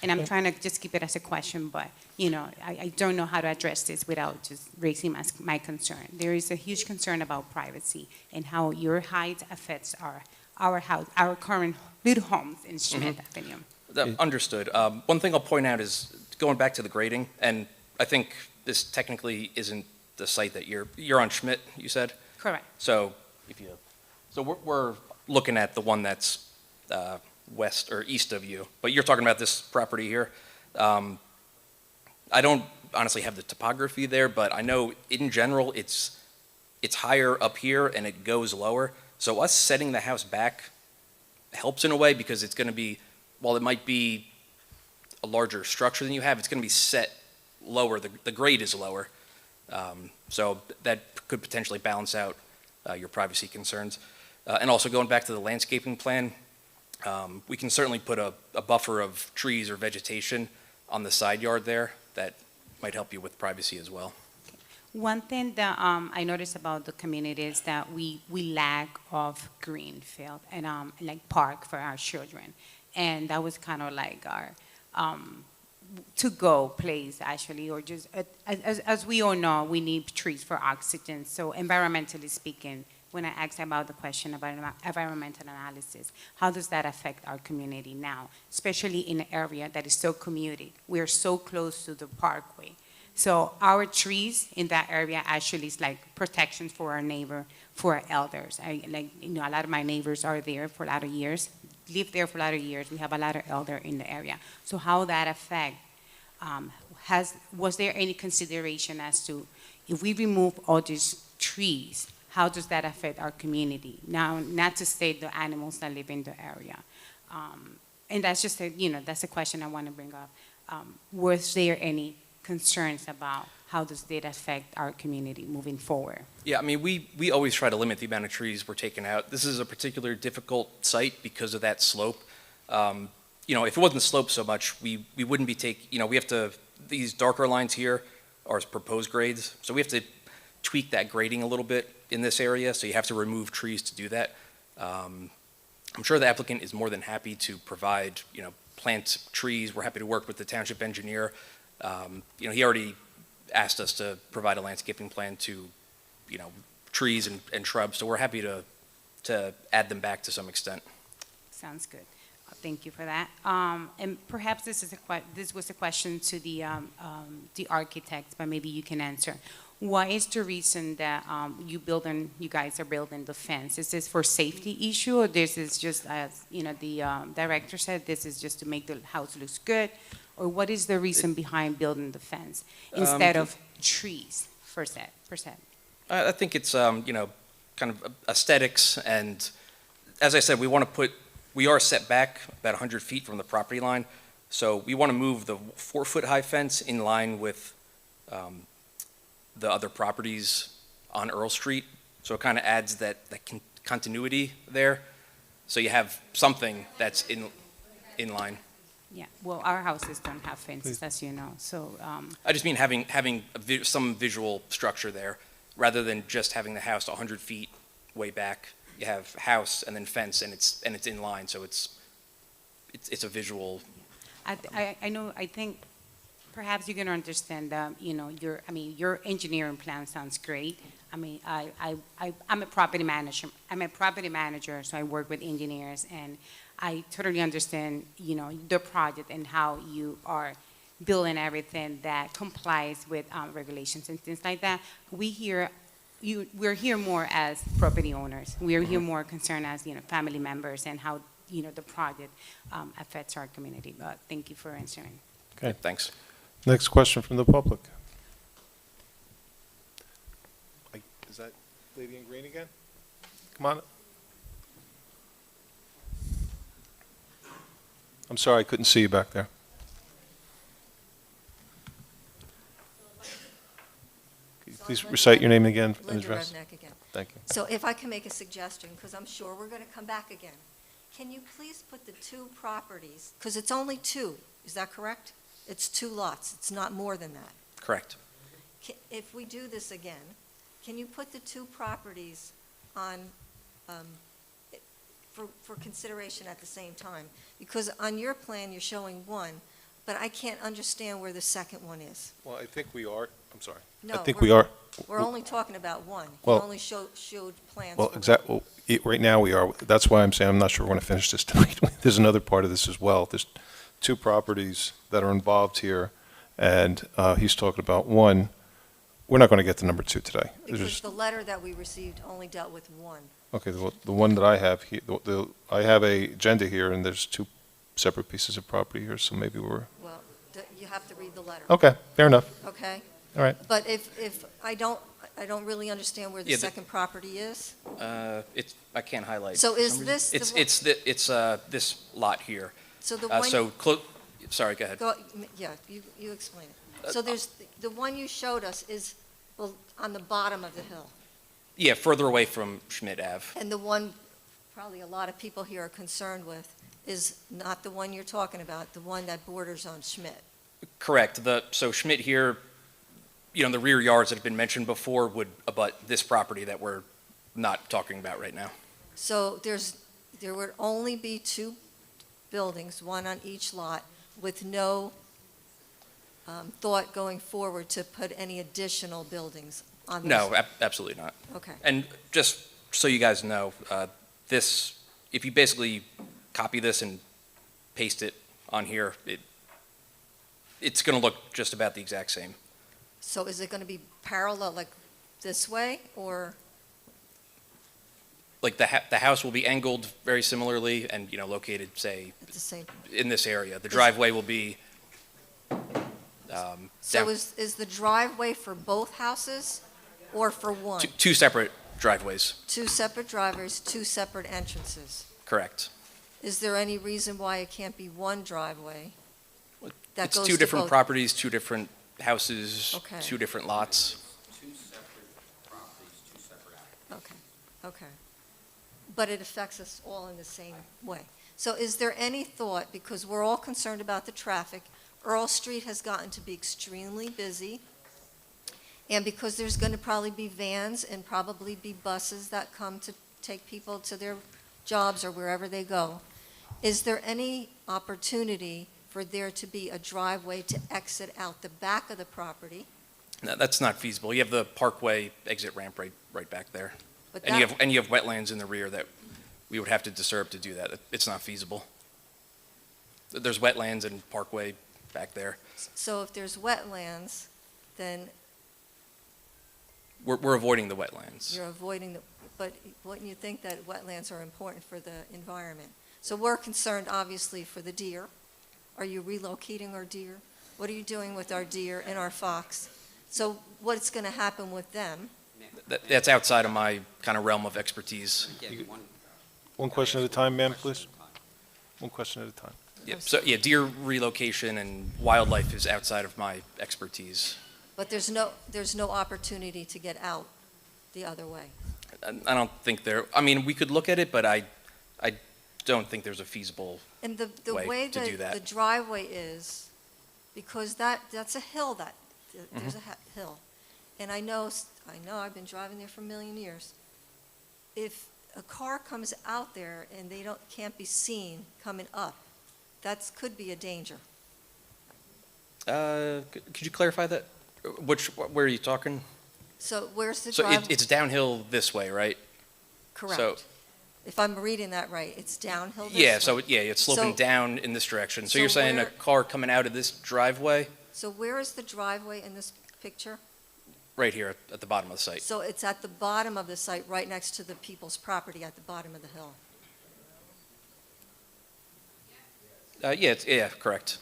And I'm trying to just keep it as a question, but, I don't know how to address this without just raising my concern. There is a huge concern about privacy and how your height affects our house, our current little homes in Schmidt Avenue. Understood. One thing I'll point out is, going back to the grading, and I think this technically isn't the site that you're on Schmidt, you said? Correct. So we're looking at the one that's west or east of you, but you're talking about this property here. I don't honestly have the topography there, but I know in general it's higher up here and it goes lower. So us setting the house back helps in a way, because it's going to be, while it might be a larger structure than you have, it's going to be set lower. The grade is lower. So that could potentially balance out your privacy concerns. And also, going back to the landscaping plan, we can certainly put a buffer of trees or vegetation on the side yard there that might help you with privacy as well. One thing that I noticed about the community is that we lack of green field and like park for our children. And that was kind of like our to-go place, actually, or just, as we all know, we need trees for oxygen. So environmentally speaking, when I asked about the question about environmental analysis, how does that affect our community now, especially in an area that is so commuted? We are so close to the parkway. So our trees in that area actually is like protection for our neighbor, for our elders. A lot of my neighbors are there for a lot of years, lived there for a lot of years. We have a lot of elder in the area. So how that affect, was there any consideration as to if we remove all these trees, how does that affect our community? Now, not to say the animals that live in the area. And that's just that's a question I want to bring up. Was there any concerns about how does that affect our community moving forward? Yeah, I mean, we always try to limit the amount of trees we're taking out. This is a particular difficult site because of that slope. If it wasn't sloped so much, we wouldn't be we have to, these darker lines here are proposed grades, so we have to tweak that grading a little bit in this area, so you have to remove trees to do that. I'm sure the applicant is more than happy to provide, plant trees. We're happy to work with the township engineer. He already asked us to provide a landscaping plan to, trees and shrubs, so we're happy to add them back to some extent. Sounds good. Thank you for that. And perhaps this was a question to the architect, but maybe you can answer. What is the reason that you guys are building the fence? Is this for safety issue, or this is just, as the director said, this is just to make the house look good? Or what is the reason behind building the fence instead of trees, per se? I think it's, kind of aesthetics, and as I said, we are set back about 100 feet from the property line, so we want to move the 4-foot-high fence in line with the other properties on Earl Street, so it kind of adds that continuity there, so you have something that's in line. Yeah, well, our houses don't have fences, as you know, so. I just mean having some visual structure there, rather than just having the house 100 feet way back. You have house and then fence, and it's in line, so it's a visual. I think perhaps you're going to understand, your engineering plan sounds great. I mean, I'm a property manager. So I work with engineers, and I totally understand, the project and how you are building everything that complies with regulations and things like that. We're here more as property owners. We're here more concerned as, family members and how, the project affects our community. But thank you for answering. Okay. Thanks. Next question from the public. Is that lady in green again? Come on. I'm sorry, I couldn't see you back there. Could you please recite your name again and Linda address? Redneck again. Thank you. So if I can make a suggestion, because I'm sure we're going to come back again. Can you please put the two properties, because it's only two, is that correct? It's 2 lots, it's not more than that. Correct. If we do this again, can you put the 2 properties on, for consideration at the same time? Because on your plan, you're showing 1, but I can't understand where the second one is. Well, I think we are. I'm sorry. No, I think we are. We're only talking about 1. Well- You only showed plans Well, for one. right now we are. That's why I'm saying I'm not sure we're going to finish this tonight. There's another part of this as well. There's 2 properties that are involved here, and he's talking about 1. We're not going to get to number 2 today. Because the letter that we received only dealt with 1. Okay, the one that I have here, I have a agenda here, and there's 2 separate pieces of property here, so maybe we're, Well, you have to read the letter. okay, fair enough. Okay? All right. But if I don't really understand where the Yeah, second property is. I can't highlight. So for is some reason. this the It's this lot here. So the one. Sorry, go ahead. Yeah, you explain it. So there's, the one you showed us is on the bottom of the hill. Yeah, further away from Schmidt Ave. And the one probably a lot of people here are concerned with is not the one you're talking about, the one that borders on Schmidt. Correct. So Schmidt here, the rear yards that have been mentioned before would abut this property that we're not talking about right now. So there would only be 2 buildings, one on each lot, with no thought going forward to put any additional buildings on those? No, absolutely not. Okay. And just so you guys know, this, if you basically copy this and paste it on here, it's going to look just about the exact same. So is it going to be parallel, like this way, or? Like the house will be angled very similarly and, you know, located, say, At the same. in this area. The driveway will be So down, is the driveway for both houses or for one? two separate driveways, Two separate driveways, two separate entrances. correct. Is there any reason why it can't be one driveway? that It's goes two to different both? properties, two different houses, Okay. two different lots. Okay, okay. But it affects us all in the same way. So is there any thought, because we're all concerned about the traffic, Earl Street has gotten to be extremely busy, and because there's going to probably be vans and probably be buses that come to take people to their jobs or wherever they go, is there any opportunity for there to be a driveway to exit out the back of the property? No, that's not feasible. You have the Parkway exit ramp right back there. But And you that- have wetlands in the rear that we would have to disturb to do that. It's not feasible. There's wetlands and Parkway back there. So if there's wetlands, then We're avoiding the wetlands. you're avoiding the, but wouldn't you think that wetlands are important for the environment? So we're concerned, obviously, for the deer. Are you relocating our deer? What are you doing with our deer and our fox? So what's going to happen with them? That's outside of my kind of realm of expertise. One question at a time, ma'am, please. One question at a time. Yeah, so, yeah, deer relocation and wildlife is outside of my expertise. But there's no opportunity to get out the other way. I don't think I mean, we could look at it, but I don't think there's a feasible And the way way to do that the that. driveway is, because that's a hill, there's a hill. And I know, I've been driving there for a million years. If a car comes out there and they can't be seen coming up, that could be a danger. Could you clarify that? Where are you talking? So where's the So driveway? it's downhill this way, right? Correct. If I'm reading that right, it's downhill this Yeah, way. so, yeah, it's sloping So- down in this direction. So so you're saying a where- car coming out of this driveway, So where is the driveway in this picture? right here at the bottom of the site? So it's at the bottom of the site, right next to the people's property at the bottom of the hill. Yeah, correct.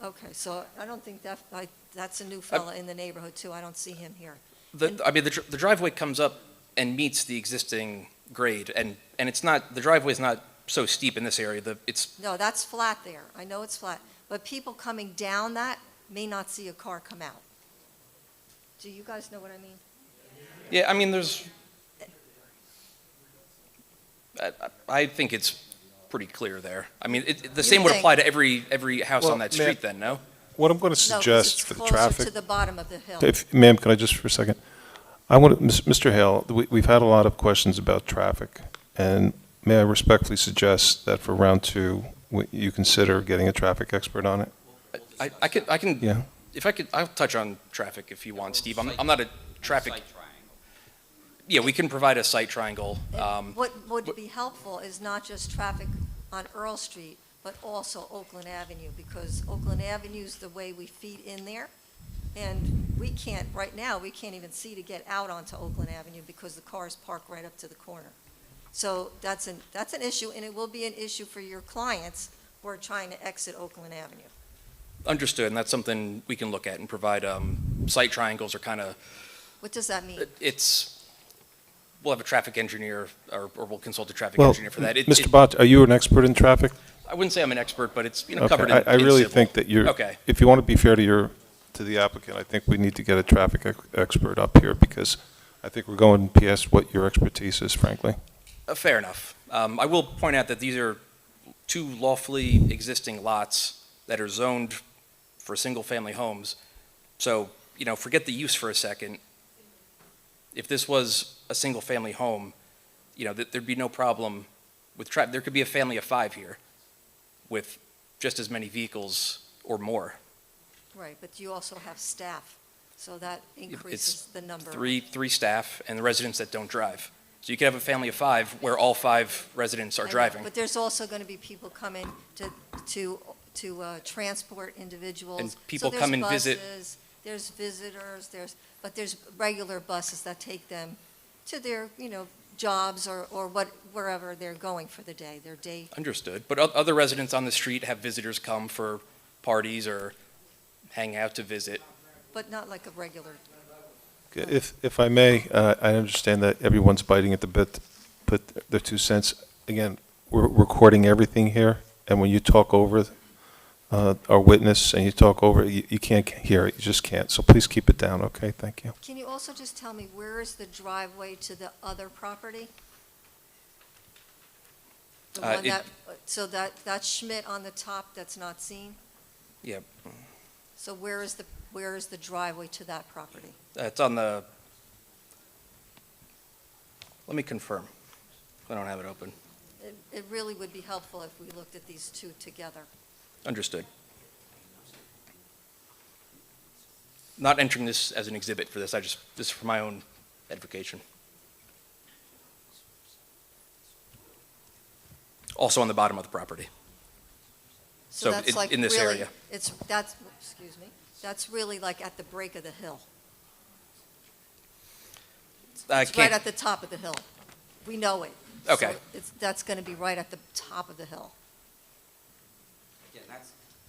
Okay, so I don't think that's a new fella in the neighborhood too. I don't see him here. I mean, the driveway comes up and meets the existing grade, and it's not, the driveway's not so steep in this area. It's, No, that's flat there. I know it's flat. But people coming down that may not see a car come out. Do you guys know what I mean? yeah, I mean, I think it's pretty clear there. I mean, the same would think- apply to every house Well, on that ma'am- street then, no? What I'm going to No, 'cause suggest it's for the closer traffic. to the bottom of the hill. Ma'am, can I just for a second? I want to, Mr. Hale, we've had a lot of questions about traffic, and may I respectfully suggest that for round two, you consider getting a traffic expert on it? I can, Yeah. if I could, I'll touch on traffic if you want, Steve. I'm not a traffic. Yeah, we can provide a site triangle. What would be helpful is not just traffic on Earl Street, but also Oakland Avenue, because Oakland Avenue is the way we feed in there. And we can't, right now, we can't even see to get out onto Oakland Avenue because the cars park right up to the corner. So that's an issue, and it will be an issue for your clients who are trying to exit Oakland Avenue. Understood, and that's something we can look at and provide, site triangles or kind of, What does that mean? we'll have a traffic engineer, or we'll consult a traffic Well, engineer for that. Mr. Bott, are you an expert in traffic? I wouldn't say I'm an expert, but it's, Okay, covered in I really civil. think that you're, Okay. if you want to be fair to the applicant, I think we need to get a traffic expert up here, because I think we're going past what your expertise is, frankly. Fair enough. I will point out that these are two lawfully existing lots that are zoned for single-family homes. So, forget the use for a second. If this was a single-family home, there'd be no problem with traffic. There could be a family of 5 here with just as many vehicles or more. Right, but you also have staff, so that increases the number. Three staff and the residents that don't drive. So you could have a family of 5 where all 5 residents are I know, driving. But there's also going to be people coming to transport individuals. And people So come and visit. There's visitors, but there's regular buses that take them to their, jobs or wherever they're going for the day, their day. Understood. But other residents on the street have visitors come for parties or hang out to visit. But not like a regular. If I may, I understand that everyone's biting at the bit to put their 2 cents. Again, we're recording everything here, and when you talk over our witness and you talk over, you can't hear it, you just can't. So please keep it down, okay? Thank you. Can you also just tell me, where is the driveway to the other property? The one so that's Schmidt on the top that's not seen? Yeah. So where is the driveway to that property? It's on the, let me confirm. I don't have it open. It really would be helpful if we looked at these two together. Understood. Not entering this as an exhibit for this, this is for my own edification. Also on the bottom of the property. So that's like in this really, area. Excuse me, that's really like at the break of the hill. It's right at the top of the hill. We know it. Okay. So that's going to be right at the top of the hill. Again,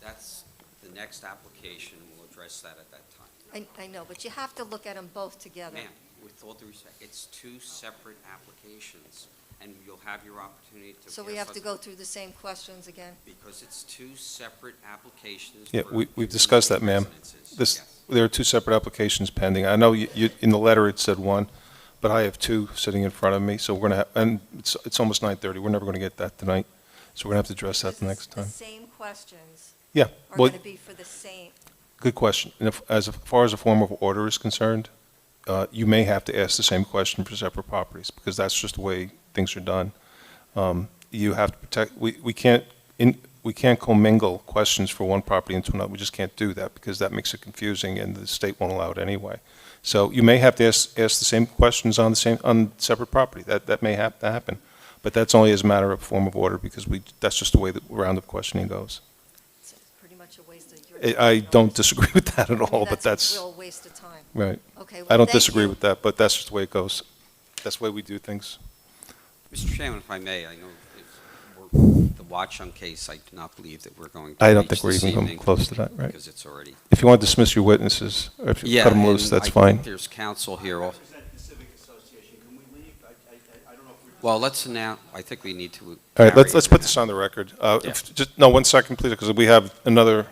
that's the next application. We'll address that at that time. I know, but you have to look at them both together. Ma'am, with all due respect, it's 2 separate applications, and you'll have your opportunity to. So we have to go through the same questions again? Because it's 2 separate applications. Yeah, for we've discussed that, ma'am. residences. Yes. There are 2 separate applications pending. I know in the letter it said 1, but I have 2 sitting in front of me, so we're going to, and it's almost 9:30. We're never going to get that tonight, so we're going to have to address that the next time. The same questions Yeah, are well, going to be for the same, good question. And as far as a form of order is concerned, you may have to ask the same question for separate properties, because that's just the way things are done. You have to protect, we can't commingle questions for one property into another. We just can't do that, because that makes it confusing, and the state won't allow it anyway. So you may have to ask the same questions on separate property. That may have to happen. But that's only as a matter of form of order, because that's just the way the round of questioning goes. it's pretty much a waste of your time. I don't disagree with that at I mean, all, but that's a real waste of time. right. Okay, well, I don't thank disagree you. with that, but that's just the way it goes. That's the way we do things. Mr. Chairman, if I may, I know we're the Watchung case, I do not believe that we're going to I don't reach think we're this even coming evening, close to that, right? Because it's already. If you want to dismiss your witnesses, or if you Yeah, cut them loose, and that's I fine. think there's counsel here. Well, let's now, I think we need to. All right, carry let's it. put this on the record. Yeah. No, 1 second, please, because we have another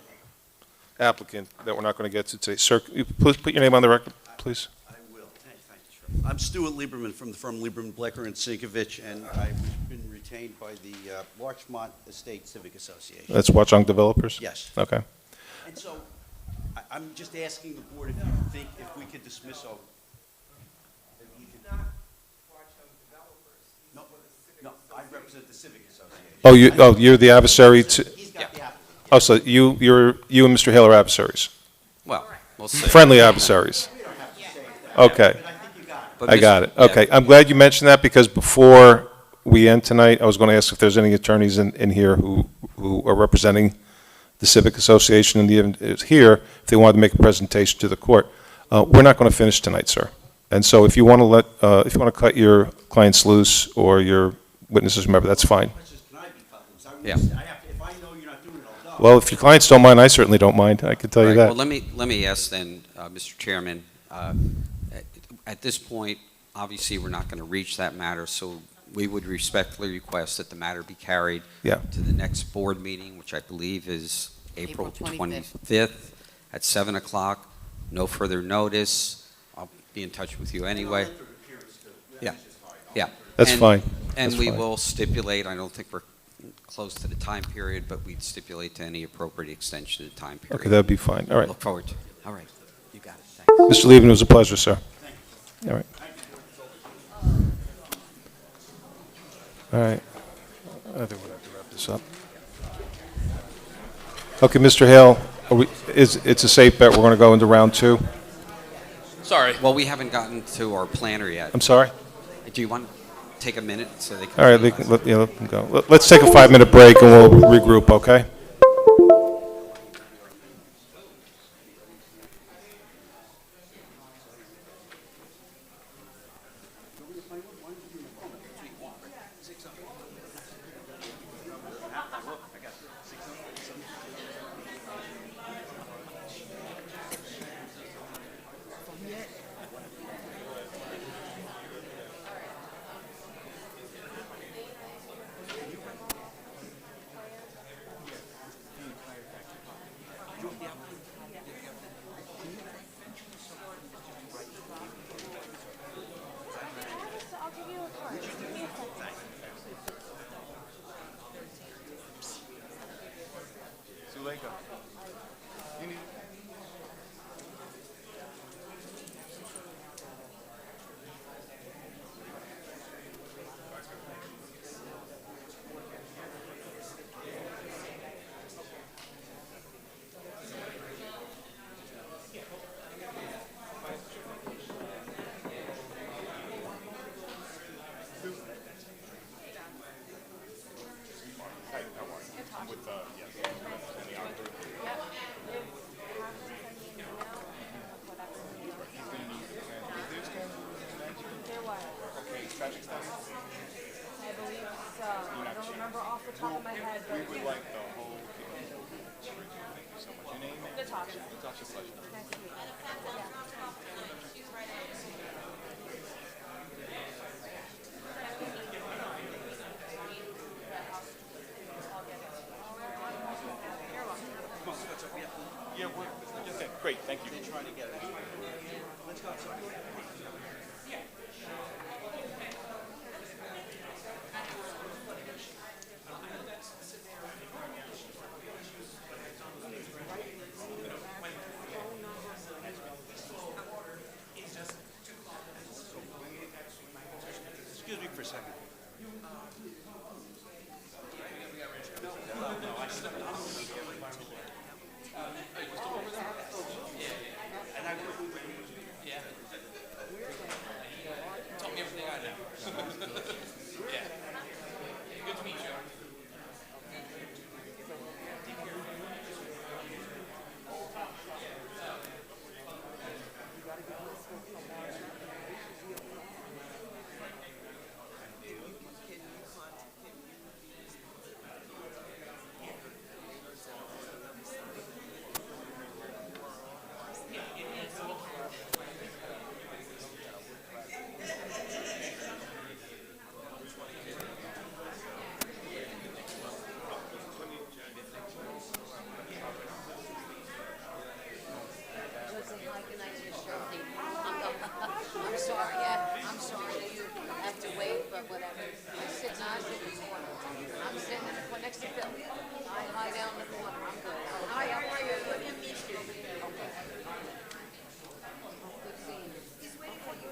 applicant that we're not going to get to today. Sir, you please put your name on the record, please. I will. Thank you. I'm Stuart Lieberman from the firm Lieberman, Blecker, and Sinkovich, and I've been retained by the Larchmont Estate Civic Association. That's Watchung Developers? Yes. Okay. And so, I'm just asking the board if you think if we could dismiss over. No, I represent the Civic Association. You're the adversary to, He's got the applicant. oh, so you and Mr. Hale are adversaries? Well, we'll see. Friendly adversaries? Okay. But I got it. yeah. Okay. I'm glad you mentioned that, because before we end tonight, I was going to ask if there's any attorneys in here who are representing the Civic Association in the event it's here, if they wanted to make a presentation to the court. We're not going to finish tonight, sir. And so if you want to cut your clients loose or your witnesses, remember, that's fine. Yeah. If I know you're not doing it, I'll go. Well, if your clients don't mind, I certainly don't mind. I can tell you Right, that. Well, let me ask then, Mr. Chairman, at this point, obviously, we're not going to reach that matter, so we would respectfully request that the matter be carried Yeah. to the next board meeting, which I believe is April 25th at 7 o'clock. No further notice. I'll be in touch with you anyway. Yeah, yeah. That's And- fine. And That's we fine. will stipulate, I don't think we're close to the time period, but we'd stipulate to any appropriate extension of the time period. Okay, that'd be fine. All right. Look forward to it. All right, you got it. Thanks. Mr. Levin, it was a pleasure, sir. All right. All right. I think we'll have to wrap this up. Okay, Mr. Hale, It's a safe bet, we're going to go into round two? Sorry. Well, we haven't gotten to our planner yet. I'm sorry? Do you want to take a minute so they can? All right, let them go. Let's take a 5-minute break and we'll regroup, okay? Great, thank you. Excuse me for a second. Tell me everything I know. Yeah. Good to meet you. I'm sorry, yeah, I'm sorry that you have to wait, but whatever. I'm sitting in the corner. I'm sitting in the corner next to Phil. I lie down in the corner, I'm good. Hi, how are you? Good to meet you. Okay. Good seeing you. He's waiting for you.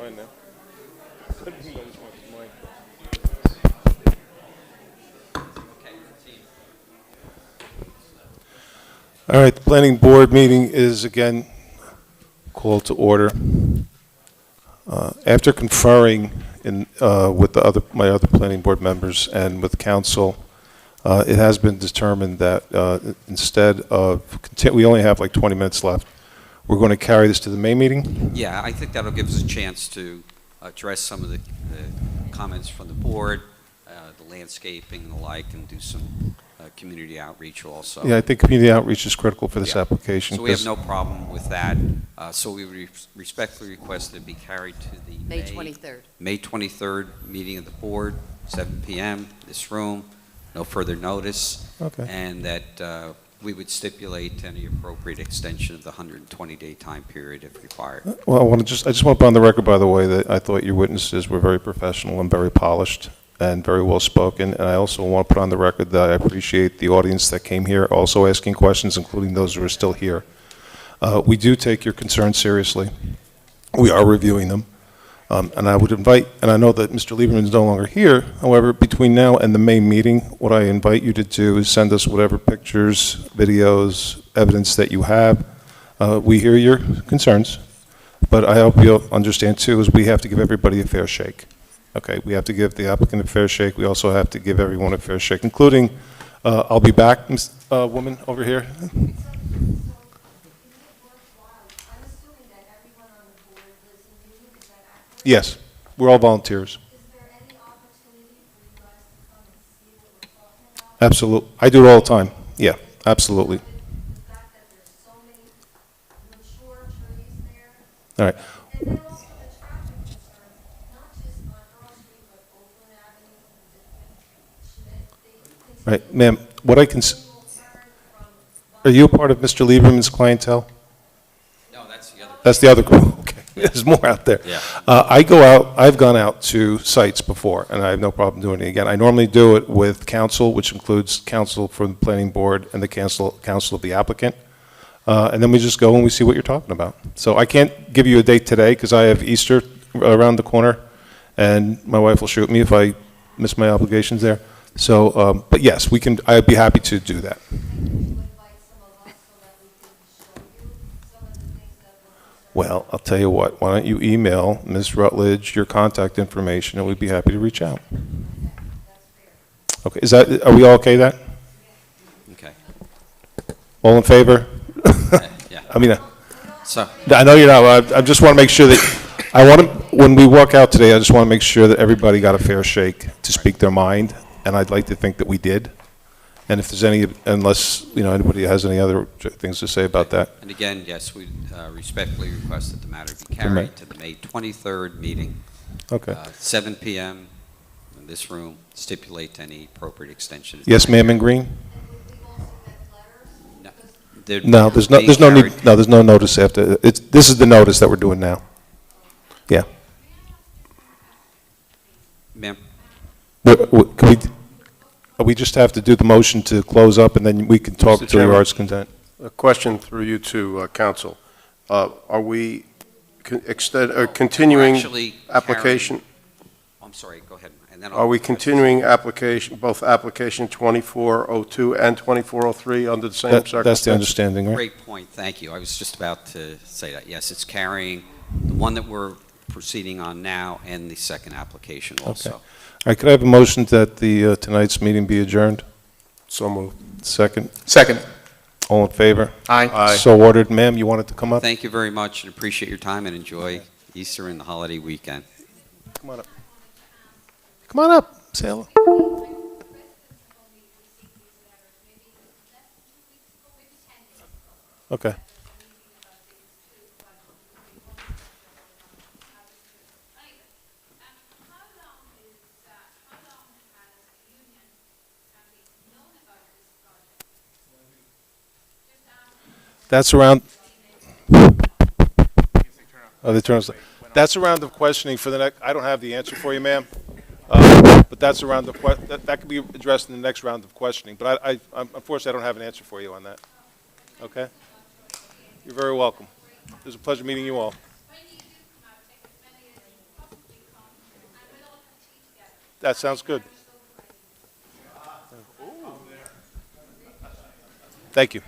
mine now. All right, the planning board meeting is again called to order. After conferring with my other planning board members and with council, it has been determined that instead of, we only have like 20 minutes left, we're going to carry this to the May meeting? Yeah, I think that'll give us a chance to address some of the comments from the board, the landscaping and the like, and do some community outreach also. Yeah, I think community outreach is critical for this Yeah. application. So we have 'cause- no problem with that. So we respectfully request that it be carried to the May 23rd. May 23rd meeting of the board, 7 PM, this room, no further notice. Okay. And that we would stipulate any appropriate extension of the 120-day time period if required. Well, I just want to put on the record, by the way, that I thought your witnesses were very professional and very polished and very well spoken. And I also want to put on the record that I appreciate the audience that came here also asking questions, including those who are still here. We do take your concerns seriously. We are reviewing them. And I would invite, and I know that Mr. Lieberman is no longer here, however, between now and the May meeting, what I invite you to do is send us whatever pictures, videos, evidence that you have. We hear your concerns, but I hope you'll understand too, is we have to give everybody a fair shake. Okay, we have to give the applicant a fair shake. We also have to give everyone a fair shake, including, I'll be back, woman over here. Yes, we're all volunteers. Absolutely. I do it all the time. Yeah, absolutely. All right. Right, ma'am, what I can, are you a part of Mr. Lieberman's clientele? No, that's the other. That's the other group, okay. There's more out there. Yeah. I've gone out to sites before, and I have no problem doing it again. I normally do it with counsel, which includes counsel from the planning board and the counsel of the applicant. And then we just go and we see what you're talking about. So I can't give you a date today, because I have Easter around the corner, and my wife will shoot me if I miss my obligations there. So, but yes, I'd be happy to do that. Well, I'll tell you what, why don't you email Ms. Rutledge your contact information, and we'd be happy to reach out. Okay, are we all okay with that? Okay. All in favor? Yeah. I mean, So, I know you're not, I just want to make sure that, when we walk out today, I just want to make sure that everybody got a fair shake to speak their mind, and I'd like to think that we did. And if there's unless, anybody has any other things to say about that. and again, yes, we respectfully request that the matter be carried to the May 23rd meeting. Okay. 7 PM in this room, stipulate any appropriate extension. of Yes, time. ma'am, in green? No, No, there's no need, no, there's no notice after, this is the notice that we're doing now. Yeah. Ma'am? We just have to do the motion to close up, and then we can talk Mr. to your Chairman. heart's content. A question through you to council. Are we continuing Actually application? I'm sorry, go ahead. And then Are we continuing application, both application 2402 and 2403 under the same circumstances? That's the understanding, right? Great point, thank you. I was just about to say that. Yes, it's carrying the one that we're proceeding on now and the second application also. Okay. All right, could I have a motion that tonight's meeting be adjourned? So moved. Second? Second. All in favor? Aye. Aye. So ordered. Ma'am, you wanted to come up? Thank you very much and appreciate your time and enjoy Easter and the holiday weekend. Come on up. Come on up, say hello. Okay. That's around. Oh, the terms. That's a round of questioning for the next. I don't have the answer for you, ma'am. But that's a round of that could be addressed in the next round of questioning. But unfortunately, I don't have an answer for you on that. Okay. You're very welcome. It was a pleasure meeting you all. That sounds good. Thank you.